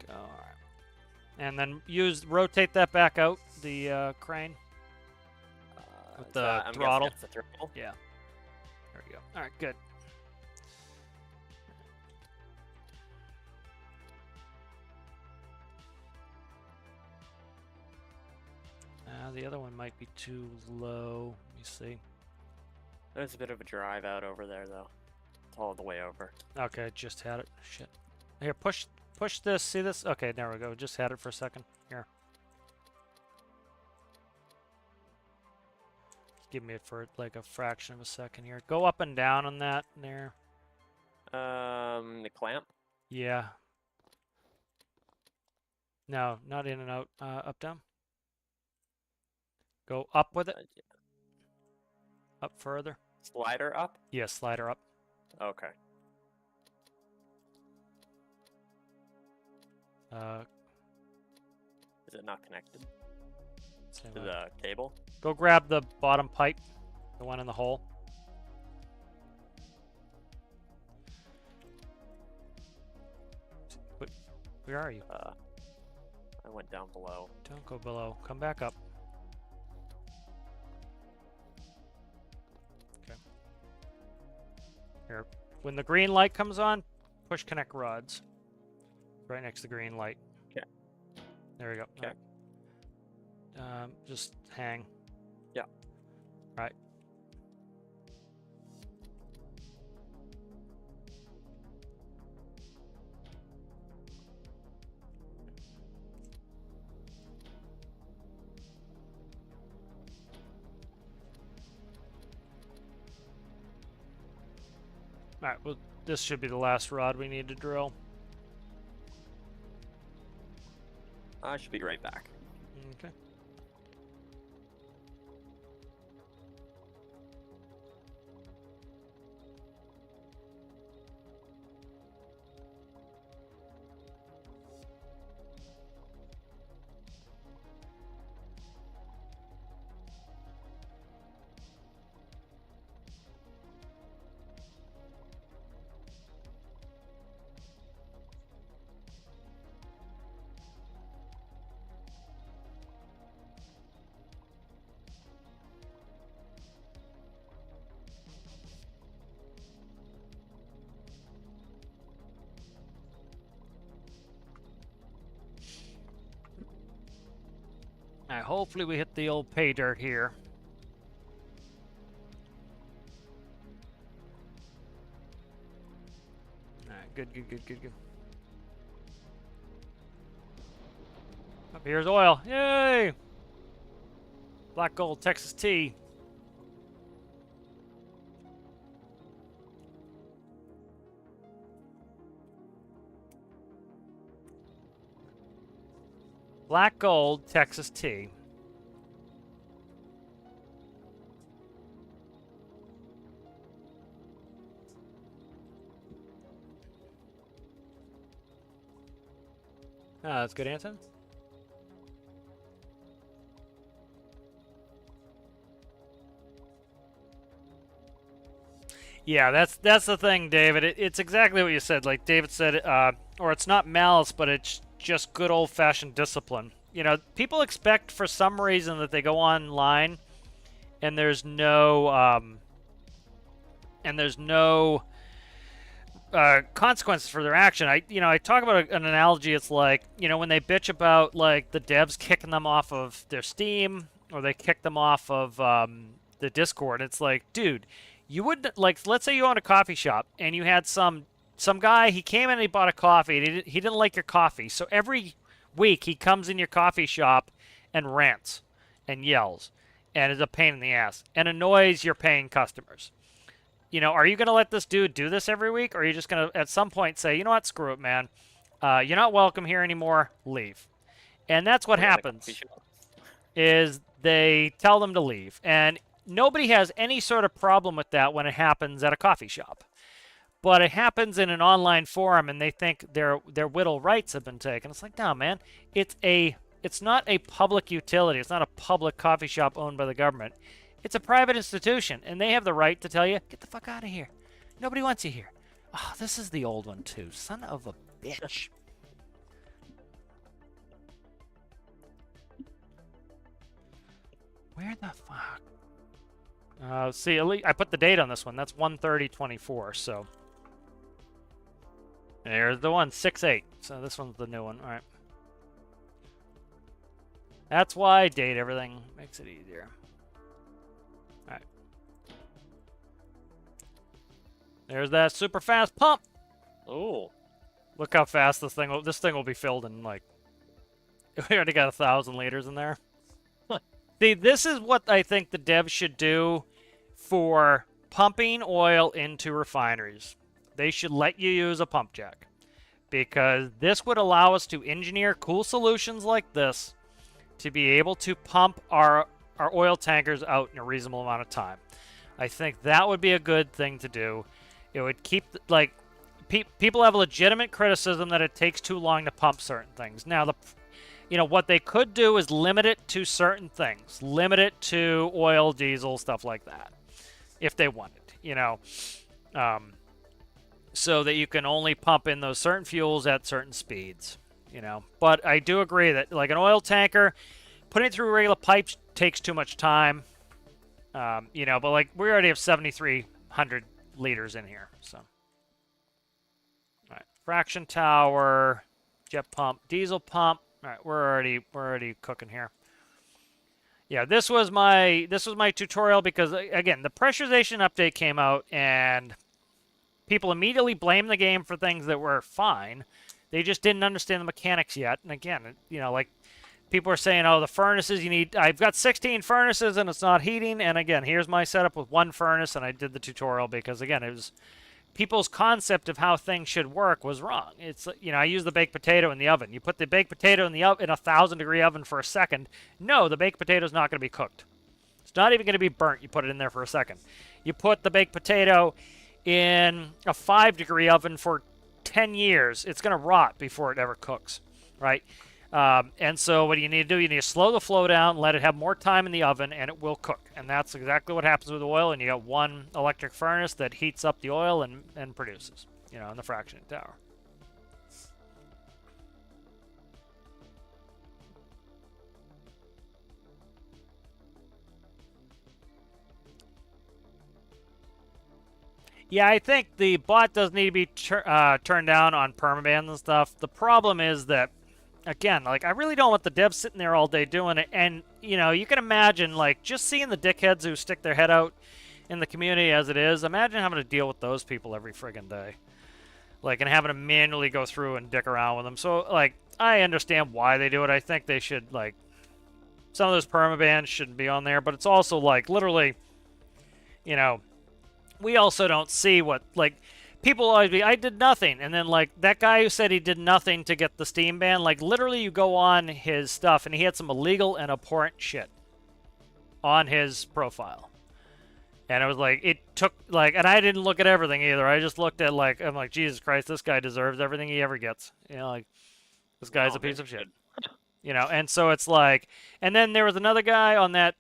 Go. All right. And then rotate that back out, the crane. With the
I'm
throttle.
guessing that's the throttle.
Yeah. There we go. All right, good. The other one might be too low. Let me see.
There's a bit of a drive out over there, though. It's all the way over.
Okay, just had it. Shit. Here, push this. See this? Okay, there we go. Just had it for a second. Here. Give me it for like a fraction of a second here. Go up and down on that there.
The clamp?
Yeah. No, not in and out. Up, down. Go up with it.
Yeah.
Up further.
Slider up?
Yeah, slider up.
Okay. Is it not connected to the cable?
Go grab the bottom pipe, the one in the hole. Where are you?
I went down below.
Don't go below. Come back up. Okay. Here. When the green light comes on, push connect rods. Right next to the green light.
Okay.
There we go.
Okay.
Just hang.
Yeah.
Right. Alright, well, this should be the last rod we need to drill.
I should be right back.
Okay. Alright, hopefully we hit the old pay dirt here. Alright, good. Up here's oil. Yay! Black gold Texas tea. Black gold Texas tea. Ah, that's good, Anton. Yeah, that's the thing, David. It's exactly what you said. Like David said, or it's not malice, but it's just good old-fashioned discipline. You know, people expect for some reason that they go online and there's no consequences for their action. I talk about an analogy. It's like, when they bitch about like the devs kicking them off of their Steam or they kick them off of the Discord. It's like, dude, you wouldn't, like, let's say you own a coffee shop and you had some guy, he came in and he bought a coffee and he didn't like your coffee. So every week he comes in your coffee shop and rants and yells and is a pain in the ass and annoys your paying customers. Are you going to let this dude do this every week? Or are you just going to at some point say, you know what, screw it, man. You're not welcome here anymore. Leave. And that's what happens is they tell them to leave. And nobody has any sort of problem with that when it happens at a coffee shop. But it happens in an online forum and they think their whittle rights have been taken. It's like, no, man. It's not a public utility. It's not a public coffee shop owned by the government. It's a private institution, and they have the right to tell you, get the fuck out of here. Nobody wants you here. Oh, this is the old one, too. Son of a bitch. Where the fuck? See, at least I put the date on this one. That's 1/30/24. So there's the one 6/8. So this one's the new one. All right. That's why I date everything makes it easier. All right. There's that super fast pump.
Oh.
Look how fast this thing will be filled in, like, we already got 1,000 liters in there. See, this is what I think the devs should do for pumping oil into refineries. They should let you use a pump jack, because this would allow us to engineer cool solutions like this to be able to pump our oil tankers out in a reasonable amount of time. I think that would be a good thing to do. It would keep, like, people have a legitimate criticism that it takes too long to pump certain things. Now, what they could do is limit it to certain things. Limit it to oil, diesel, stuff like that, if they wanted, so that you can only pump in those certain fuels at certain speeds, But I do agree that, like, an oil tanker, putting it through regular pipes takes too much time, but, like, we already have 7,300 liters in here, so. All right, fraction tower, jet pump, diesel pump. All right, we're already cooking here. Yeah, this was my tutorial because, again, the pressurization update came out and people immediately blamed the game for things that were fine. They just didn't understand the mechanics yet. And again, like, people are saying, oh, the furnaces I've got 16 furnaces and it's not heating. And again, here's my setup with one furnace, and I did the tutorial because, again, it was people's concept of how things should work was wrong. It's, I use the baked potato in the oven. You put the baked potato in the oven, in a 1,000-degree oven for a second. No, the baked potato is not going to be cooked. It's not even going to be burnt. You put it in there for a second. You put the baked potato in a 5-degree oven for 10 years. It's going to rot before it ever cooks, right? And so what you need to do, you need to slow the flow down, let it have more time in the oven, and it will cook. And that's exactly what happens with oil. And you got one electric furnace that heats up the oil and produces, in the fractionating tower. Yeah, I think the bot does need to be turned down on permabans and stuff. The problem is that, again, like, I really don't want the devs sitting there all day doing it. And, you can imagine, like, just seeing the dickheads who stick their head out in the community as it is. Imagine having to deal with those people every friggin' day. Like, and having to manually go through and dick around with them. So, like, I understand why they do it. I think they should, like, some of those permabans shouldn't be on there. But it's also, like, literally, we also don't see what, like, people always be, I did nothing. And then, like, that guy who said he did nothing to get the Steam ban, like, literally you go on his stuff and he had some illegal and abhorrent shit on his profile. And it was like, it took, like, and I didn't look at everything either. I just looked at, like, I'm like, Jesus Christ, this guy deserves everything he ever gets. Like, this guy's a piece of shit. And so it's like, and then there was another guy on that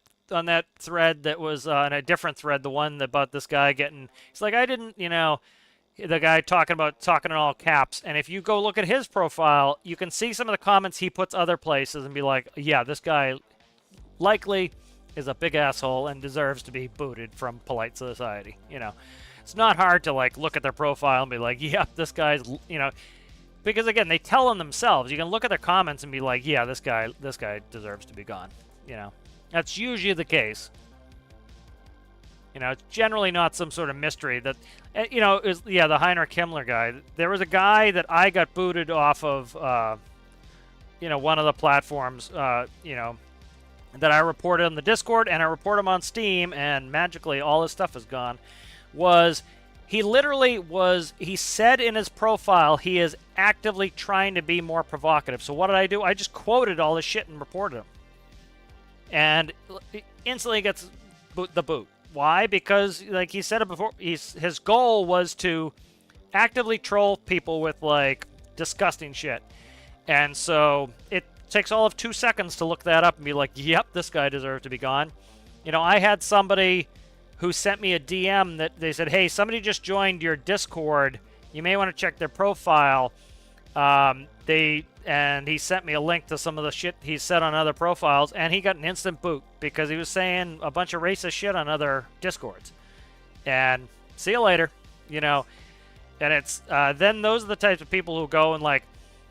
thread that was on a different thread, the one about this guy getting, he's like, I didn't, the guy talking in all caps. And if you go look at his profile, you can see some of the comments he puts other places and be like, yeah, this guy likely is a big asshole and deserves to be booted from polite society. It's not hard to, like, look at their profile and be like, yeah, this guy's, because, again, they tell them themselves. You can look at their comments and be like, yeah, this guy deserves to be gone. That's usually the case. It's generally not some sort of mystery that, the Heinrich Himmler guy. There was a guy that I got booted off of, one of the platforms, that I reported on the Discord, and I report him on Steam, and magically all his stuff is gone. He said in his profile he is actively trying to be more provocative. So what did I do? I just quoted all his shit and reported him. And instantly gets the boot. Why? Because, like he said it before, his goal was to actively troll people with, like, disgusting shit. And so it takes all of 2 seconds to look that up and be like, yep, this guy deserves to be gone. I had somebody who sent me a DM that they said, hey, somebody just joined your Discord. You may want to check their profile. They and he sent me a link to some of the shit he said on other profiles, and he got an instant boot because he was saying a bunch of racist shit on other Discords. And see you later, you know. And it's then those are the types of people who go and like,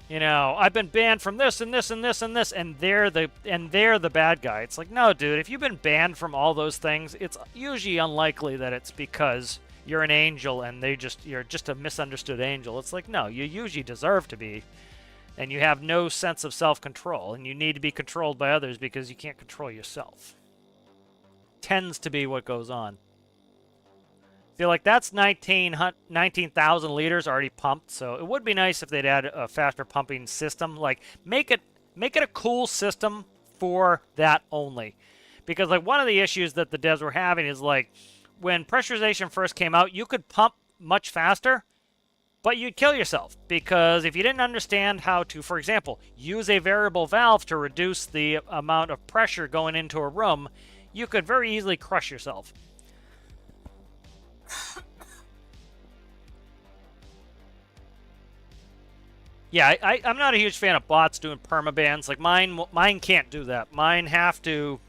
you know, I've been banned from this and this and this and this, and they're the bad guy. It's like, no, dude, if you've been banned from all those things, it's usually unlikely that it's because you're an angel and you're just a misunderstood angel. It's like, no, you usually deserve to be, and you have no sense of self-control, and you need to be controlled by others because you can't control yourself. Tends to be what goes on. Feel like that's 19,000 liters already pumped, so it would be nice if they'd add a faster pumping system. Like, make it a cool system for that only. Because, like, one of the issues that the devs were having is, like, when pressurization first came out, you could pump much faster, but you'd kill yourself. Because if you didn't understand how to, for example, use a variable valve to reduce the amount of pressure going into a room, you could very easily crush yourself. Yeah, I'm not a huge fan of bots doing permabans. Like, mine can't do that. Mine have to, you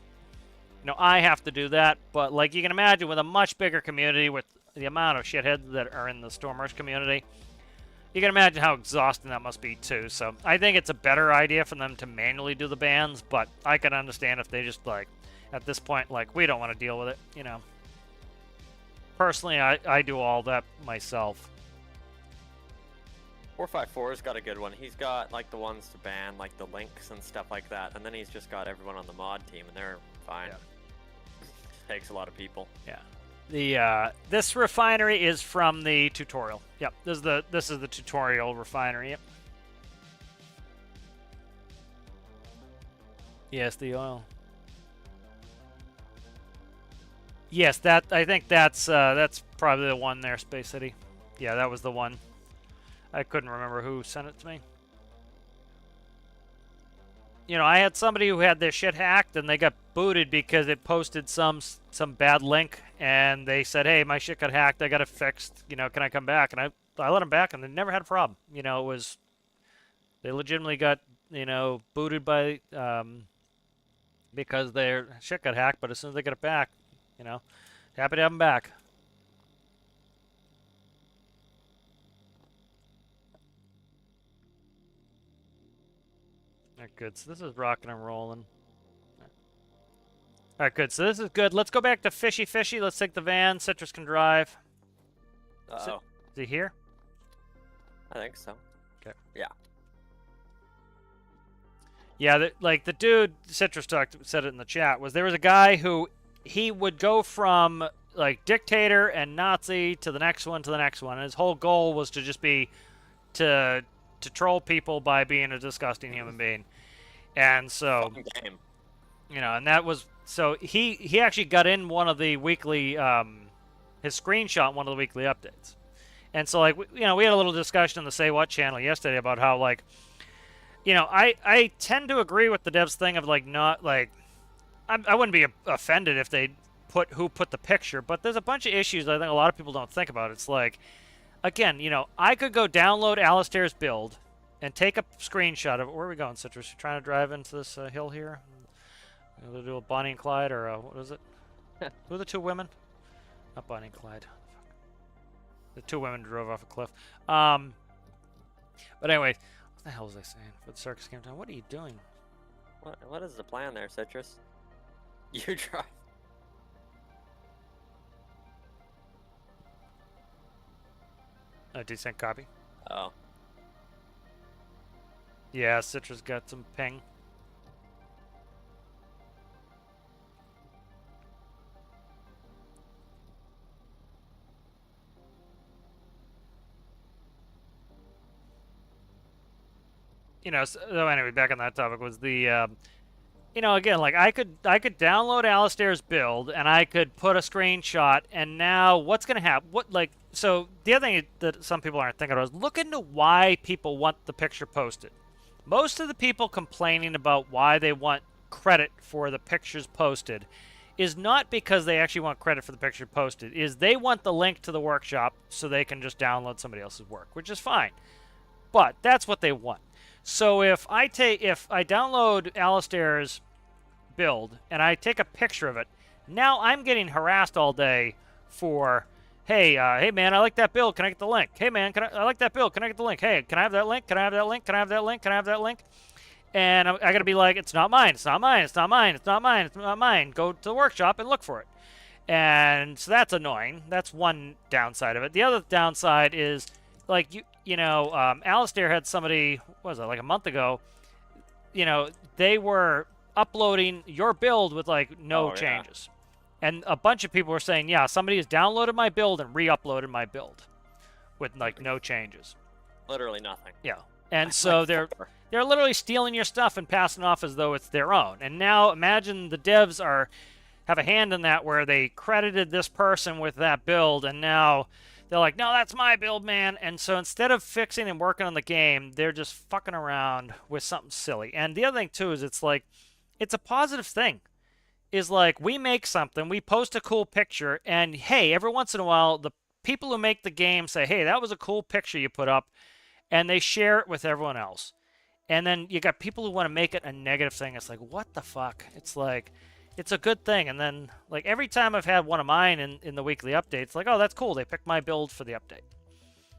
know, I have to do that. But, like, you can imagine with a much bigger community, with the amount of shitheads that are in the stormworks community, you can imagine how exhausting that must be, too. So, I think it's a better idea for them to manually do the bans, but I can understand if they just, like, at this point, like, we don't want to deal with it, you know. Personally, I do all that myself.
454's got a good one. He's got like the ones to ban, like the links and stuff like that, and then he's just got everyone on the mod team, and they're fine. Yeah. Takes a lot of people.
Yeah. The this refinery is from the tutorial. Yep. This is the tutorial refinery. Yep. Yes, the oil. Yes, I think that's probably the one there, Space City. Yeah, that was the one. I couldn't remember who sent it to me. You know, I had somebody who had their shit hacked, and they got booted because it posted some bad link, and they said, "Hey, my shit got hacked. I got it fixed. You know, can I come back?" And I let them back, and they never had a problem. You know, they legitimately got, you know, booted by because their shit got hacked, but as soon as they get it back, you know, happy to have them back. Alright, good. So this is rocking and rolling. Alright, good. So this is good. Let's go back to Fishy Fishy. Let's take the van. Citrus can drive.
Uh-oh.
Is he here?
I think so.
Okay.
Yeah.
Yeah, like the dude Citrus said it in the chat, was there was a guy who he would go from like dictator and Nazi to the next one to the next one, and his whole goal was to just be to troll people by being a disgusting human being. And so, you know, and that was, so he actually got in one of the weekly, his screenshot, one of the weekly updates. And so, like, you know, we had a little discussion on the Say What channel yesterday about how, like, you know, I tend to agree with the devs thing of, like, not, like, I wouldn't be offended if they put the picture, but there's a bunch of issues I think a lot of people don't think about. It's like, again, you know, I could go download Alistair's build and take a screenshot of it. Where are we going, Citrus? You trying to drive into this hill here? We'll do a Bonnie and Clyde, or what is it? Who are the two women? Not Bonnie and Clyde. The two women drove off a cliff. But anyway, what the hell was I saying? For the circus came down. What are you doing?
What is the plan there, Citrus? You drive.
A decent copy.
Oh.
Yeah, Citrus got some ping. You know, so anyway, back on that topic was the, you know, again, like I could download Alistair's build and I could put a screenshot, and now what's gonna happen? So the other thing that some people aren't thinking about is look into why people want the picture posted. Most of the people complaining about why they want credit for the pictures posted is not because they actually want credit for the picture posted, is they want the link to the workshop so they can just download somebody else's work, which is fine. But that's what they want. So if I download Alistair's build and I take a picture of it, now I'm getting harassed all day for, hey, hey man, I like that build. Can I get the link? Hey man, I like that build. Can I get the link? Hey, can I have that link? Can I have that link? Can I have that link? Can I have that link? And I gotta be like, it's not mine. It's not mine. It's not mine. It's not mine. It's not mine. Go to the workshop and look for it. And so that's annoying. That's one downside of it. The other downside is, like, Alistair had somebody, what was it, like a month ago, they were uploading your build with, like, no changes. Yeah. And a bunch of people were saying, yeah, somebody has downloaded my build and re-uploaded my build with, like, no changes.
Literally nothing.
Yeah. And so they're literally stealing your stuff and passing it off as though it's their own. And now imagine the devs have a hand in that, where they credited this person with that build, and now they're like, no, that's my build, man. And so instead of fixing and working on the game, they're just fucking around with something silly. And the other thing too is, it's like, it's a positive thing. Is like, we make something, we post a cool picture, and hey, every once in a while, the people who make the game say, hey, that was a cool picture you put up, and they share it with everyone else. And then you got people who want to make it a negative thing. It's like, what the fuck? It's like, it's a good thing. And then, like, every time I've had one of mine in the weekly updates, like, oh, that's cool. They picked my build for the update.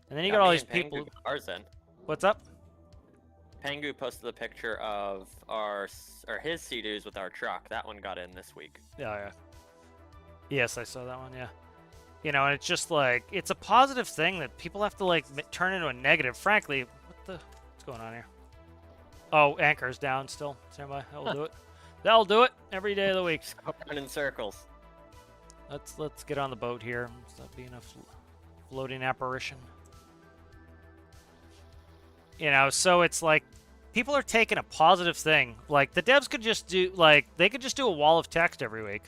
And then you got all these people.
Ours in.
What's up?
Pangu posted a picture of his Sea-Doos with our truck. That one got in this week.
Yeah. Yes, I saw that one, yeah. And it's just like, it's a positive thing that people have to, like, turn into a negative. Frankly, what's going on here? Oh, anchor's down still. Stand by. That'll do it. That'll do it every day of the week.
Just go around in circles.
Let's get on the boat here. Stop being a floating apparition. So it's like, people are taking a positive thing. Like, the devs could just do, like, they could just do a wall of text every week.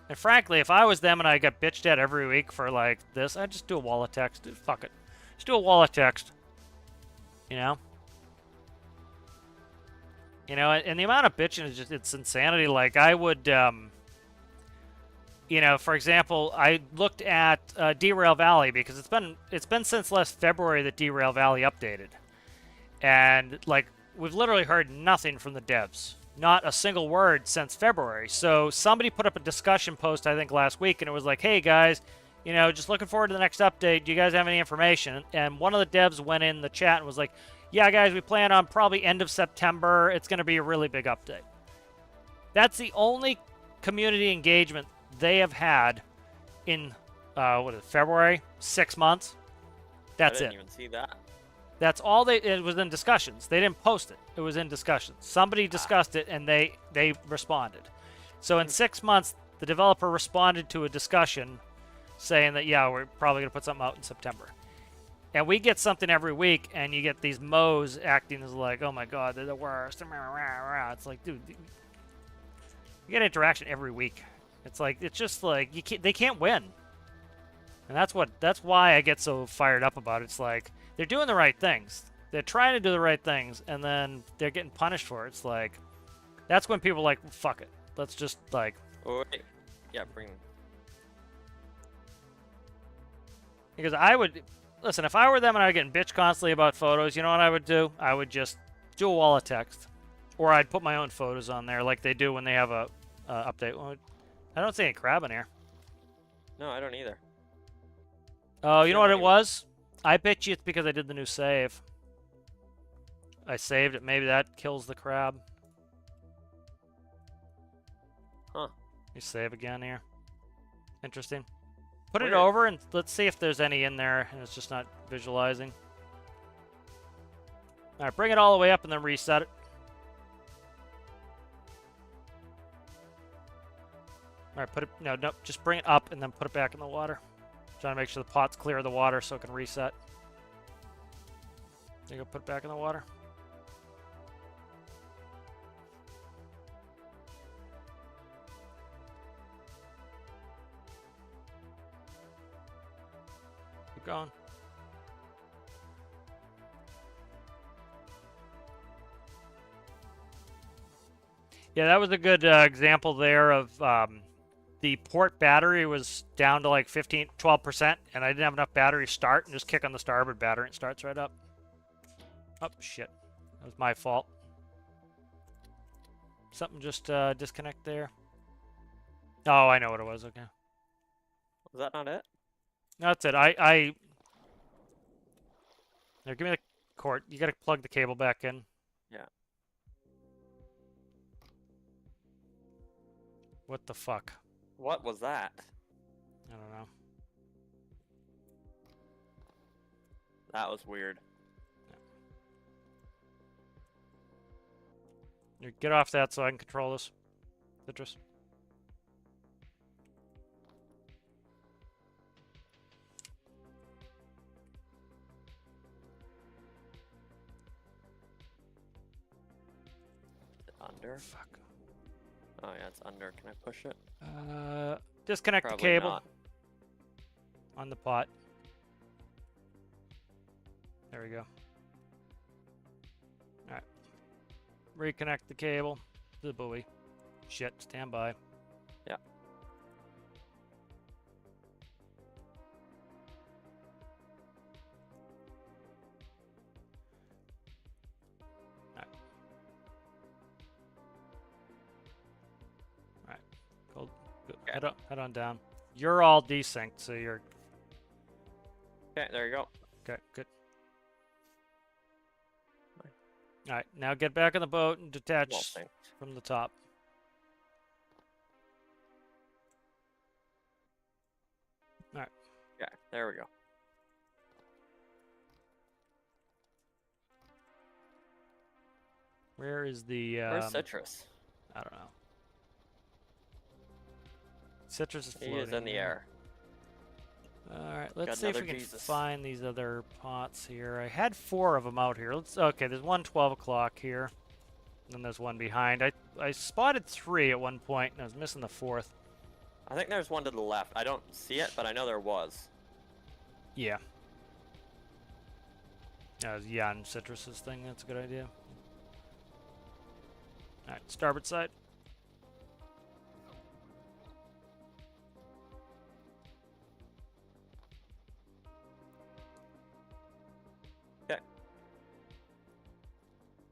And frankly, if I was them and I got bitched at every week for, like, this, I'd just do a wall of text. Dude, fuck it. Just do a wall of text. And the amount of bitching is just, it's insanity. Like, I would, for example, I looked at Derail Valley, because it's been since last February that Derail Valley updated. And, like, we've literally heard nothing from the devs. Not a single word since February. So somebody put up a discussion post, I think, last week, and it was like, hey, guys, just looking forward to the next update. Do you guys have any information? And one of the devs went in the chat and was like, yeah, guys, we plan on probably end of September. It's going to be a really big update. That's the only community engagement they have had in, February? 6 months? That's it.
I didn't even see that.
That's all it was in discussions. They didn't post it. It was in discussions. Somebody discussed it, and they responded. So in 6 months, the developer responded to a discussion saying that, yeah, we're probably going to put something out in September. And we get something every week, and you get these moes acting as like, oh my god, they're the worst. It's like, dude, you get interaction every week. It's like, it's just like, they can't win. And that's why I get so fired up about it. It's like, they're doing the right things. They're trying to do the right things, and then they're getting punished for it. It's like, that's when people are like, fuck it. Let's just, like...
Oh, wait. Yeah, bring...
Because I would... Listen, if I were them and I was getting bitch constantly about photos, you know what I would do? I would just do a wall of text. Or I'd put my own photos on there like they do when they have a update. Well, I don't see any crab in here.
No, I don't either.
Oh, you know what it was? I bet you it's because I did the new save. I saved it. Maybe that kills the crab.
Huh.
You save again here. Interesting. Put it over and let's see if there's any in there and it's just not visualizing. Alright, bring it all the way up and then reset it. Alright, put it... No, just bring it up and then put it back in the water. Trying to make sure the pot's clear of the water so it can reset. There you go, put it back in the water. Keep going. Yeah, that was a good example there of the port battery was down to like 12%, and I didn't have enough battery to start, and just kick on the starboard battery and it starts right up. Oh, shit. That was my fault. Something just disconnect there. Oh, I know what it was. Okay.
Was that not it?
That's it. Here, give me the cord. You gotta plug the cable back in.
Yeah.
What the fuck?
What was that?
I don't know.
That was weird.
Here, get off that so I can control this. Citrus.
Under?
Fuck.
Oh yeah, it's under. Can I push it?
Disconnect
Probably
the cable
not.
on the pot. There we go. Alright. Reconnect the cable to the buoy. Shit, stand by.
Yeah.
Alright. Go,
Okay.
head on down. You're all desynced, so you're...
Okay, there you go.
Okay, good. Alright, now get back on the boat and detach
Well synced.
from the top. Alright.
Yeah, there we go.
Where is the...
Where's Citrus?
I don't know. Citrus is
He
floating.
is in the air.
Alright, let's
Got
see if we
another
can
Jesus.
find these other pots here. I had 4 of them out here. Okay, there's one 12 o'clock here. And there's one behind. I spotted 3 at one point, and I was missing the 4th.
I think there's one to the left. I don't see it, but I know there was.
Yeah. That was Jan Citrus's thing. That's a good idea. Alright, starboard side.
Okay.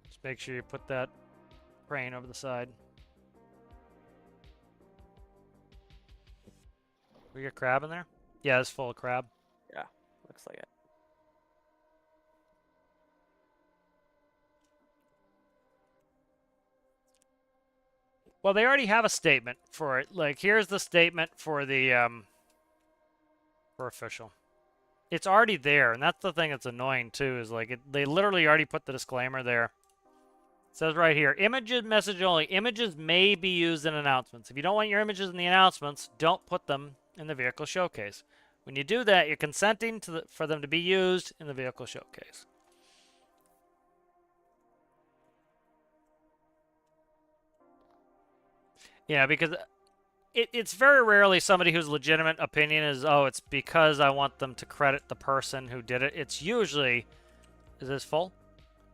Just make sure you put that crane over the side. We got crab in there? Yeah, it's full of crab.
Yeah, looks like it.
Well, they already have a statement for it. Like, here's the statement for the, for official. It's already there, and that's the thing that's annoying, too, is, like, they literally already put the disclaimer there. It says right here, images message only. Images may be used in announcements. If you don't want your images in the announcements, don't put them in the vehicle showcase. When you do that, you're consenting to for them to be used in the vehicle showcase. Yeah, because it's very rarely somebody whose legitimate opinion is, oh, it's because I want them to credit the person who did it. It's usually, is this full?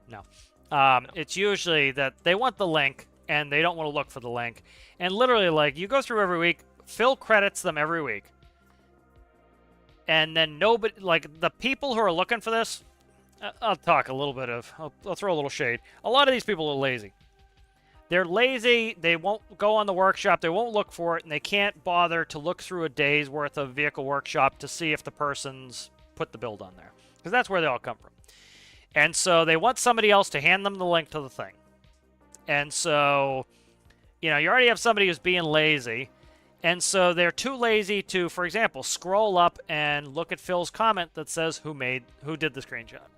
No. It's usually that they want the link and they don't want to look for the link. And literally, like, you go through every week, Phil credits them every week. And then nobody, like, the people who are looking for this, I'll talk a little bit of, I'll throw a little shade. A lot of these people are lazy. They're lazy, they won't go on the workshop, they won't look for it, and they can't bother to look through a day's worth of vehicle workshop to see if the person's put the build on there. Because that's where they all come from. And so they want somebody else to hand them the link to the thing. And so, you know, you already have somebody who's being lazy. And so they're too lazy to, for example, scroll up and look at Phil's comment that says who did the screenshot.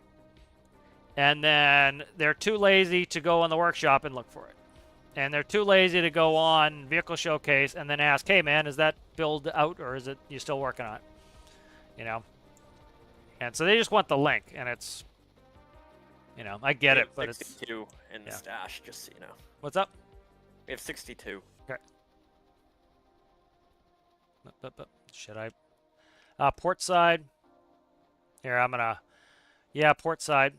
And then they're too lazy to go on the workshop and look for it. And they're too lazy to go on Vehicle Showcase and then ask, hey, man, is that build out or is it you still working on it? You know? And so they just want the link. And it's, you know, I get it, but it's...
62 in the stash, just so you know.
What's up?
We have 62.
Okay. Should I? Port side. Here, I'm gonna... Yeah, port side.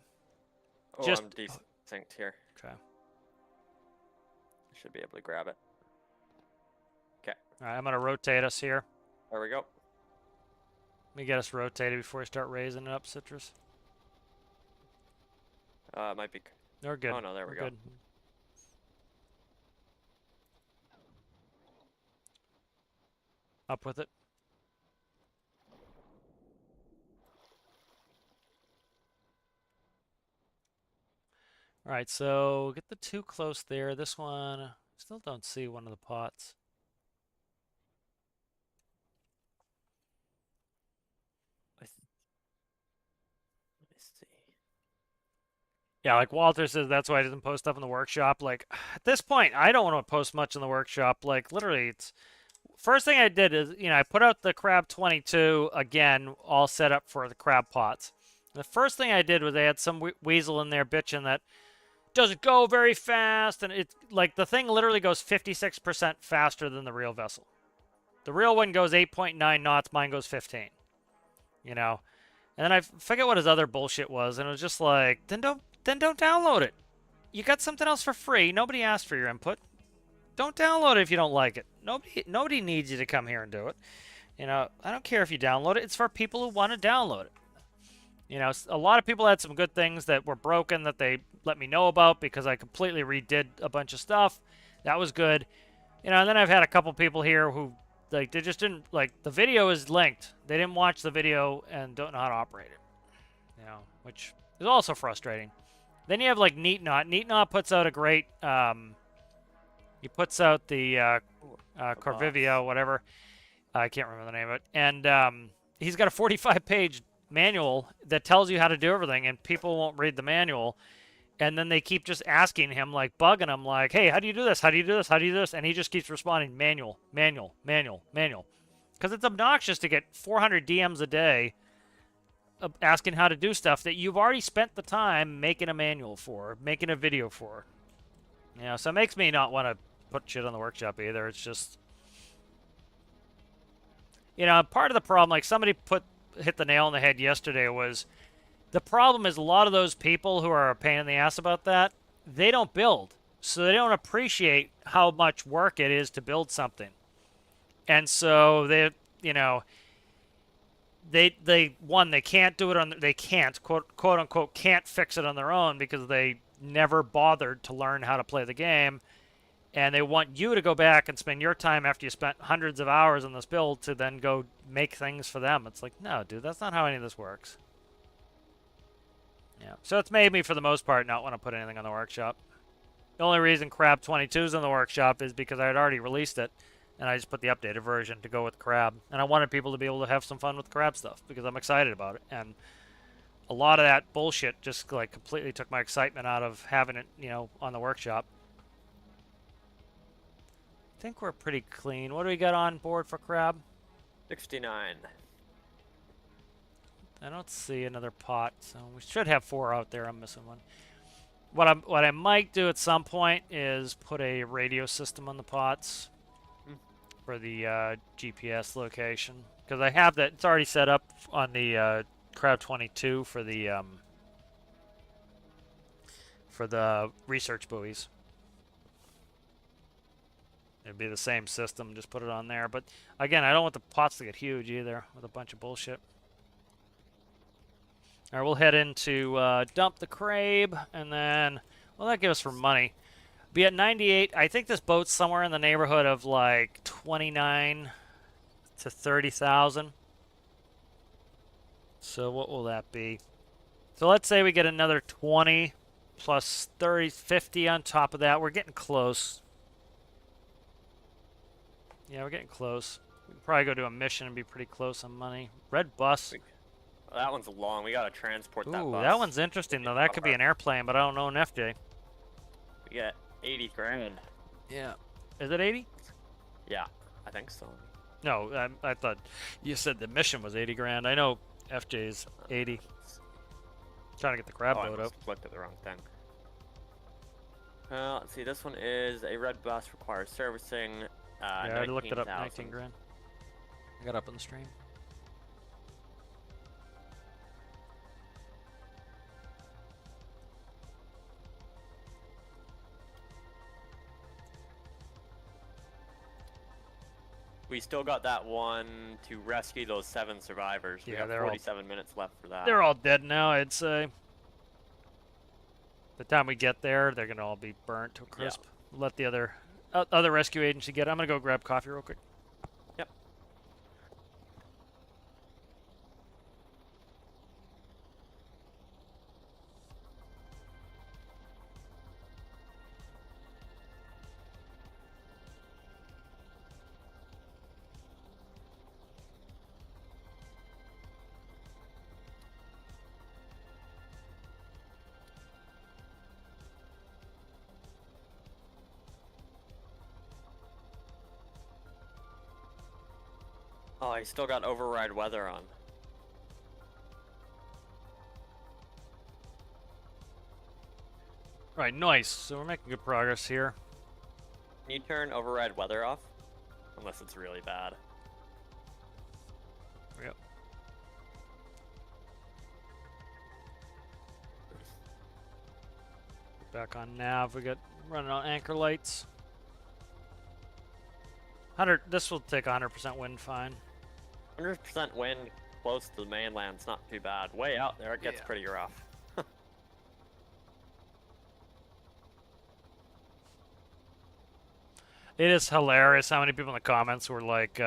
Oh,
Just...
I'm desynced here.
Okay.
Should be able to grab it. Okay.
All right, I'm gonna rotate us here.
There we go.
Let me get us rotated before we start raising it up, Citrus.
Might be.
We're good.
Oh no, there we go.
Good. Up with it. All right, so get the two close there. This one, still don't see one of the pots.
Let me see.
Yeah, like Walter says, that's why I didn't post stuff in the workshop. Like, at this point, I don't want to post much in the workshop. Like, literally, it's first thing I did is, I put out the Crab 22 again, all set up for the crab pots. The first thing I did was I had some weasel in there bitching that doesn't go very fast, and it's like the thing literally goes 56% faster than the real vessel. The real one goes 8.9 knots, mine goes 15. And then I forget what his other bullshit was, and it was just like, then don't download it. You got something else for free. Nobody asked for your input. Don't download it if you don't like it. Nobody needs you to come here and do it. I don't care if you download it. It's for people who want to download it. A lot of people had some good things that were broken that they let me know about because I completely redid a bunch of stuff. That was good. And then I've had a couple people here who, like, they just didn't, like, the video is linked. They didn't watch the video and don't know how to operate it. Which is also frustrating. Then you have, like, Neatnot. Neatnot puts out a great, he puts out the Corvivia, whatever. I can't remember the name of it. And he's got a 45-page manual that tells you how to do everything, and people won't read the manual. And then they keep just asking him, like, bugging him, like, hey, how do you do this? How do you do this? How do you do this? And he just keeps responding, manual, manual, manual, manual. Because it's obnoxious to get 400 DMs a day asking how to do stuff that you've already spent the time making a manual for, making a video for. So it makes me not want to put shit on the workshop either. It's just, part of the problem, like somebody hit the nail on the head yesterday, was the problem is a lot of those people who are a pain in the ass about that, they don't build. So they don't appreciate how much work it is to build something. And so they can't do it they can't, quote unquote, can't fix it on their own because they never bothered to learn how to play the game. And they want you to go back and spend your time after you spent hundreds of hours on this build to then go make things for them. It's like, no, dude, that's not how any of this works. Yeah. So it's made me, for the most part, not want to put anything on the workshop. The only reason Crab 22 is in the workshop is because I had already released it, and I just put the updated version to go with Crab. And I wanted people to be able to have some fun with Crab stuff because I'm excited about it. And a lot of that bullshit just like completely took my excitement out of having it, on the workshop. I think we're pretty clean. What do we got on board for Crab?
69.
I don't see another pot, so we should have 4 out there. I'm missing one. What I might do at some point is put a radio system on the pots for the GPS location, because I have that. It's already set up on the Crowd 22 for the research buoys. It'd be the same system, just put it on there. But again, I don't want the pots to get huge either with a bunch of bullshit. All right, we'll head into dump the Crabe, and then, well, that gives us for money. Be at 98. I think this boat's somewhere in the neighborhood of like 29 to 30,000. So what will that be? So let's say we get another 20 plus 30, 50 on top of that. We're getting close. Yeah, we're getting close. We can probably go do a mission and be pretty close on money. Red bus.
Well, that one's long. We gotta transport that
Ooh,
bus.
that one's interesting though. That could be an airplane, but I don't know an FJ.
We got 80 grand.
Yeah. Is it 80?
Yeah, I think so.
No, I thought you said the mission was 80 grand. I know FJ's 80. Trying to get the crab boat up.
I looked at the wrong thing. Let's see. This one is a red bus, requires servicing.
Yeah, I already looked it up. 19 grand. I got up on the stream.
We still got that one to rescue those 7 survivors. We
Yeah,
got 47 minutes left for that.
They're all dead now, I'd say. the time we get there, they're gonna all be burnt to a crisp. Yeah. Let the other rescue agency get it. I'm gonna go grab coffee real quick.
Yep. Oh, I still got override weather on.
Right, nice. So we're making good progress here.
Can you turn override weather off? Unless it's really bad.
Yep. Back on nav, we got running on anchor lights. 100. This will take 100% wind fine.
100% wind close to the mainland's not too bad. Way out there, it gets pretty rough.
It is hilarious how many people in the comments were like,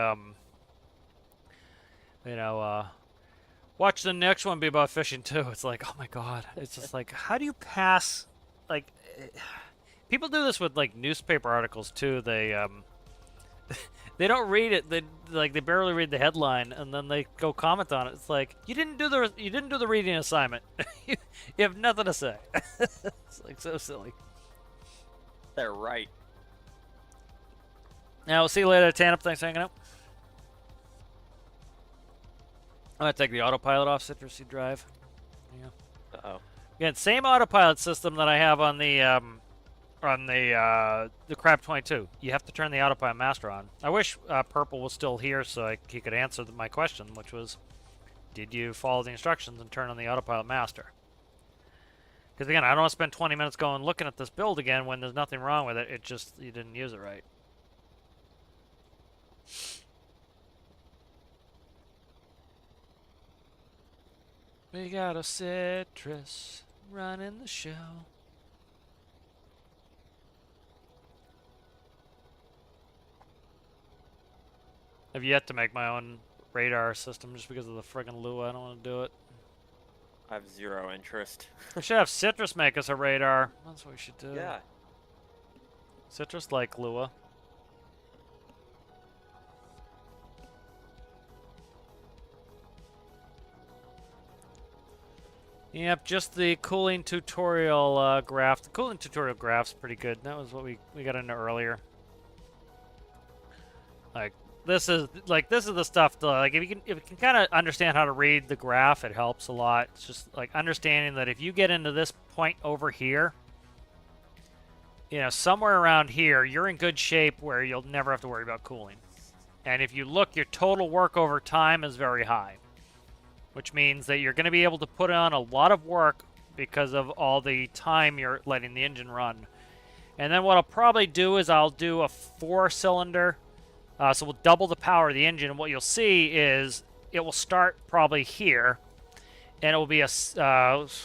watch the next one be about fishing too. It's like, oh my god. It's just like, how do you pass, like, people do this with like newspaper articles too. They they don't read it. They barely read the headline and then they go comment on it. It's like, you didn't do the reading assignment. You have nothing to say. It's like so silly.
They're right.
Now, we'll see you later, Tanup. Thanks for hanging out. I'm going to take the autopilot off Citrusy Drive. Yeah.
Uh-oh.
Again, same autopilot system that I have on the Crab 22. You have to turn the autopilot master on. I wish Purple was still here so he could answer my question, which was, did you follow the instructions and turn on the autopilot master? Because, again, I don't want to spend 20 minutes going looking at this build again when there's nothing wrong with it. It just, you didn't use it right. We got a Citrus running the show. I've yet to make my own radar system just because of the friggin' Lua. I don't want to do it.
I have zero interest.
We should have Citrus make us a radar. That's what we should do.
Yeah.
Citrus like Lua. Yep, just the cooling tutorial graph. The cooling tutorial graph's pretty good. That was what we got into earlier. Like this is the stuff. Like if you can kind of understand how to read the graph, it helps a lot. It's just like understanding that if you get into this point over here, you know, somewhere around here, you're in good shape where you'll never have to worry about cooling. And if you look, your total work over time is very high, which means that you're going to be able to put on a lot of work because of all the time you're letting the engine run. And then what I'll probably do is I'll do a 4-cylinder, so we'll double the power of the engine. And what you'll see is it will start probably here, and it will be a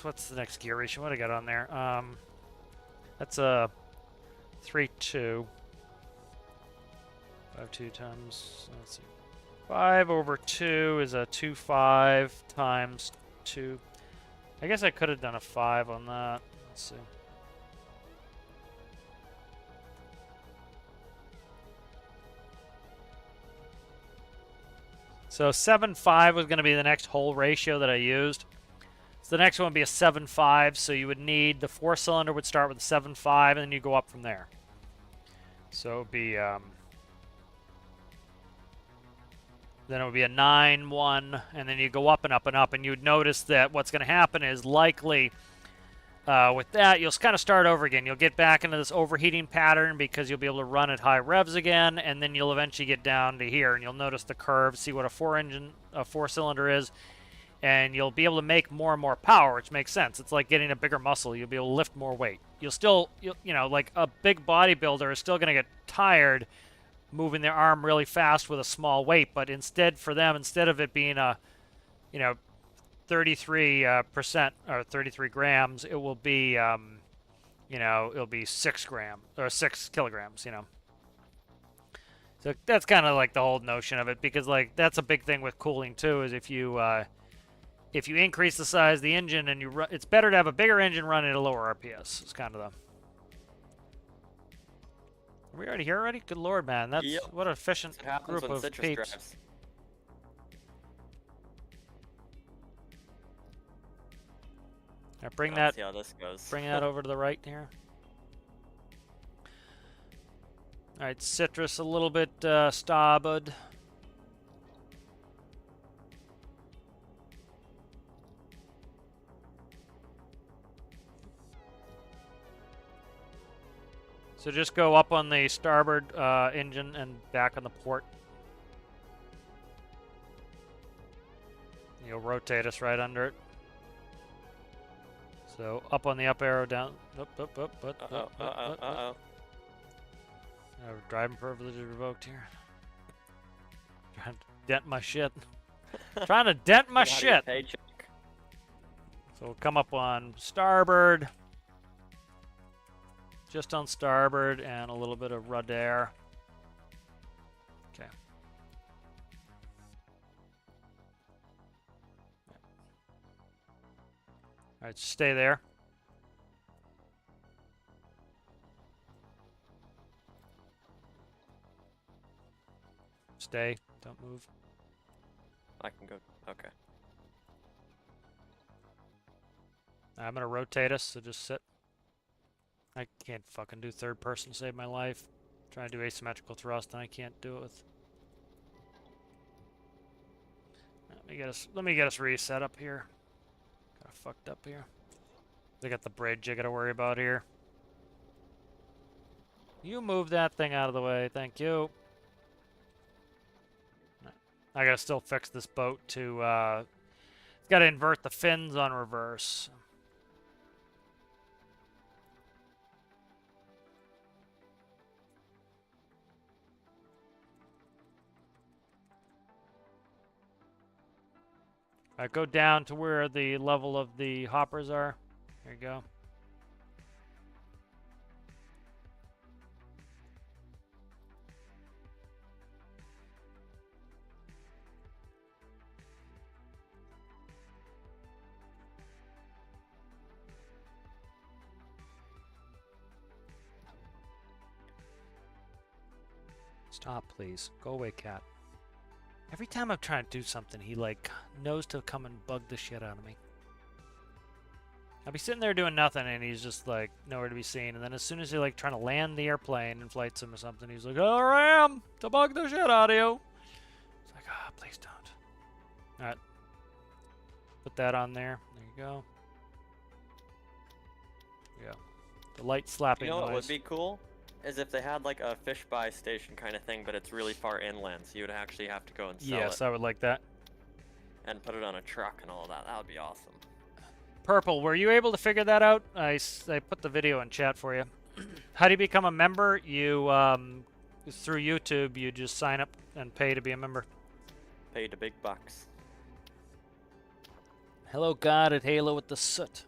what's the next gear ratio? What do I got on there? That's a 3.2. 5.2 times, let's see. 5 over 2 is a 2.5 times 2. I guess I could have done a 5 on that. Let's see. So 7.5 was going to be the next whole ratio that I used. So the next one would be a 7.5. So you would need, the 4-cylinder would start with a 7.5, and then you go up from there. So it would be... then it would be a 9.1, and then you go up and up and up, and you'd notice that what's going to happen is likely with that, you'll kind of start over again. You'll get back into this overheating pattern because you'll be able to run at high revs again, and then you'll eventually get down to here, and you'll notice the curve, see what a 4-cylinder is, and you'll be able to make more and more power, which makes sense. It's like getting a bigger muscle. You'll be able to lift more weight. You'll still, you know, like a big bodybuilder is still going to get tired moving their arm really fast with a small weight, but instead for them, instead of it being a, you know, 33% or 33 grams, it will be you know, it'll be 6 grams or 6 kilograms, you know. So that's kind of like the whole notion of it, because like that's a big thing with cooling too, is if you increase the size of the engine and it's better to have a bigger engine run at a lower RPS. It's kind of the. Are we already here already? Good lord, man. That's
Yep.
what an efficient
happens
group
when
of
citrus
peeps.
drives.
Now bring
Let's see how this goes.
bring that over to the right here. All right, citrus a little bit starboard. So just go up on the starboard engine and back on the port. You'll rotate us right under it. So up on the up arrow, down.
Uh-oh.
Driving privilege revoked here. Trying to dent my shit. Trying to dent my shit. So we'll come up on starboard. Just on starboard and a little bit of rudder. Okay. All right, stay there. Stay. Don't move.
I can go. Okay.
I'm gonna rotate us, so just sit. I can't fucking do third person to save my life. Trying to do asymmetrical thrust and I can't do it with. Let me get us reset up here. Kind of fucked up here. They got the bridge I gotta worry about here. You move that thing out of the way, thank you. I gotta still fix this boat to it's gotta invert the fins on reverse. Alright, go down to where the level of the hoppers are. There you go. Stop, please. Go away, cat. Every time I'm trying to do something, he, like, knows to come and bug the shit out of me. I'll be sitting there doing nothing, and he's just, like, nowhere to be seen. And then as soon as he's, like, trying to land the airplane and flight sim or something, he's like, "Oh, I am to bug the shit out of you." It's like, ah, oh, please don't. Alright. Put that on there. There you go. Yeah. The light slapping
You know
noise.
what would be cool? Is if they had like a fish buy station kind of thing, but it's really far inland, so you would actually have to go and sell it.
Yes, I would like that.
And put it on a truck and all that. That would be awesome.
Purple, were you able to figure that out? I put the video in chat for you. How do you become a member? You, through YouTube, you just sign up and pay to be a member.
Pay the big bucks.
Hello, God at Halo with the soot.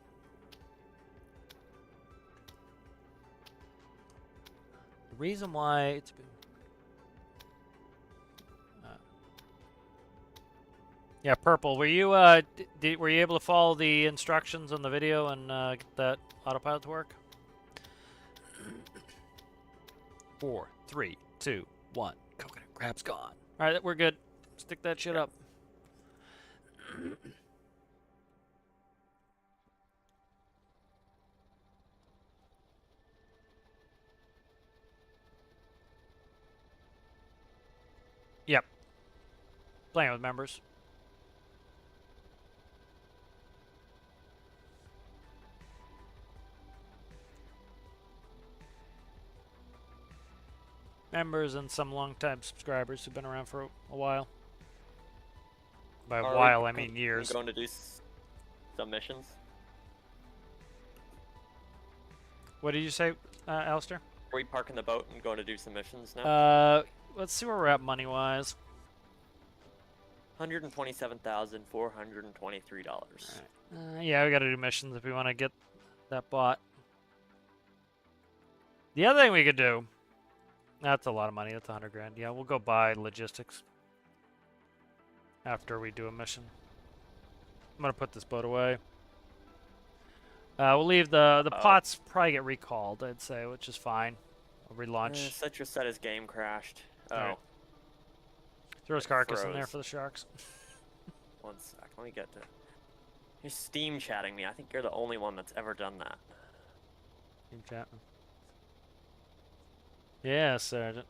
The reason why it's been... yeah, Purple, were you were you able to follow the instructions on the video and get that autopilot to work? 4, 3, 2, 1. Coconut crab's gone. All right, we're good. Stick that shit up. Yep. Playing with members. Members and some long-time subscribers who've been around for a while. By a while, I mean years.
Going to do some missions.
What did you say, Alistair?
Are we parking the boat and going to do some missions now?
Let's see where we're at money-wise.
$127,423.
Yeah, we gotta do missions if we want to get that bot. The other thing we could do, that's a lot of money. That's 100 grand. Yeah, we'll go buy logistics after we do a mission. I'm gonna put this boat away. We'll leave the pots probably get recalled, I'd say, which is fine. I'll relaunch.
Citrus said his game crashed. Oh.
Right. Throw his carcass in there for the sharks.
One sec, let me get to... You're Steam chatting me. I think you're the only one that's ever done that.
Steam chatting. Yeah, Sergeant.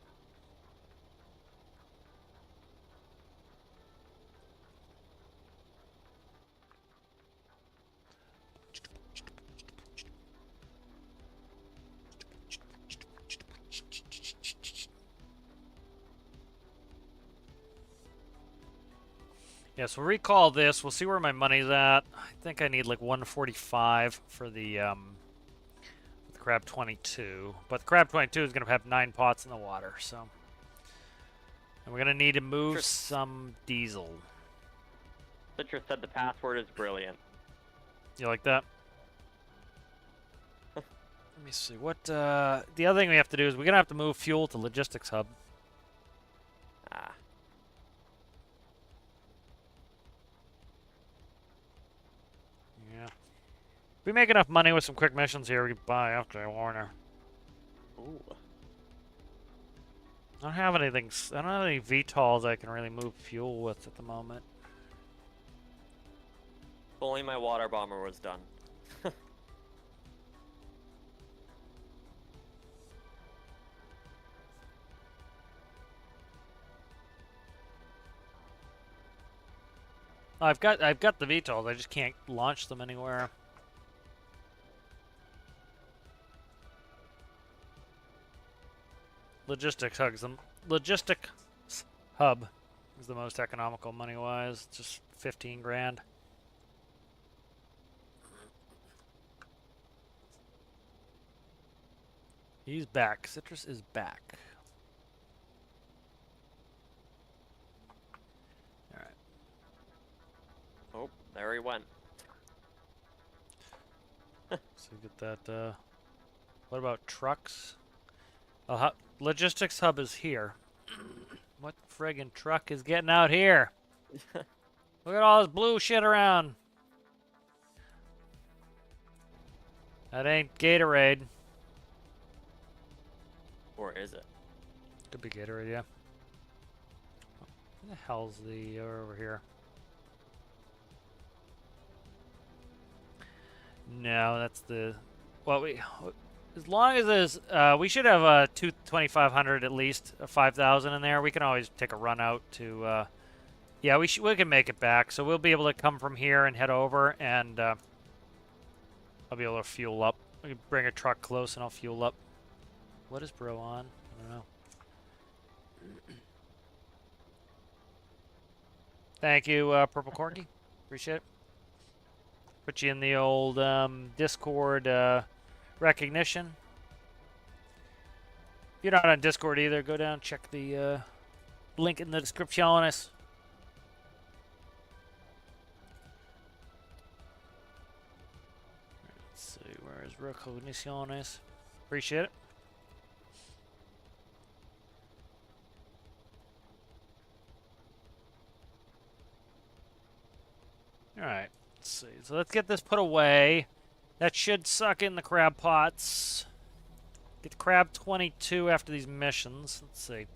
Yeah, so recall this. We'll see where my money's at. I think I need like 145 for the Crab 22. But the Crab 22 is going to have 9 pots in the water, so... And we're going to need to move some diesel.
Citrus said the password is brilliant.
You like that? Let me see. What, the other thing we have to do is we're going to have to move fuel to logistics hub.
Ah.
Yeah. If we make enough money with some quick missions here, we can buy after a Warner.
Ooh.
I don't have anything. I don't have any VTOLs I can really move fuel with at the moment.
If only my water bomber was done.
I've got the VTOLs. I just can't launch them anywhere. Logistics hub is the most economical money-wise. Just 15 grand. He's back. Citrus is back. All right.
Oh, there he went.
So get that. What about trucks? Logistics hub is here. What friggin' truck is getting out here? Look at all this blue shit around. That ain't Gatorade.
Or is it?
Could be Gatorade, yeah. Where the hell's the over here? No, that's the. Well, as long as there's, we should have a 2,500 at least, a 5,000 in there. We can always take a run out to. Yeah, we can make it back. So we'll be able to come from here and head over, and I'll be able to fuel up. We can bring a truck close, and I'll fuel up. What is Bro on? I don't know. Thank you, Purple Corgi. Appreciate it. Put you in the old Discord recognition. If you're not on Discord either, go down, check the link in the description. Let's see, where is Recogniciones? Appreciate it. Alright, let's see. So let's get this put away. That should suck in the crab pots. Get the crab 22 after these missions. Let's see.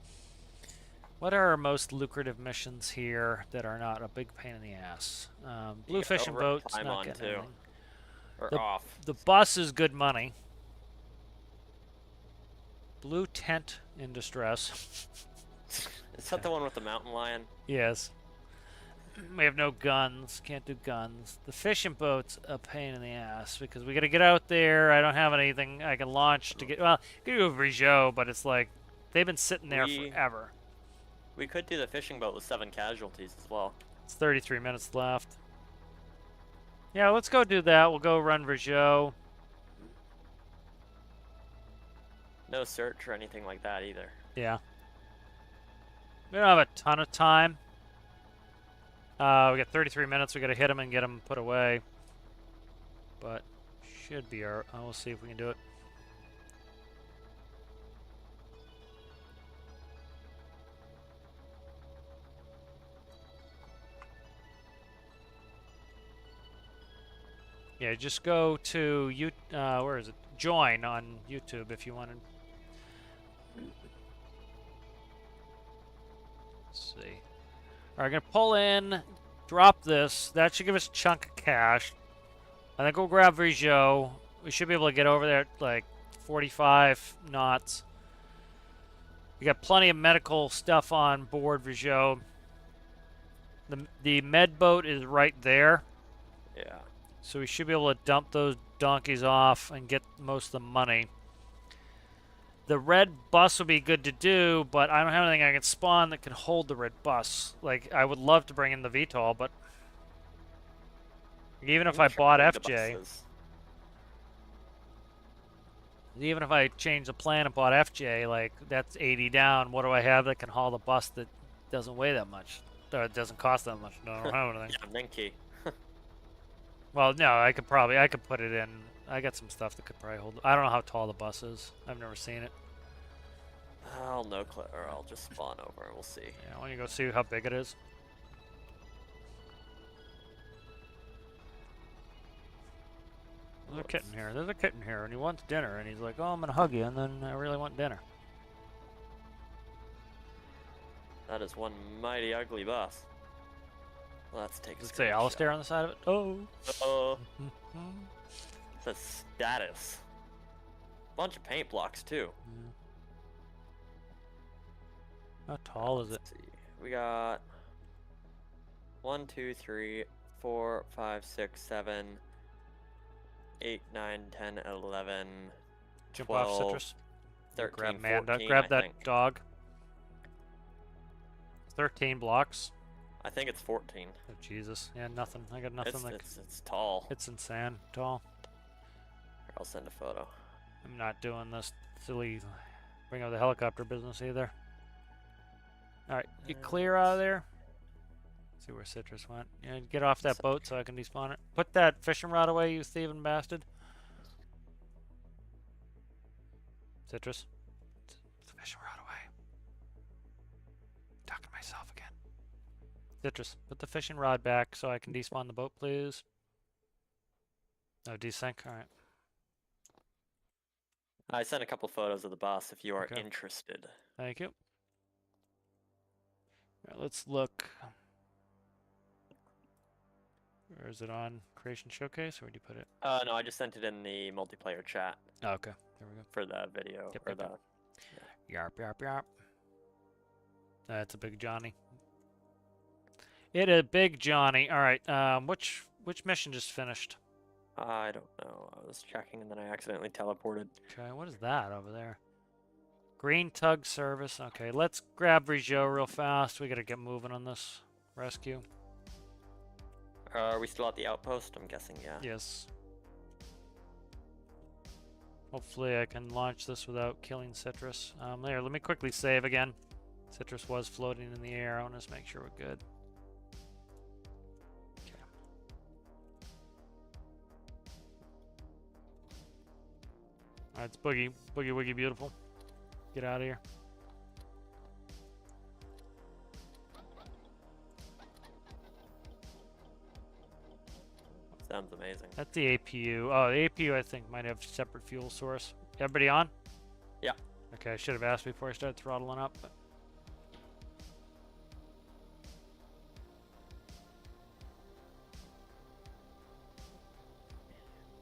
What are our most lucrative missions here that are not a big pain in the ass? Blue fishing boats, not getting anything.
Or off.
The bus is good money. Blue tent in distress.
Is that the one with the mountain lion?
Yes. We have no guns. Can't do guns. The fishing boat's a pain in the ass because we got to get out there. I don't have anything I can launch to get. Well, I could do a Rijot, but it's like they've been sitting there forever.
We could do the fishing boat with 7 casualties as well.
It's 33 minutes left. Yeah, let's go do that. We'll go run Rijot.
No search or anything like that either.
Yeah. We don't have a ton of time. We got 33 minutes. We got to hit them and get them put away. But should be our. We'll see if we can do it. Yeah, just go to where is it? Join on YouTube if you wanted. Let's see. All right, gonna pull in, drop this. That should give us a chunk of cash. I think we'll grab Rijot. We should be able to get over there at like 45 knots. We got plenty of medical stuff on board Rijot. The med boat is right there.
Yeah.
So we should be able to dump those donkeys off and get most of the money. The red bus would be good to do, but I don't have anything I can spawn that can hold the red bus. Like, I would love to bring in the VTOL, but even if I bought FJ, even if I change the plan and bought FJ, like, that's 80 down. What do I have that can haul the bus that doesn't weigh that much? Or it doesn't cost that much? No, I don't have anything.
Yeah, Minky.
Well, no, I could put it in. I got some stuff that could probably hold. I don't know how tall the bus is. I've never seen it.
I'll or I'll just spawn over and we'll see.
Yeah, why don't you go see how big it is? There's a kitten here. There's a kitten here, and he wants dinner, and he's like, "Oh, I'm gonna hug you," and then I really want dinner.
That is one mighty ugly bus. Let's take a
Does it say Alistair on the side of it? Oh.
Oh. It says status. Bunch of paint blocks too.
Yeah. How tall is it?
Let's see. We got 1, 2, 3, 4, 5, 6, 7, 8, 9, 10, 11,
Jump
12,
off Citrus.
13,
Grab Amanda.
14,
Grab
I
that
think.
dog. 13 blocks.
I think it's 14.
Oh, Jesus. Yeah, nothing. I got nothing.
It's tall.
It's insane tall.
Here, I'll send a photo.
I'm not doing this silly bring out the helicopter business either. Alright, you clear out of there. Let's see where Citrus went. Yeah, get off that boat so I can despawn it. Put that fishing rod away, you thieving bastard. Citrus. Put the fishing rod away. Talking to myself again. Citrus, put the fishing rod back so I can despawn the boat, please. No desync? Alright.
I sent a couple photos of the bus if you are
Okay.
interested.
Thank you. All right, let's look. Or is it on Creation Showcase, or where'd you put it?
No, I just sent it in the multiplayer chat.
Oh, okay, there we go.
For the video,
Yep,
or
yep,
the...
Yarp, yarp, yarp. That's a big Johnny. It a big Johnny. All right, which mission just finished?
I don't know. I was checking and then I accidentally teleported.
Okay, what is that over there? Green tug service. Okay, let's grab Rijot real fast. We gotta get moving on this rescue.
Are we still at the outpost? I'm guessing, yeah.
Yes. Hopefully I can launch this without killing Citrus. There, let me quickly save again. Citrus was floating in the air. I want to just make sure we're good. Okay. Alright, it's Boogie. Boogie Woogie Beautiful. Get out of here.
Sounds amazing.
That's the APU. Oh, the APU I think might have separate fuel source. Everybody on?
Yeah.
Okay, I should have asked before I started throttling up. But...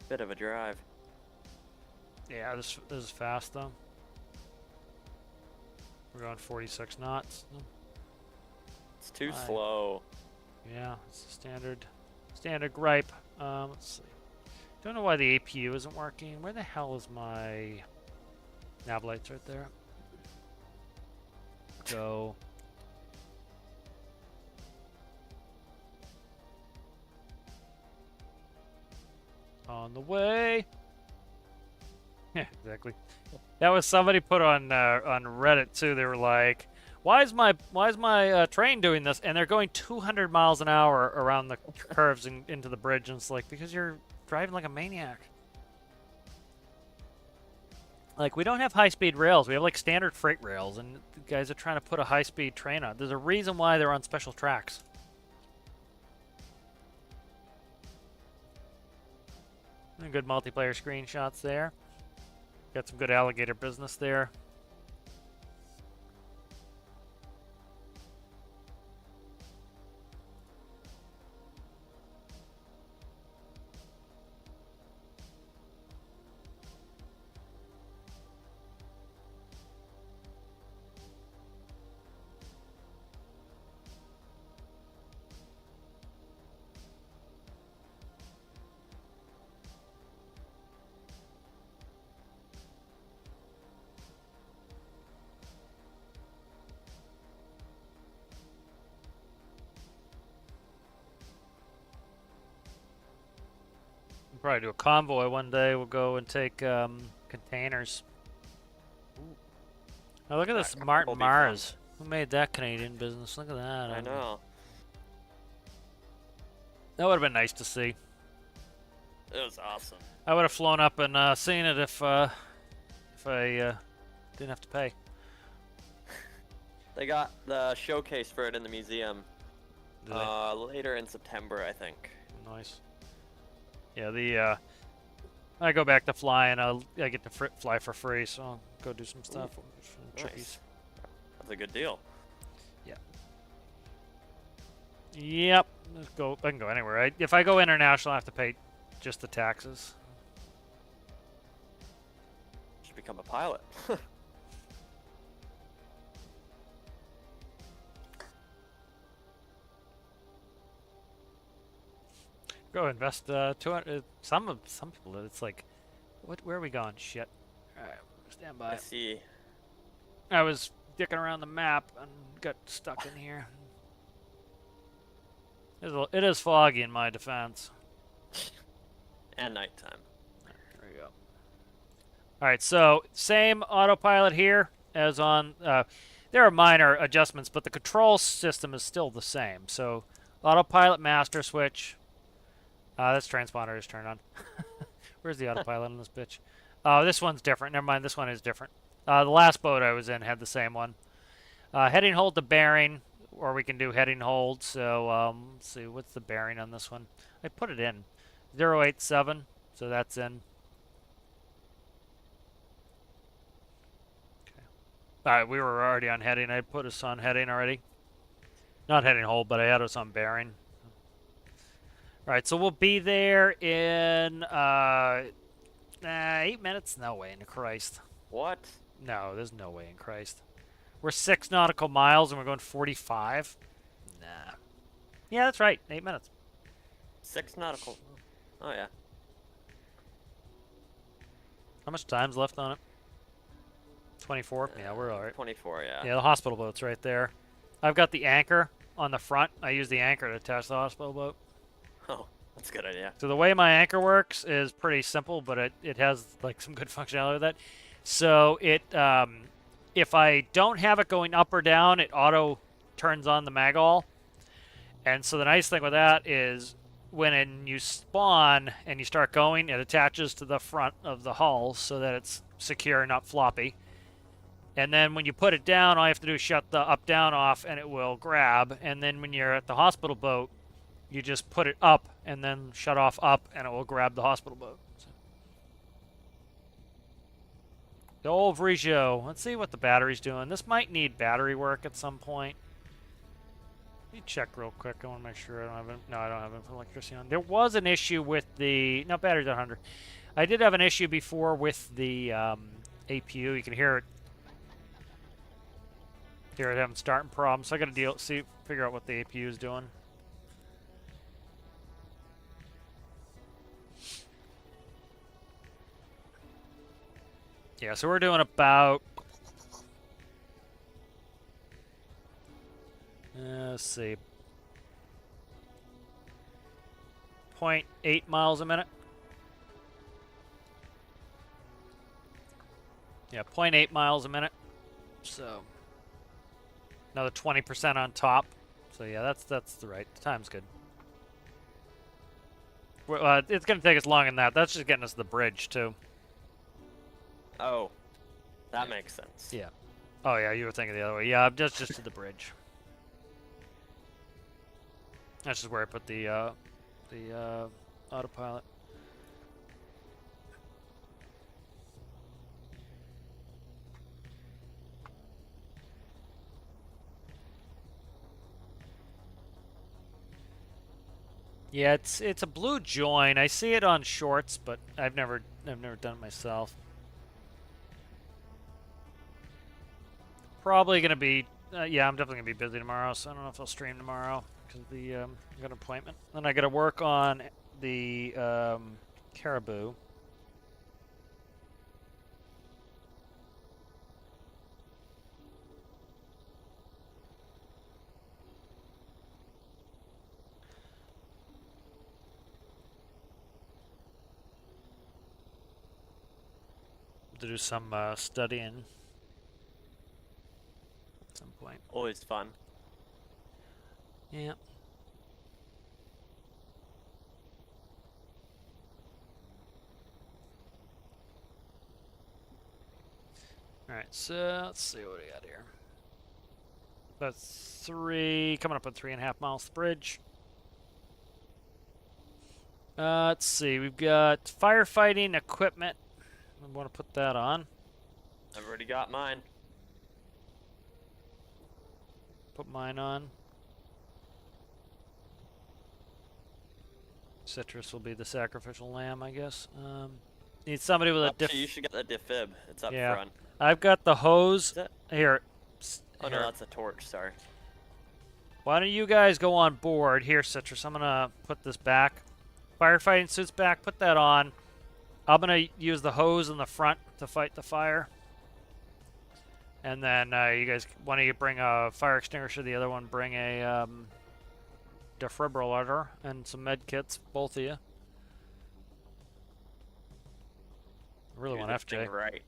Bit of a drive.
Yeah, this is fast though. We're going 46 knots.
It's too slow.
Yeah, it's a standard gripe. Let's see. Don't know why the APU isn't working. Where the hell is my nav lights? Right there. Go. On the way. Yeah, exactly. That was somebody put on Reddit too. They were like, "Why is my train doing this?" And they're going 200 miles an hour around the curves and into the bridge. And it's like, because you're driving like a maniac. Like, we don't have high-speed rails. We have like standard freight rails, and the guys are trying to put a high-speed train on. There's a reason why they're on special tracks. Good multiplayer screenshots there. Got some good alligator business there. We'll probably do a convoy one day. We'll go and take containers. Oh, look at this Martin Mars. Who made that Canadian business? Look at that.
I know.
That would have been nice to see.
It was awesome.
I would have flown up and seen it if I didn't have to pay.
They got the showcase for it in the museum later in September, I think.
Nice. Yeah, I go back to flying. I get to fly for free, so I'll go do some stuff.
Nice. That's a good deal.
Yeah. Yep. Let's go. I can go anywhere. If I go international, I have to pay just the taxes.
Should become a pilot.
Go invest 200. Some people, it's like, where are we going? Shit. All right, stand by.
I see.
I was dicking around the map and got stuck in here. It is foggy in my defense.
And nighttime.
There we go. All right, so same autopilot here as on. There are minor adjustments, but the control system is still the same. So autopilot master switch. This transponder is turned on. Where's the autopilot on this bitch? This one's different. Never mind, this one is different. The last boat I was in had the same one. Heading hold to bearing, or we can do heading hold. So let's see, what's the bearing on this one? I put it in. 087, so that's in. Okay. All right, we were already on heading. I put us on heading already. Not heading hold, but I had us on bearing. All right, so we'll be there in 8 minutes. No way in Christ.
What?
No, there's no way in Christ. We're 6 nautical miles and we're going 45? Nah. Yeah, that's right. 8 minutes.
6 nautical. Oh, yeah.
How much time's left on it? 24? Yeah, we're all right.
24, yeah.
Yeah, the hospital boat's right there. I've got the anchor on the front. I use the anchor to attach the hospital boat.
Oh, that's a good idea.
So the way my anchor works is pretty simple, but it has like some good functionality with that. So it if I don't have it going up or down, it auto turns on the magall. And so the nice thing with that is when you spawn and you start going, it attaches to the front of the hull so that it's secure, not floppy. And then when you put it down, all you have to do is shut the up-down off and it will grab. And then when you're at the hospital boat, you just put it up and then shut off up and it will grab the hospital boat. So. The old Vrigio. Let's see what the battery's doing. This might need battery work at some point. Let me check real quick. I want to make sure I don't have it. No, I don't have electricity on. There was an issue with the... No, battery's at 100. I did have an issue before with the APU. You can hear it. Hear it having starting problems. So I got to figure out what the APU is doing. Yeah, so we're doing about, let's see, 0.8 miles a minute. Yeah, 0.8 miles a minute. So another 20% on top. So yeah, that's the right. The time's good. It's gonna take us longer than that. That's just getting us to the bridge too.
Oh, that makes sense.
Yeah. Oh, yeah, you were thinking the other way. Yeah, just to the bridge. That's just where I put the autopilot. Yeah, it's a blue join. I see it on shorts, but I've never done it myself. Probably gonna be yeah, I'm definitely gonna be busy tomorrow, so I don't know if I'll stream tomorrow because the I got an appointment. Then I got to work on the caribou. To do some studying at some point.
Always fun.
Yeah. Alright, so let's see what we got here. That's coming up on 3.5 miles to the bridge. Let's see, we've got firefighting equipment. I want to put that on.
I've already got mine.
Put mine on. Citrus will be the sacrificial lamb, I guess. Need somebody with a
Actually, you should get the defib. It's up
yeah.
front.
I've got the hose.
Is it?
Here.
Oh
Here.
no, that's a torch. Sorry.
Why don't you guys go on board? Here, Citrus, I'm going to put this back. Firefighting suit's back. Put that on. I'm going to use the hose in the front to fight the fire. And then you guys, one of you bring a fire extinguisher, the other one bring a defibrillator and some med kits, both of you. I really want FJ.
Right.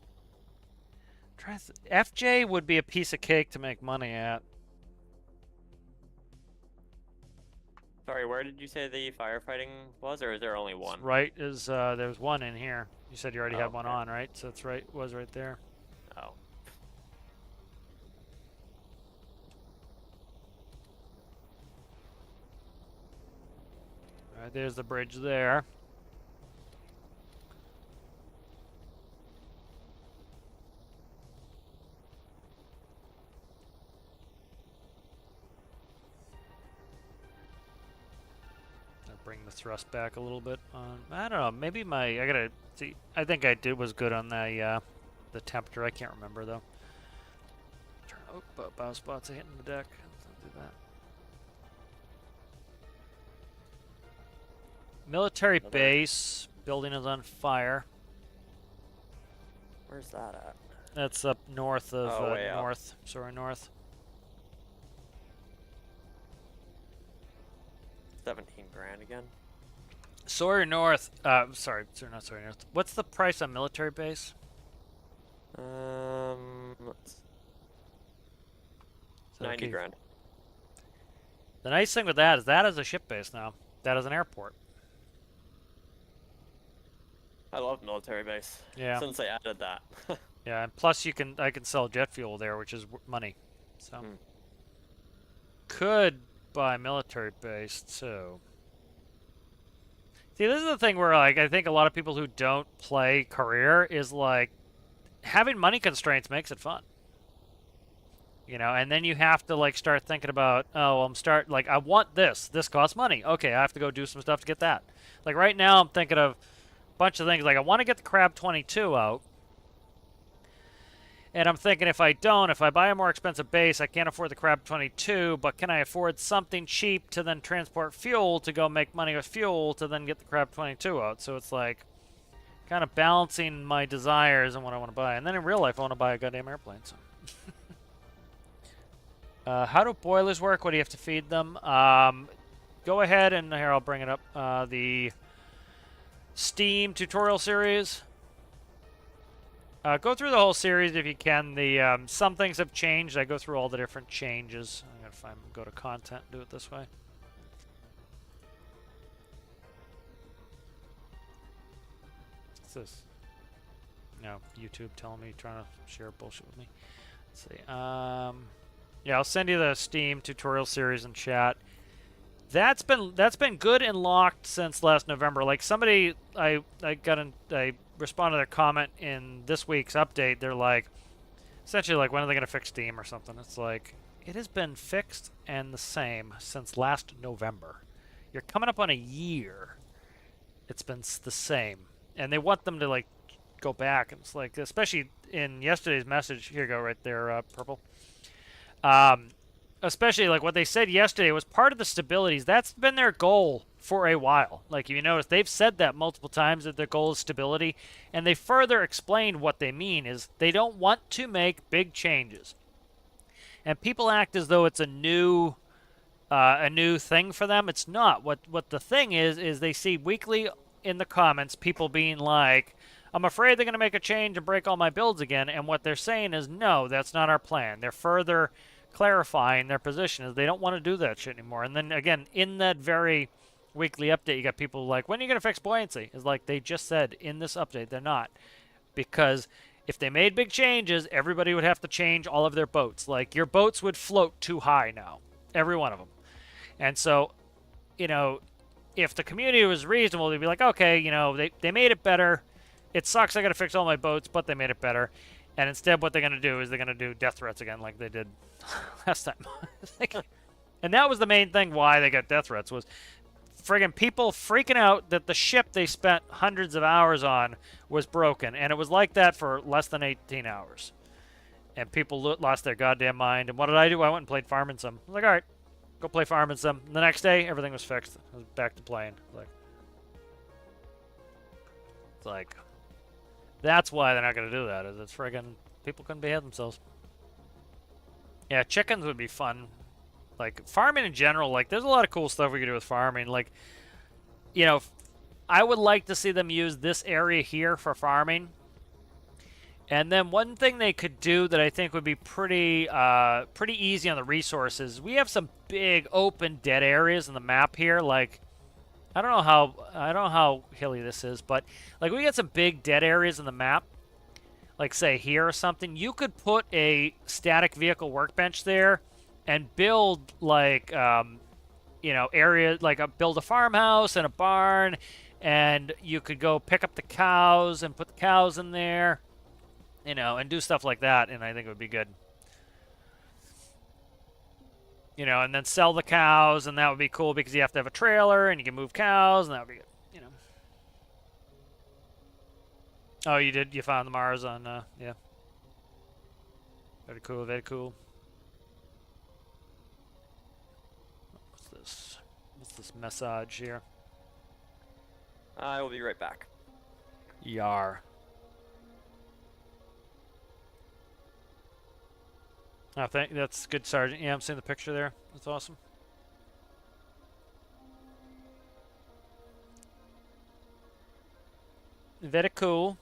FJ would be a piece of cake to make money at.
Sorry, where did you say the firefighting was, or is there only one?
Right, there's one in here. You said you already had one
okay.
on, right? So it's right, was right there.
Oh.
All right, there's the bridge there. Bring the thrust back a little bit on. I don't know. Maybe I gotta see. I think I was good on the temperature. I can't remember though. Bow spots are hitting the deck. Don't do that. Military base building is on fire.
Where's that at?
That's up north of north.
Up.
Sorry, north.
17 grand again.
Sawyer North. Sorry, not Sawyer North. What's the price on military base?
Let's 90 grand.
The nice thing with that is a ship base now. That is an airport.
I love military base.
Yeah.
Since they added that.
Yeah, and plus I can sell jet fuel there, which is money. So could buy military base too. See, this is the thing where like I think a lot of people who don't play career is like having money constraints makes it fun. You know, and then you have to like start thinking about, oh, I want this. This costs money. Okay, I have to go do some stuff to get that. Like right now I'm thinking of a bunch of things. Like I want to get the Crab 22 out. And I'm thinking if I buy a more expensive base, I can't afford the Crab 22, but can I afford something cheap to then transport fuel to go make money with fuel to then get the Crab 22 out? So it's like kind of balancing my desires and what I want to buy. And then in real life, I want to buy a goddamn airplane. So. How do boilers work? What do you have to feed them? Go ahead and here, I'll bring it up. The Steam tutorial series. Go through the whole series if you can. The some things have changed. I go through all the different changes. I'm gonna go to content, do it this way. What's this? No, YouTube telling me, trying to share bullshit with me. Let's see. Yeah, I'll send you the Steam tutorial series in chat. That's been good and locked since last November. Like somebody, I responded to their comment in this week's update. They're like, essentially like, when are they going to fix Steam or something? It's like, it has been fixed and the same since last November. You're coming up on a year. It's been the same, and they want them to like go back. And it's like, especially in yesterday's message. Here you go, right there, purple. Especially like what they said yesterday was part of the stabilities. That's been their goal for a while. Like if you notice, they've said that multiple times that their goal is stability, and they further explained what they mean is they don't want to make big changes. And people act as though it's a new thing for them. It's not. What the thing is they see weekly in the comments people being like, I'm afraid they're going to make a change and break all my builds again. And what they're saying is, no, that's not our plan. They're further clarifying their position is they don't want to do that shit anymore. And then again, in that very weekly update, you got people like, when are you going to fix buoyancy? It's like they just said in this update they're not. Because if they made big changes, everybody would have to change all of their boats. Like your boats would float too high now. Every one of them. And so, you know, if the community was reasonable, they'd be like, okay, you know, they made it better. It sucks I got to fix all my boats, but they made it better. And instead what they're going to do is they're going to do death threats again like they did last time. And that was the main thing why they got death threats was friggin' people freaking out that the ship they spent hundreds of hours on was broken. And it was like that for less than 18 hours. And people lost their goddamn mind. And what did I do? I went and played Farming Sim. I was like, all right. Go play Farming Sim. The next day, everything was fixed. I was back to playing. It's like that's why they're not going to do that. Is it's friggin' people couldn't behave themselves. Yeah, chickens would be fun. Like farming in general. Like there's a lot of cool stuff we could do with farming. Like, you know, I would like to see them use this area here for farming. And then one thing they could do that I think would be pretty easy on the resources. We have some big open dead areas in the map here. Like I don't know how hilly this is, but like we got some big dead areas in the map. Like say here or something. You could put a static vehicle workbench there and build like you know, area like build a farmhouse and a barn, and you could go pick up the cows and put the cows in there. You know, and do stuff like that, and I think it would be good. You know, and then sell the cows, and that would be cool because you have to have a trailer, and you can move cows, and that would be good, you know. Oh, you did? You found the Mars on, yeah. Very cool, very cool. What's this? What's this message here?
I will be right back.
Yar. I think that's good, Sergeant. Yeah, I'm seeing the picture there. That's awesome. Very cool.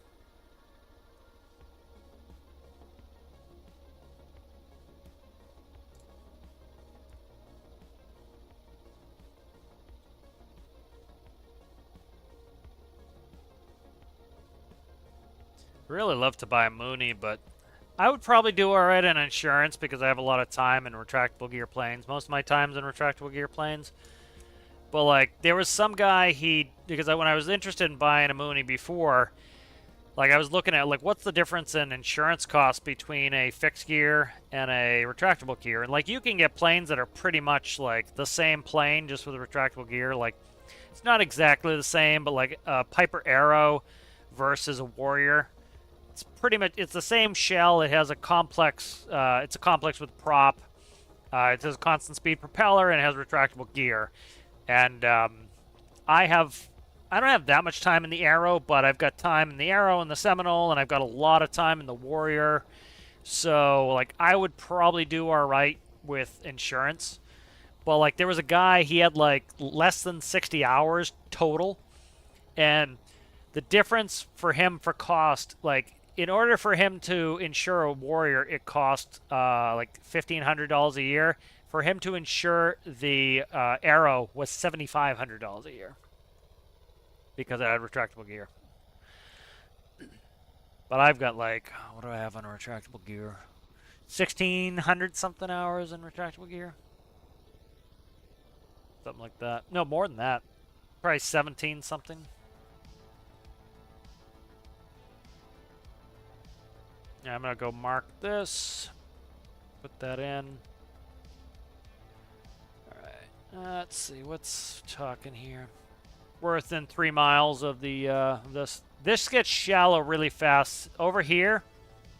Really love to buy a Mooney, but I would probably do alright on insurance because I have a lot of time in retractable gear planes. Most of my time's in retractable gear planes. But like, there was some guy because when I was interested in buying a Mooney before, like I was looking at like what's the difference in insurance costs between a fixed gear and a retractable gear. And like you can get planes that are pretty much like the same plane just with a retractable gear. Like it's not exactly the same, but like a Piper Arrow versus a Warrior. It's pretty much, it's the same shell. It has a complex, it's a complex with prop. It has a constant speed propeller and it has retractable gear. And I don't have that much time in the Arrow, but I've got time in the Arrow and the Seminole, and I've got a lot of time in the Warrior. So like I would probably do all right with insurance. But like there was a guy, he had like less than 60 hours total, and the difference for him for cost, like in order for him to insure a Warrior, it cost like $1,500 a year. For him to insure the Arrow was $7,500 a year because I had retractable gear. But I've got like, what do I have on a retractable gear? 1,600 something hours in retractable gear. Something like that. No, more than that. Probably 17 something. Yeah, I'm going to go mark this. Put that in. Alright. Let's see, what's talking here? We're within 3 miles of the this. This gets shallow really fast. Over here,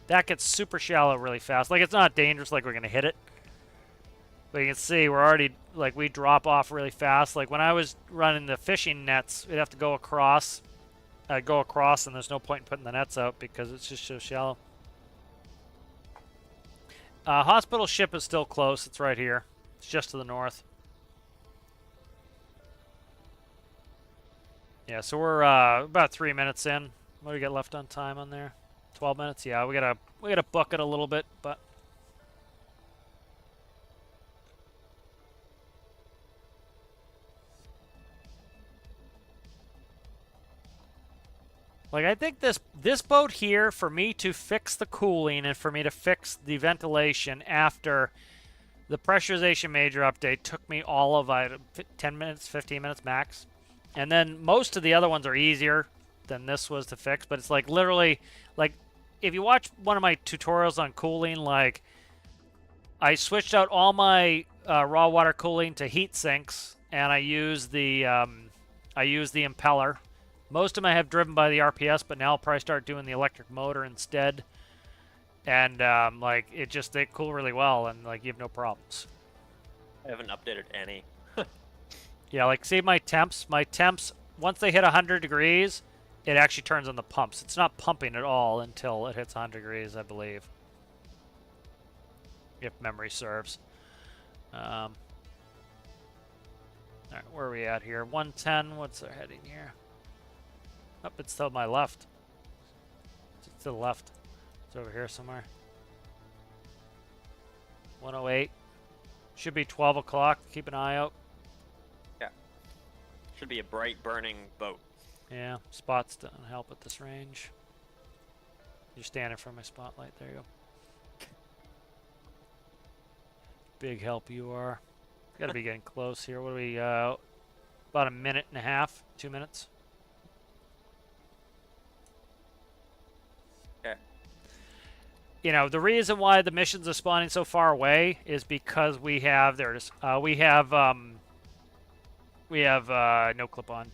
that gets super shallow really fast. Like, it's not dangerous, like we're gonna hit it. But you can see we're already, like, we drop off really fast. Like, when I was running the fishing nets, we'd have to go across. I'd go across, and there's no point in putting the nets out because it's just so shallow. Hospital ship is still close. It's right here. It's just to the north. Yeah, so we're about 3 minutes in. What do we got left on time on there? 12 minutes. Yeah, we gotta book it a little bit, but like, I think this boat here, for me to fix the cooling and for me to fix the ventilation after the pressurization major update took me all of 10 minutes, 15 minutes max. And then most of the other ones are easier than this was to fix, but it's like literally, like, if you watch one of my tutorials on cooling, like, I switched out all my raw water cooling to heat sinks, and I use the impeller. Most of them I have driven by the RPS, but now I'll probably start doing the electric motor instead. And like, they cool really well, and like, you have no problems.
I haven't updated any.
Yeah, like, see my temps. My temps, once they hit 100 degrees, it actually turns on the pumps. It's not pumping at all until it hits 100 degrees, I believe, if memory serves. All right, where are we at here? 110. What's our heading here? Oh, it's to my left. It's to the left. It's over here somewhere. 108. Should be 12 o'clock. Keep an eye out.
Yeah. Should be a bright burning boat.
Yeah, spots don't help at this range. You're standing for my spotlight. There you go. Big help you are. Gotta be getting close here. What are we, about a minute and a half, 2 minutes.
Okay.
You know, the reason why the missions are spawning so far away is because we have, there it is, we have no clip on.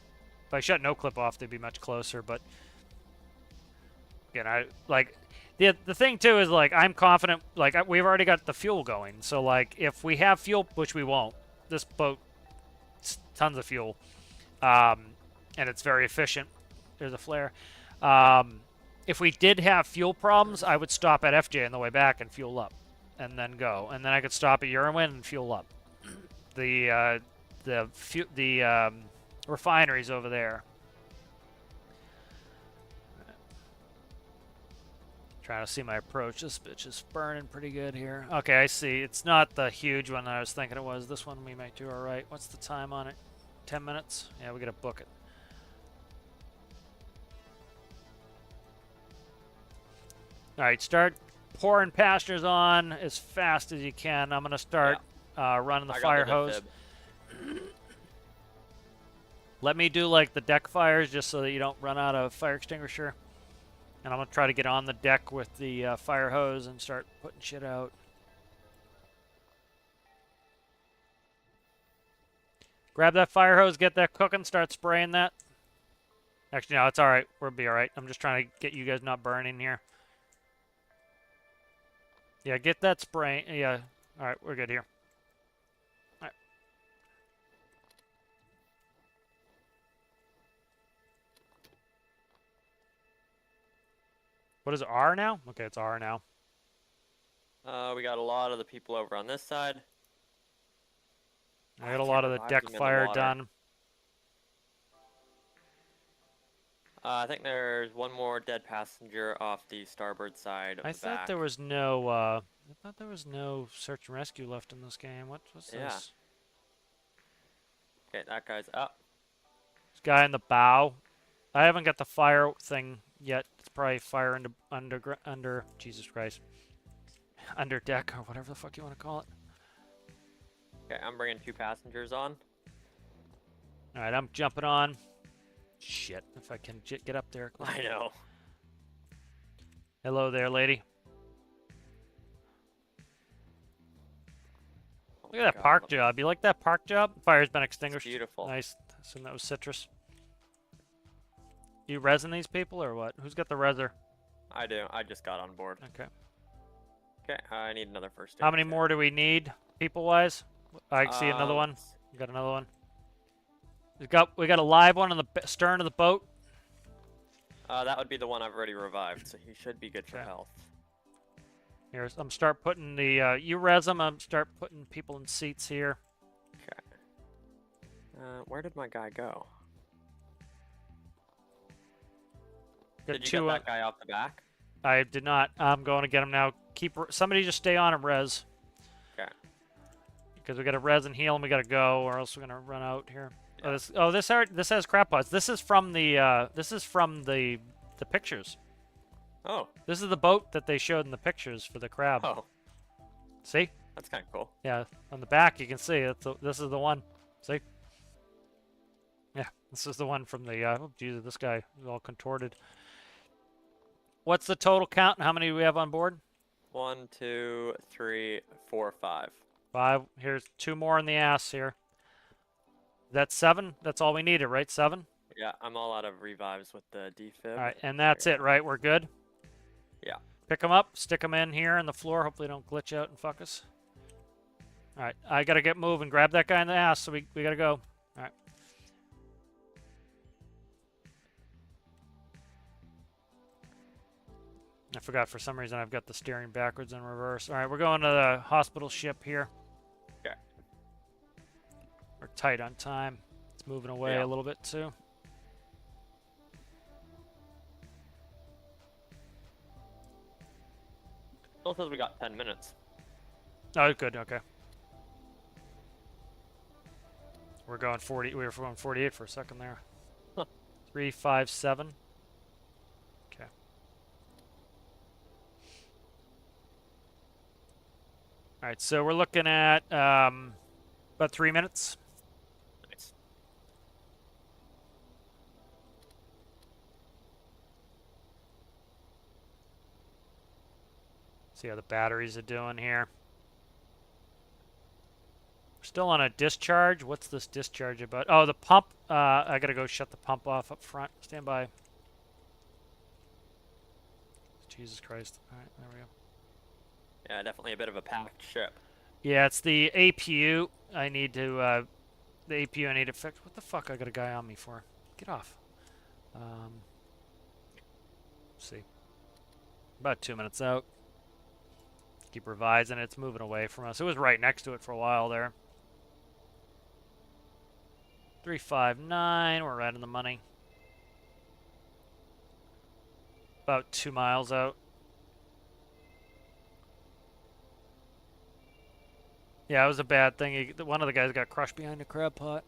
If I shut no clip off, they'd be much closer, but, you know, like, the thing too is, like, I'm confident, like, we've already got the fuel going, so, like, if we have fuel, which we won't, this boat, tons of fuel, and it's very efficient. There's a flare. If we did have fuel problems, I would stop at FJ on the way back and fuel up, and then go, and then I could stop at Urwin and fuel up. The refinery's over there. Trying to see my approach. This bitch is burning pretty good here. Okay, I see. It's not the huge one that I was thinking it was. This one we might do all right. What's the time on it? 10 minutes? Yeah, we gotta book it. All right, start pouring pastures on as fast as you can. I'm gonna start running the fire hose. Let me do, like, the deck fires just so that you don't run out of fire extinguisher. And I'm going to try to get on the deck with the fire hose and start putting shit out. Grab that fire hose, get that cooking, start spraying that. Actually, no, it's all right. We'll be all right. I'm just trying to get you guys not burning here. Yeah, get that spray. Yeah, all right, we're good here. All right. What is it, R now? Okay, it's R now.
We got a lot of the people over on this side.
I got a lot of the deck fire done.
I think there's one more dead passenger off the starboard side of the back.
I thought there was no, I thought there was no search and rescue left in this game. What's this?
Okay, that guy's up.
This guy in the bow. I haven't got the fire thing yet. It's probably fire under Jesus Christ. Under deck, or whatever the fuck you want to call it.
Okay, I'm bringing 2 passengers on.
Alright, I'm jumping on. Shit, if I can get up there.
I know.
Hello there, lady. Look at that park job. You like that park job? Fire's been extinguished.
Beautiful.
Nice. Assume that was citrus. You resin these people or what? Who's got the reser?
I do. I just got on board.
Okay.
Okay, I need another first aid.
How many more do we need, people-wise? I see another one.
Let's-
We got another one. We got a live one on the stern of the boat.
That would be the one I've already revived, so he should be good for health.
Here, I'm start putting the you res them. I'm start putting people in seats here.
Okay. Where did my guy go? Did you get that guy off the back?
I did not. I'm going to get him now. Somebody just stay on him, res.
Okay.
Because we got to res and heal, and we got to go, or else we're gonna run out here.
Yeah.
This has crab pots. This is from the pictures.
Oh.
This is the boat that they showed in the pictures for the crab.
Oh.
See?
That's kind of cool.
Yeah, on the back you can see this is the one. See? Yeah, this is the one from the. Oh, Jesus, this guy is all contorted. What's the total count and how many do we have on board?
1, 2, 3, 4, 5.
5. Here's 2 more in the ass here. That's 7. That's all we needed, right? 7.
Yeah, I'm all out of revives with the defib.
All right, and that's it, right? We're good.
Yeah.
Pick them up, stick them in here on the floor. Hopefully, they don't glitch out and fuck us. All right, I gotta get moving. Grab that guy in the ass. So we gotta go. All right. I forgot for some reason I've got the steering backwards and reverse. All right, we're going to the hospital ship here.
Okay.
We're tight on time. It's moving away a little bit too.
Still says we got 10 minutes.
Oh, good. Okay. We're going 40. We were going 48 for a second there.
Huh.
3, 5, 7. Okay. All right. So we're looking at about 3 minutes.
Nice.
See how the batteries are doing here. We're still on a discharge. What's this discharge about? Oh, the pump. I gotta go shut the pump off up front. Stand by. Jesus Christ. All right, there we go.
Yeah, definitely a bit of a packed ship.
Yeah, it's the APU. I need to, the APU I need to fix. What the fuck I got a guy on me for? Get off. Let's see. About 2 minutes out. Keep revising it. It's moving away from us. It was right next to it for a while there. 359. We're right in the money. About 2 miles out. Yeah, it was a bad thing. One of the guys got crushed behind a crab pot.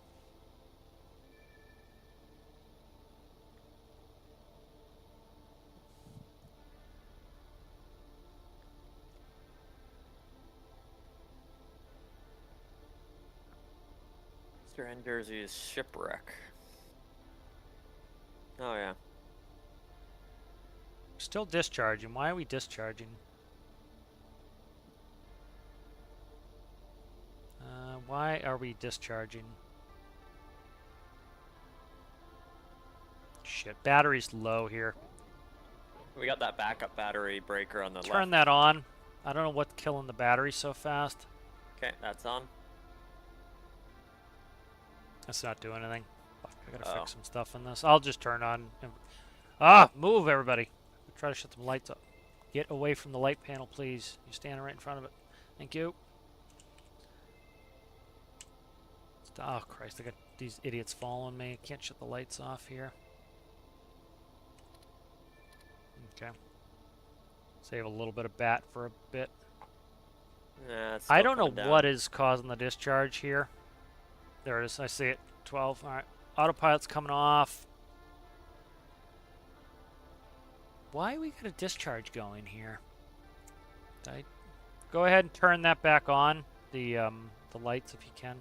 Mr. N. Jersey's shipwreck. Oh, yeah.
Still discharging. Why are we discharging? Why are we discharging? Shit, battery's low here.
We got that backup battery breaker on the left.
Turn that on. I don't know what's killing the battery so fast.
Okay, that's on.
That's not doing anything. Fuck, I gotta fix some stuff in this. I'll just turn on. Move everybody. Try to shut some lights up. Get away from the light panel, please. You're standing right in front of it. Thank you. Oh, Christ, I got these idiots following me. I can't shut the lights off here. Okay. Save a little bit of bat for a bit. I don't know what is causing the discharge here. There it is. I see it. 12. All right. Autopilot's coming off. Why we got a discharge going here? Go ahead and turn that back on. The lights, if you can.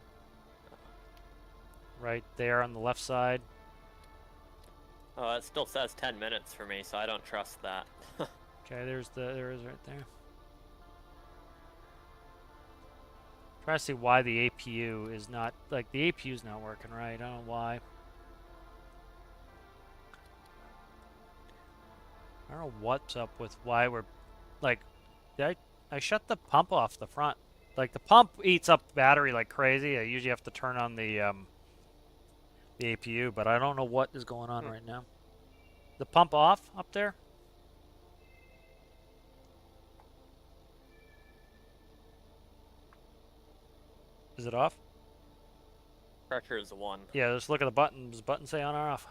Right there on the left side.
Oh, it still says 10 minutes for me, so I don't trust that.
Okay, there is right there. Trying to see why the APU is not, like, the APU's not working right. I don't know why. I don't know what's up with why we're, like, I shut the pump off the front. Like, the pump eats up battery like crazy. I usually have to turn on the APU, but I don't know what is going on right now. The pump off up there? Is it off?
Pressure is 1.
Yeah, just look at the button. Does the button say on or off?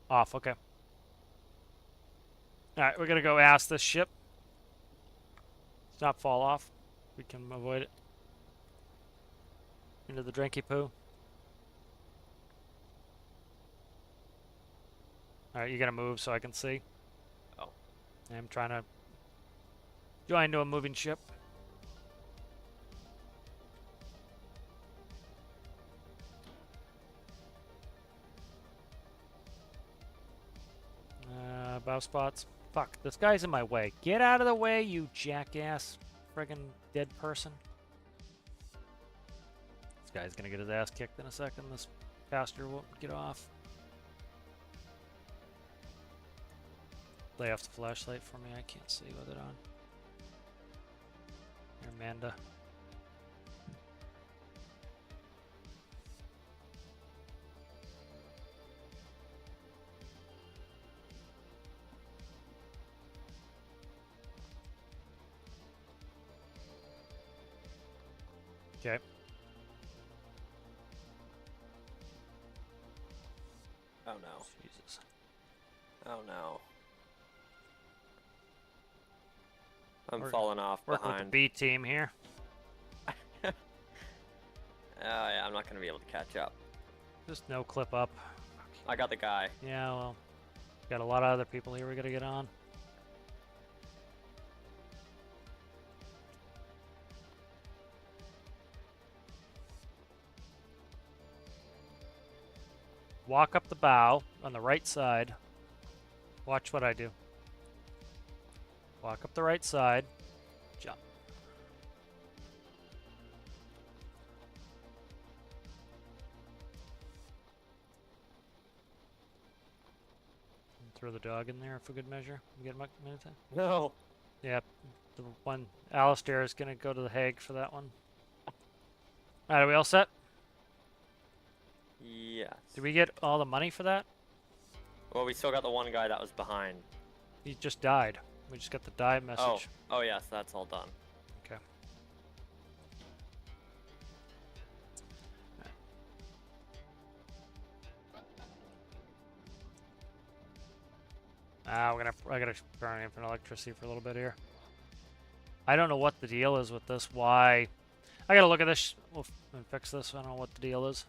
Off, okay. Alright, we're gonna go ask this ship. Let's not fall off. We can avoid it. Into the drinky poo. Alright, you gotta move so I can see.
Oh.
I'm trying to join to a moving ship. Bow spots. Fuck, this guy's in my way. Get out of the way, you jackass. Friggin' dead person. This guy's gonna get his ass kicked in a second. This passenger won't get off. Lay off the flashlight for me. I can't see with it on. Here, Amanda. Okay.
Oh no.
Jesus.
Oh no. I'm falling off
Working with
behind.
the B team here.
Yeah, I'm not gonna be able to catch up.
Just no clip up.
I got the guy.
Yeah, well, got a lot of other people here we gotta get on. Walk up the bow on the right side. Watch what I do. Walk up the right side. Jump. Throw the dog in there for good measure. You get a minute time?
No.
Yeah, the one. Alistair is gonna go to the Hague for that one. Alright, are we all set?
Yes.
Did we get all the money for that?
Well, we still got the one guy that was behind.
He just died. We just got the die message.
Oh yes, that's all done.
Okay. I gotta burn infinite electricity for a little bit here. I don't know what the deal is with this. Why? I gotta look at this. We'll fix this. I don't know what the deal is.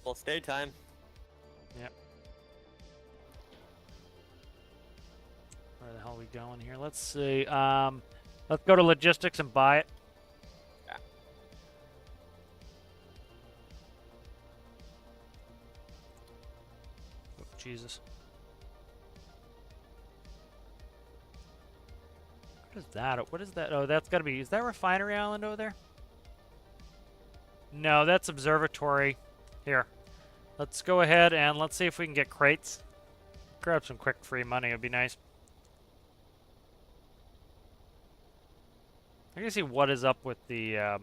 Well, stay time.
Yep. Where the hell are we going here? Let's see. Let's go to logistics and buy it.
Yeah.
Oh, Jesus. What is that? What is that? Oh, that's gotta be. Is that Refinery Island over there? No, that's Observatory. Here. Let's go ahead and let's see if we can get crates. Grab some quick free money. It would be nice. I gotta see what is up with the, I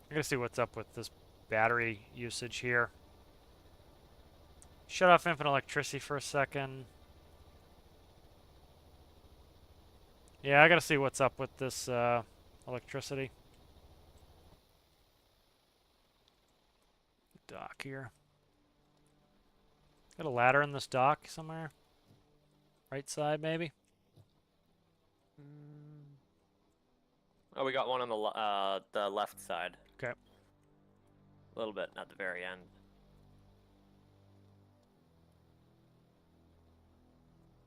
gotta see what's up with this battery usage here. Shut off infinite electricity for a second. Yeah, I gotta see what's up with this, electricity. Dock here. Got a ladder in this dock somewhere? Right side, maybe?
Oh, we got one on the left side.
Okay.
A little bit at the very end.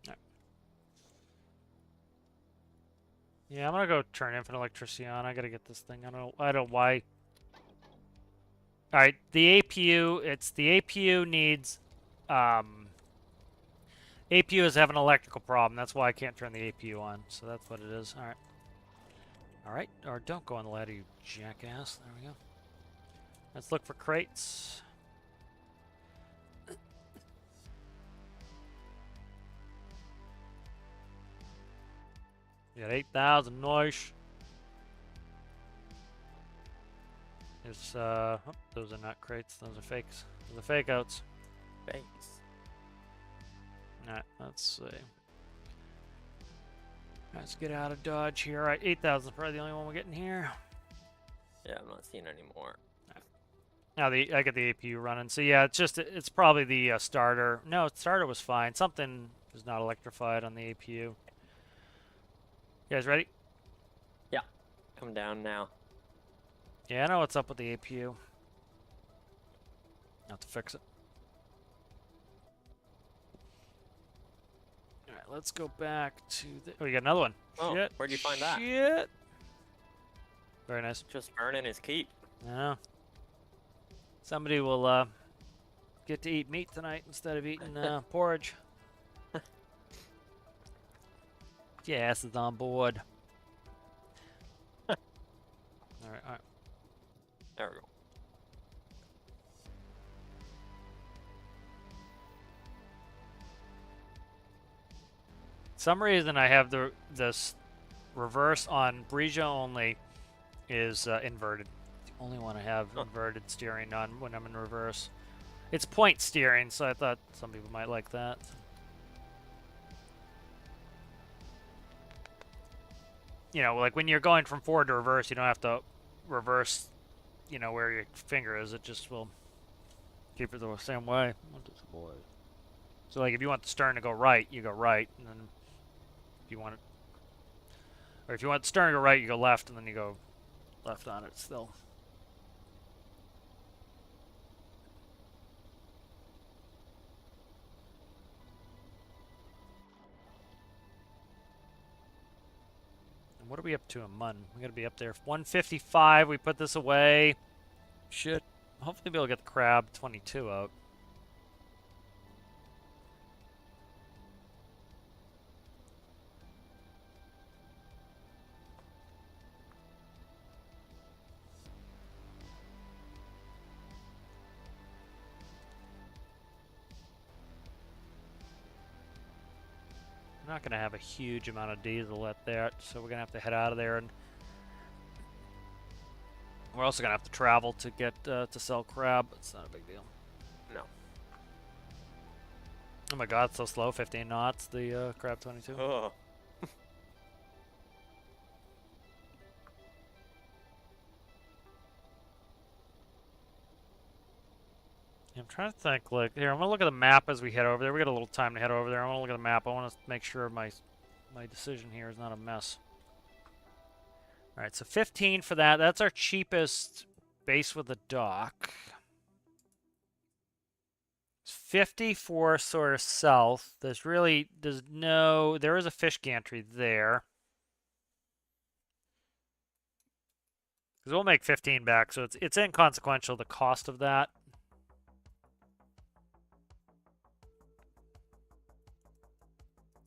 Right. Yeah, I'm gonna go turn infinite electricity on. I gotta get this thing. I don't know why. All right, the APU. It's the APU needs. APU is having an electrical problem. That's why I can't turn the APU on. So that's what it is. All right. All right. Or don't go on the ladder, you jackass. There we go. Let's look for crates. We got 8,000. Nice. It's, oh, those are not crates. Those are fakes. Those are fake outs.
Thanks.
Alright, let's see. Let's get out of Dodge here. Alright, 8,000 is probably the only one we're getting here.
Yeah, I'm not seeing any more.
Now I got the APU running. So yeah, it's probably the starter. No, starter was fine. Something is not electrified on the APU. You guys ready?
Yeah. Come down now.
Yeah, I know what's up with the APU. Have to fix it. Alright, let's go back to the... Oh, we got another one.
Oh,
Shit.
where'd you find that?
Shit. Very nice.
Just earning his keep.
Yeah. Somebody will get to eat meat tonight instead of eating porridge. Yes, is on board. Alright, alright.
There we go.
Some reason I have this reverse on Brija only is inverted. The only one I have inverted steering on when I'm in reverse. It's point steering, so I thought some people might like that. You know, like when you're going from forward to reverse, you don't have to reverse, you know, where your finger is. It just will keep it the same way. So like if you want the stern to go right, you go right, and then if you want it, or if you want the stern to go right, you go left, and then you go left on it still. And what are we up to a month? We gotta be up there. 155. We put this away. Should hopefully be able to get the crab 22 out. I'm not going to have a huge amount of diesel at that, so we're going to have to head out of there, and we're also going to have to travel to get to sell crab. It's not a big deal.
No.
Oh my god, it's so slow. 15 knots, the crab 22.
Oh.
I'm trying to think, like, here, I'm going to look at the map as we head over there. We got a little time to head over there. I want to look at the map. I want to make sure my decision here is not a mess. Alright, so 15 for that. That's our cheapest base with a dock. 50 for sort of south. There is a fish gantry there. Because we'll make 15 back, so it's inconsequential, the cost of that.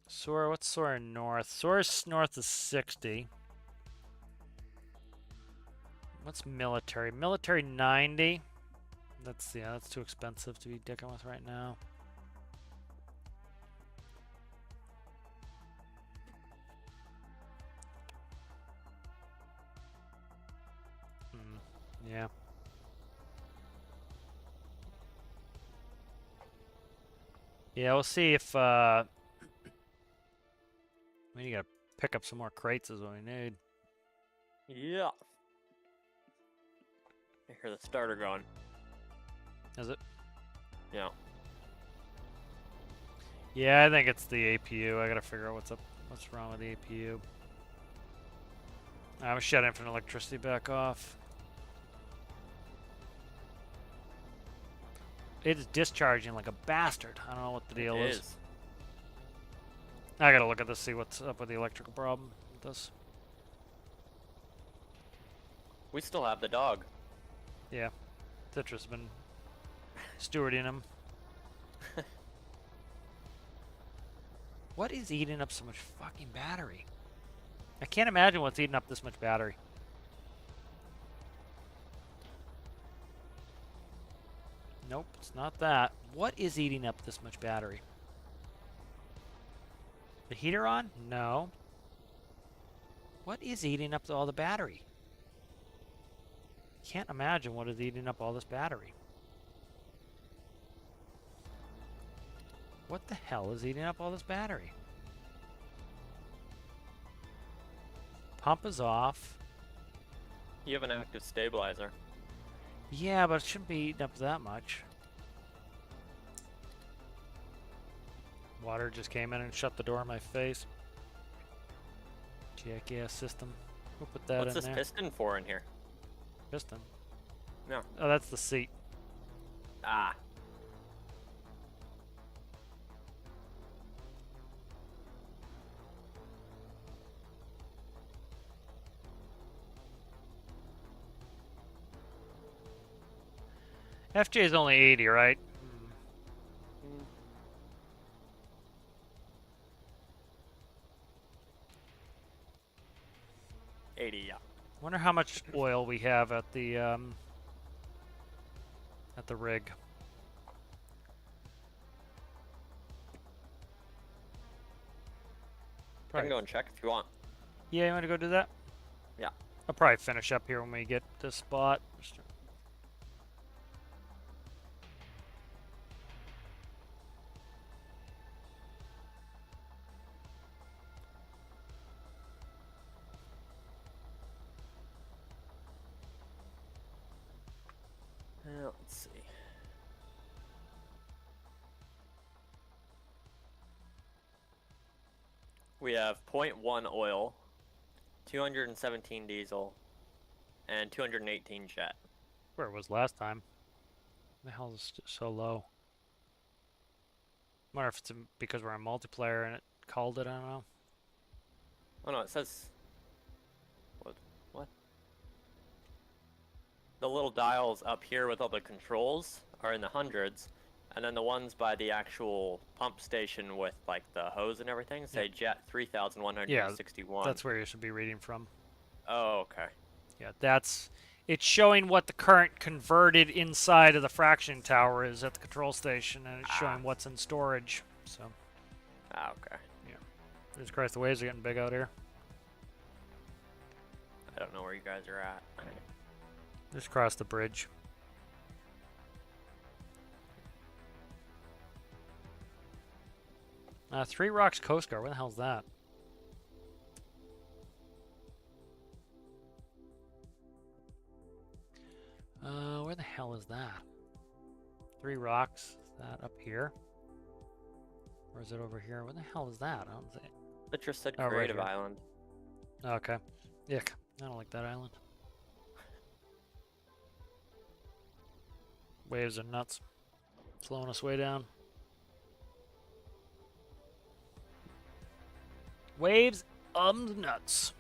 Sora, what's Sora north? Sora's north is 60. What's military? Military 90. That's too expensive to be dicking with right now. Yeah. Yeah, we'll see if we gotta pick up some more crates is what we need.
Yeah. I hear the starter going.
Is it?
Yeah.
Yeah, I think it's the APU. I gotta figure out what's wrong with the APU. I'm shut infinite electricity back off. It is discharging like a bastard. I don't know what the deal is. I gotta look at this, see what's up with the electrical problem with this.
We still have the dog.
Yeah. Citrus has been stewarding them. What is eating up so much fucking battery? I can't imagine what's eating up this much battery. Nope, it's not that. What is eating up this much battery? The heater on? No. What is eating up all the battery? Can't imagine what is eating up all this battery. What the hell is eating up all this battery? Pump is off.
You have an active stabilizer.
Yeah, but it shouldn't be eating up that much. Water just came in and shut the door in my face. Jackass system. We'll put that
What's
in
this
there.
piston for in here?
Piston?
No.
Oh, that's the seat.
Ah.
FJ is only 80, right?
80, yeah.
Wonder how much oil we have at the rig.
I can go and check if you want.
Yeah, you want to go do that?
Yeah.
I'll probably finish up here when we get this spot.
Let's see. We have 0.1 oil, 217 diesel, and 218 jet.
Where it was last time. The hell is it so low? I wonder if it's because we're in multiplayer and it called it, I don't know.
Oh no, it says... What? The little dials up here with all the controls are in the hundreds, and then the ones by the actual pump station with like the hose and everything say jet 3,161.
Yeah, that's where you should be reading from.
Oh, okay.
Yeah, it's showing what the current converted inside of the fraction tower is at the control station, and it's showing what's in storage. So.
Okay.
Yeah. Jesus Christ, the waves are getting big out here.
I don't know where you guys are at.
Just cross the bridge. Three Rocks Coast Guard. Where the hell's that? Where the hell is that? Three Rocks. Is that up here? Or is it over here? Where the hell is that? I don't see it.
It just said
right
Creative
here.
Island.
Okay. Yuck. I don't like that island. Waves are nuts. Slowing us way down. Waves nuts.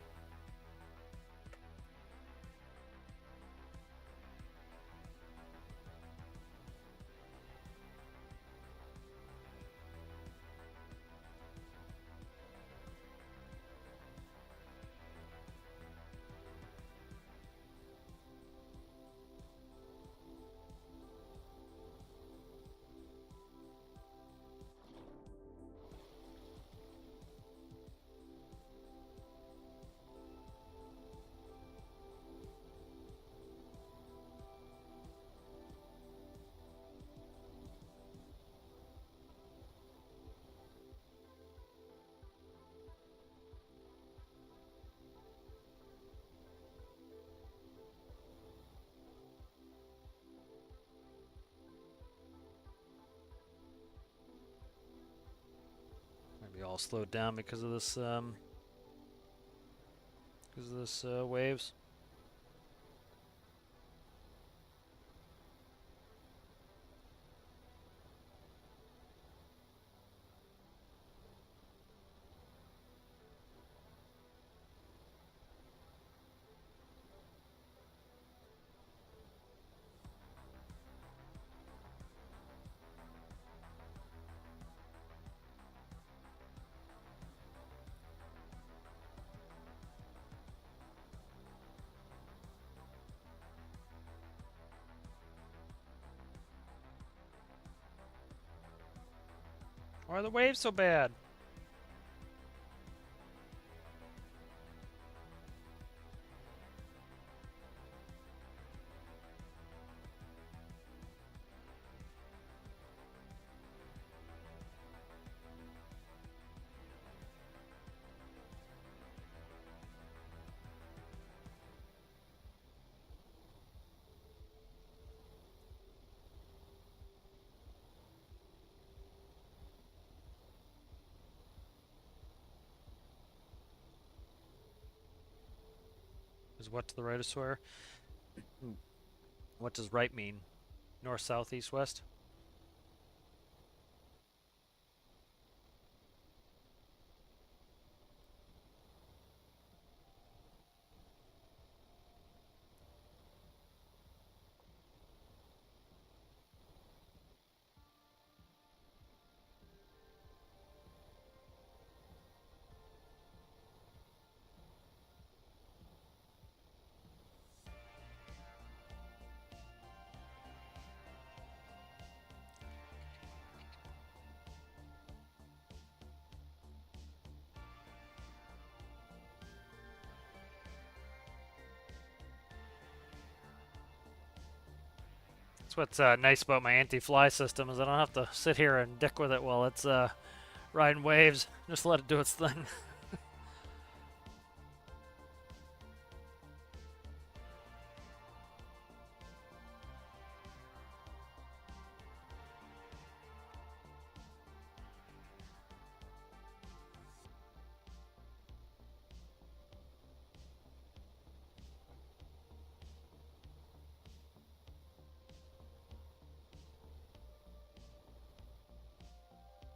Maybe all slowed down because of this waves. Why are the waves so bad? Is what to the right of Sawyer? What does right mean? North, south, east, west? That's what's nice about my anti-fly system is I don't have to sit here and dick with it while it's riding waves. Just let it do its thing.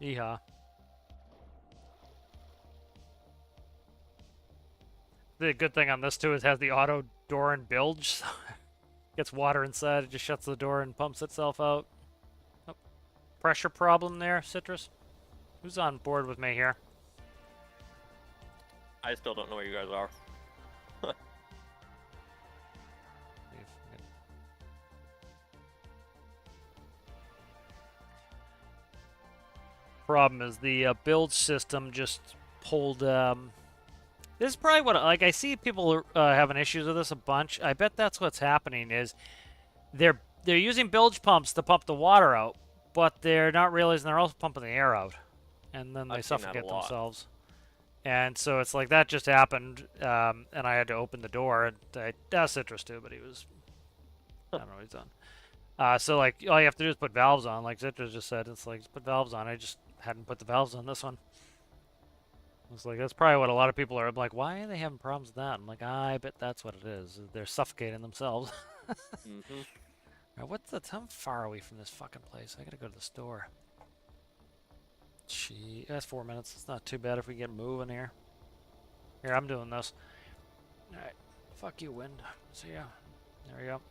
Yeehaw. The good thing on this too is it has the auto door and bilge. So gets water inside, it just shuts the door and pumps itself out. Oh, pressure problem there, Citrus? Who's on board with me here?
I still don't know where you guys are.
Problem is the build system just pulled. This is probably what like I see people having issues with this a bunch. I bet that's what's happening is they're using bilge pumps to pump the water out, but they're not realizing they're also pumping the air out, and then they suffocate themselves. And so it's like that just happened, and I had to open the door, and I asked Citrus too, but he was I don't know what he's done. So like all you have to do is put valves on, like Citrus just said. It's like just put valves on. I just hadn't put the valves on this one. It's like that's probably what a lot of people are I'm like. Why are they having problems with that? I'm like, I bet that's what it is. They're suffocating themselves.
Mm-hmm.
Right, how far are we from this fucking place? I gotta go to the store. Gee, that's 4 minutes. It's not too bad if we get moving here. Here, I'm doing this. All right, fuck you, wind. So yeah, there we go.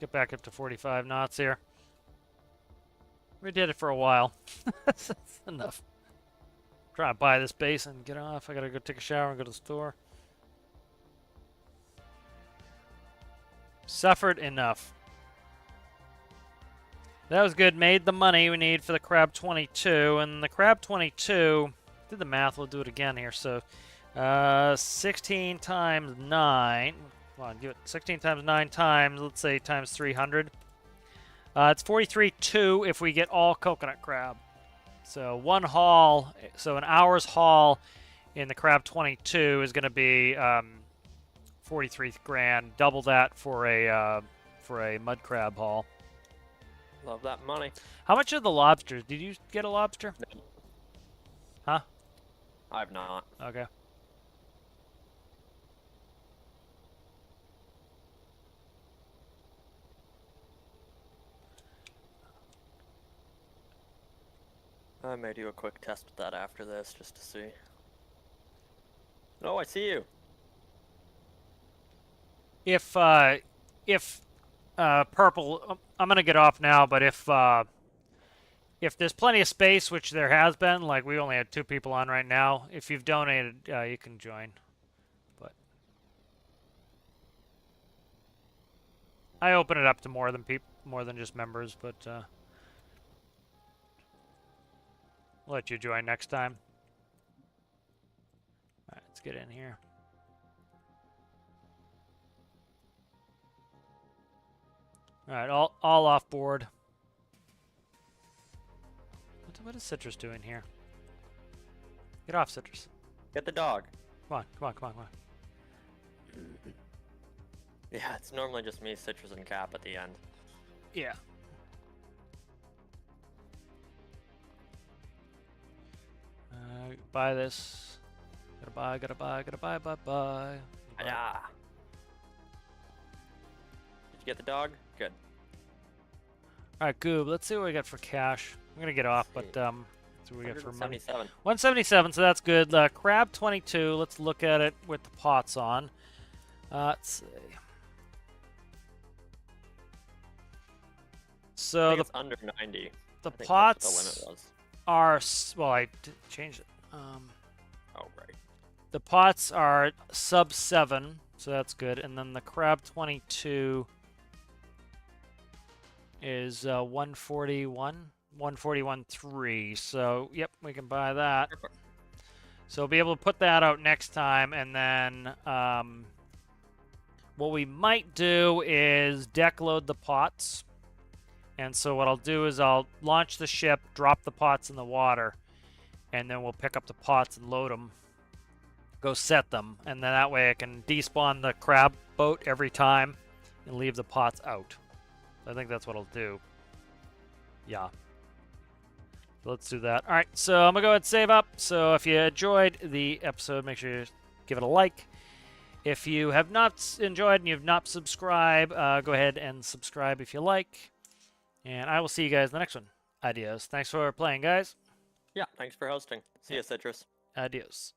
Get back up to 45 knots here. We did it for a while. That's enough. Try to buy this base and get off. I gotta go take a shower and go to the store. Suffered enough. That was good. Made the money we need for the Crab 22. And the Crab 22, did the math. We'll do it again here. So 16 times 9. Come on, give it 16 times 9 times, let's say times 300. It's 43.2 if we get all coconut crab. So one haul, so an hour's haul in the Crab 22 is going to be 43 grand. Double that for a mud crab haul.
Love that money.
How much are the lobsters? Did you get a lobster?
No.
Huh?
I've not.
Okay.
I may do a quick test with that after this, just to see. Oh, I see you.
If purple, I'm gonna get off now. But if there's plenty of space, which there has been, like we only had 2 people on right now. If you've donated, you can join. But I open it up to more than just members. But I'll let you join next time. All right, let's get in here. All right, all off board. What is Citrus doing here? Get off, Citrus.
Get the dog.
Come on, come on, come on, come on.
Yeah, it's normally just me, Citrus, and Cap at the end.
Yeah. Buy this. Gotta buy, gotta buy, gotta buy, buy.
Yeah. Did you get the dog? Good.
All right, Goob. Let's see what we got for cash. I'm gonna get off, but let's see what we got for money. 177. So that's good. Crab 22. Let's look at it with the pots on. Let's see. So
I think it's under 90.
The
I think
pots
that's what the limit was.
are well. I changed it.
Oh right.
The pots are sub 7, so that's good. And then the crab 22 is 141, 141.3. So yep, we can buy that.
Perfect.
So we'll be able to put that out next time, and then what we might do is deck load the pots. And so what I'll do is I'll launch the ship, drop the pots in the water, and then we'll pick up the pots and load them, go set them, and then that way I can despawn the crab boat every time and leave the pots out. I think that's what I'll do. Yeah. So let's do that. All right, so I'm going to go ahead and save up. So if you enjoyed the episode, make sure you give it a like. If you have not enjoyed and you have not subscribed, go ahead and subscribe if you like. And I will see you guys in the next one. Adios. Thanks for playing, guys.
Yeah, thanks for hosting. See ya, Citrus.
Adios.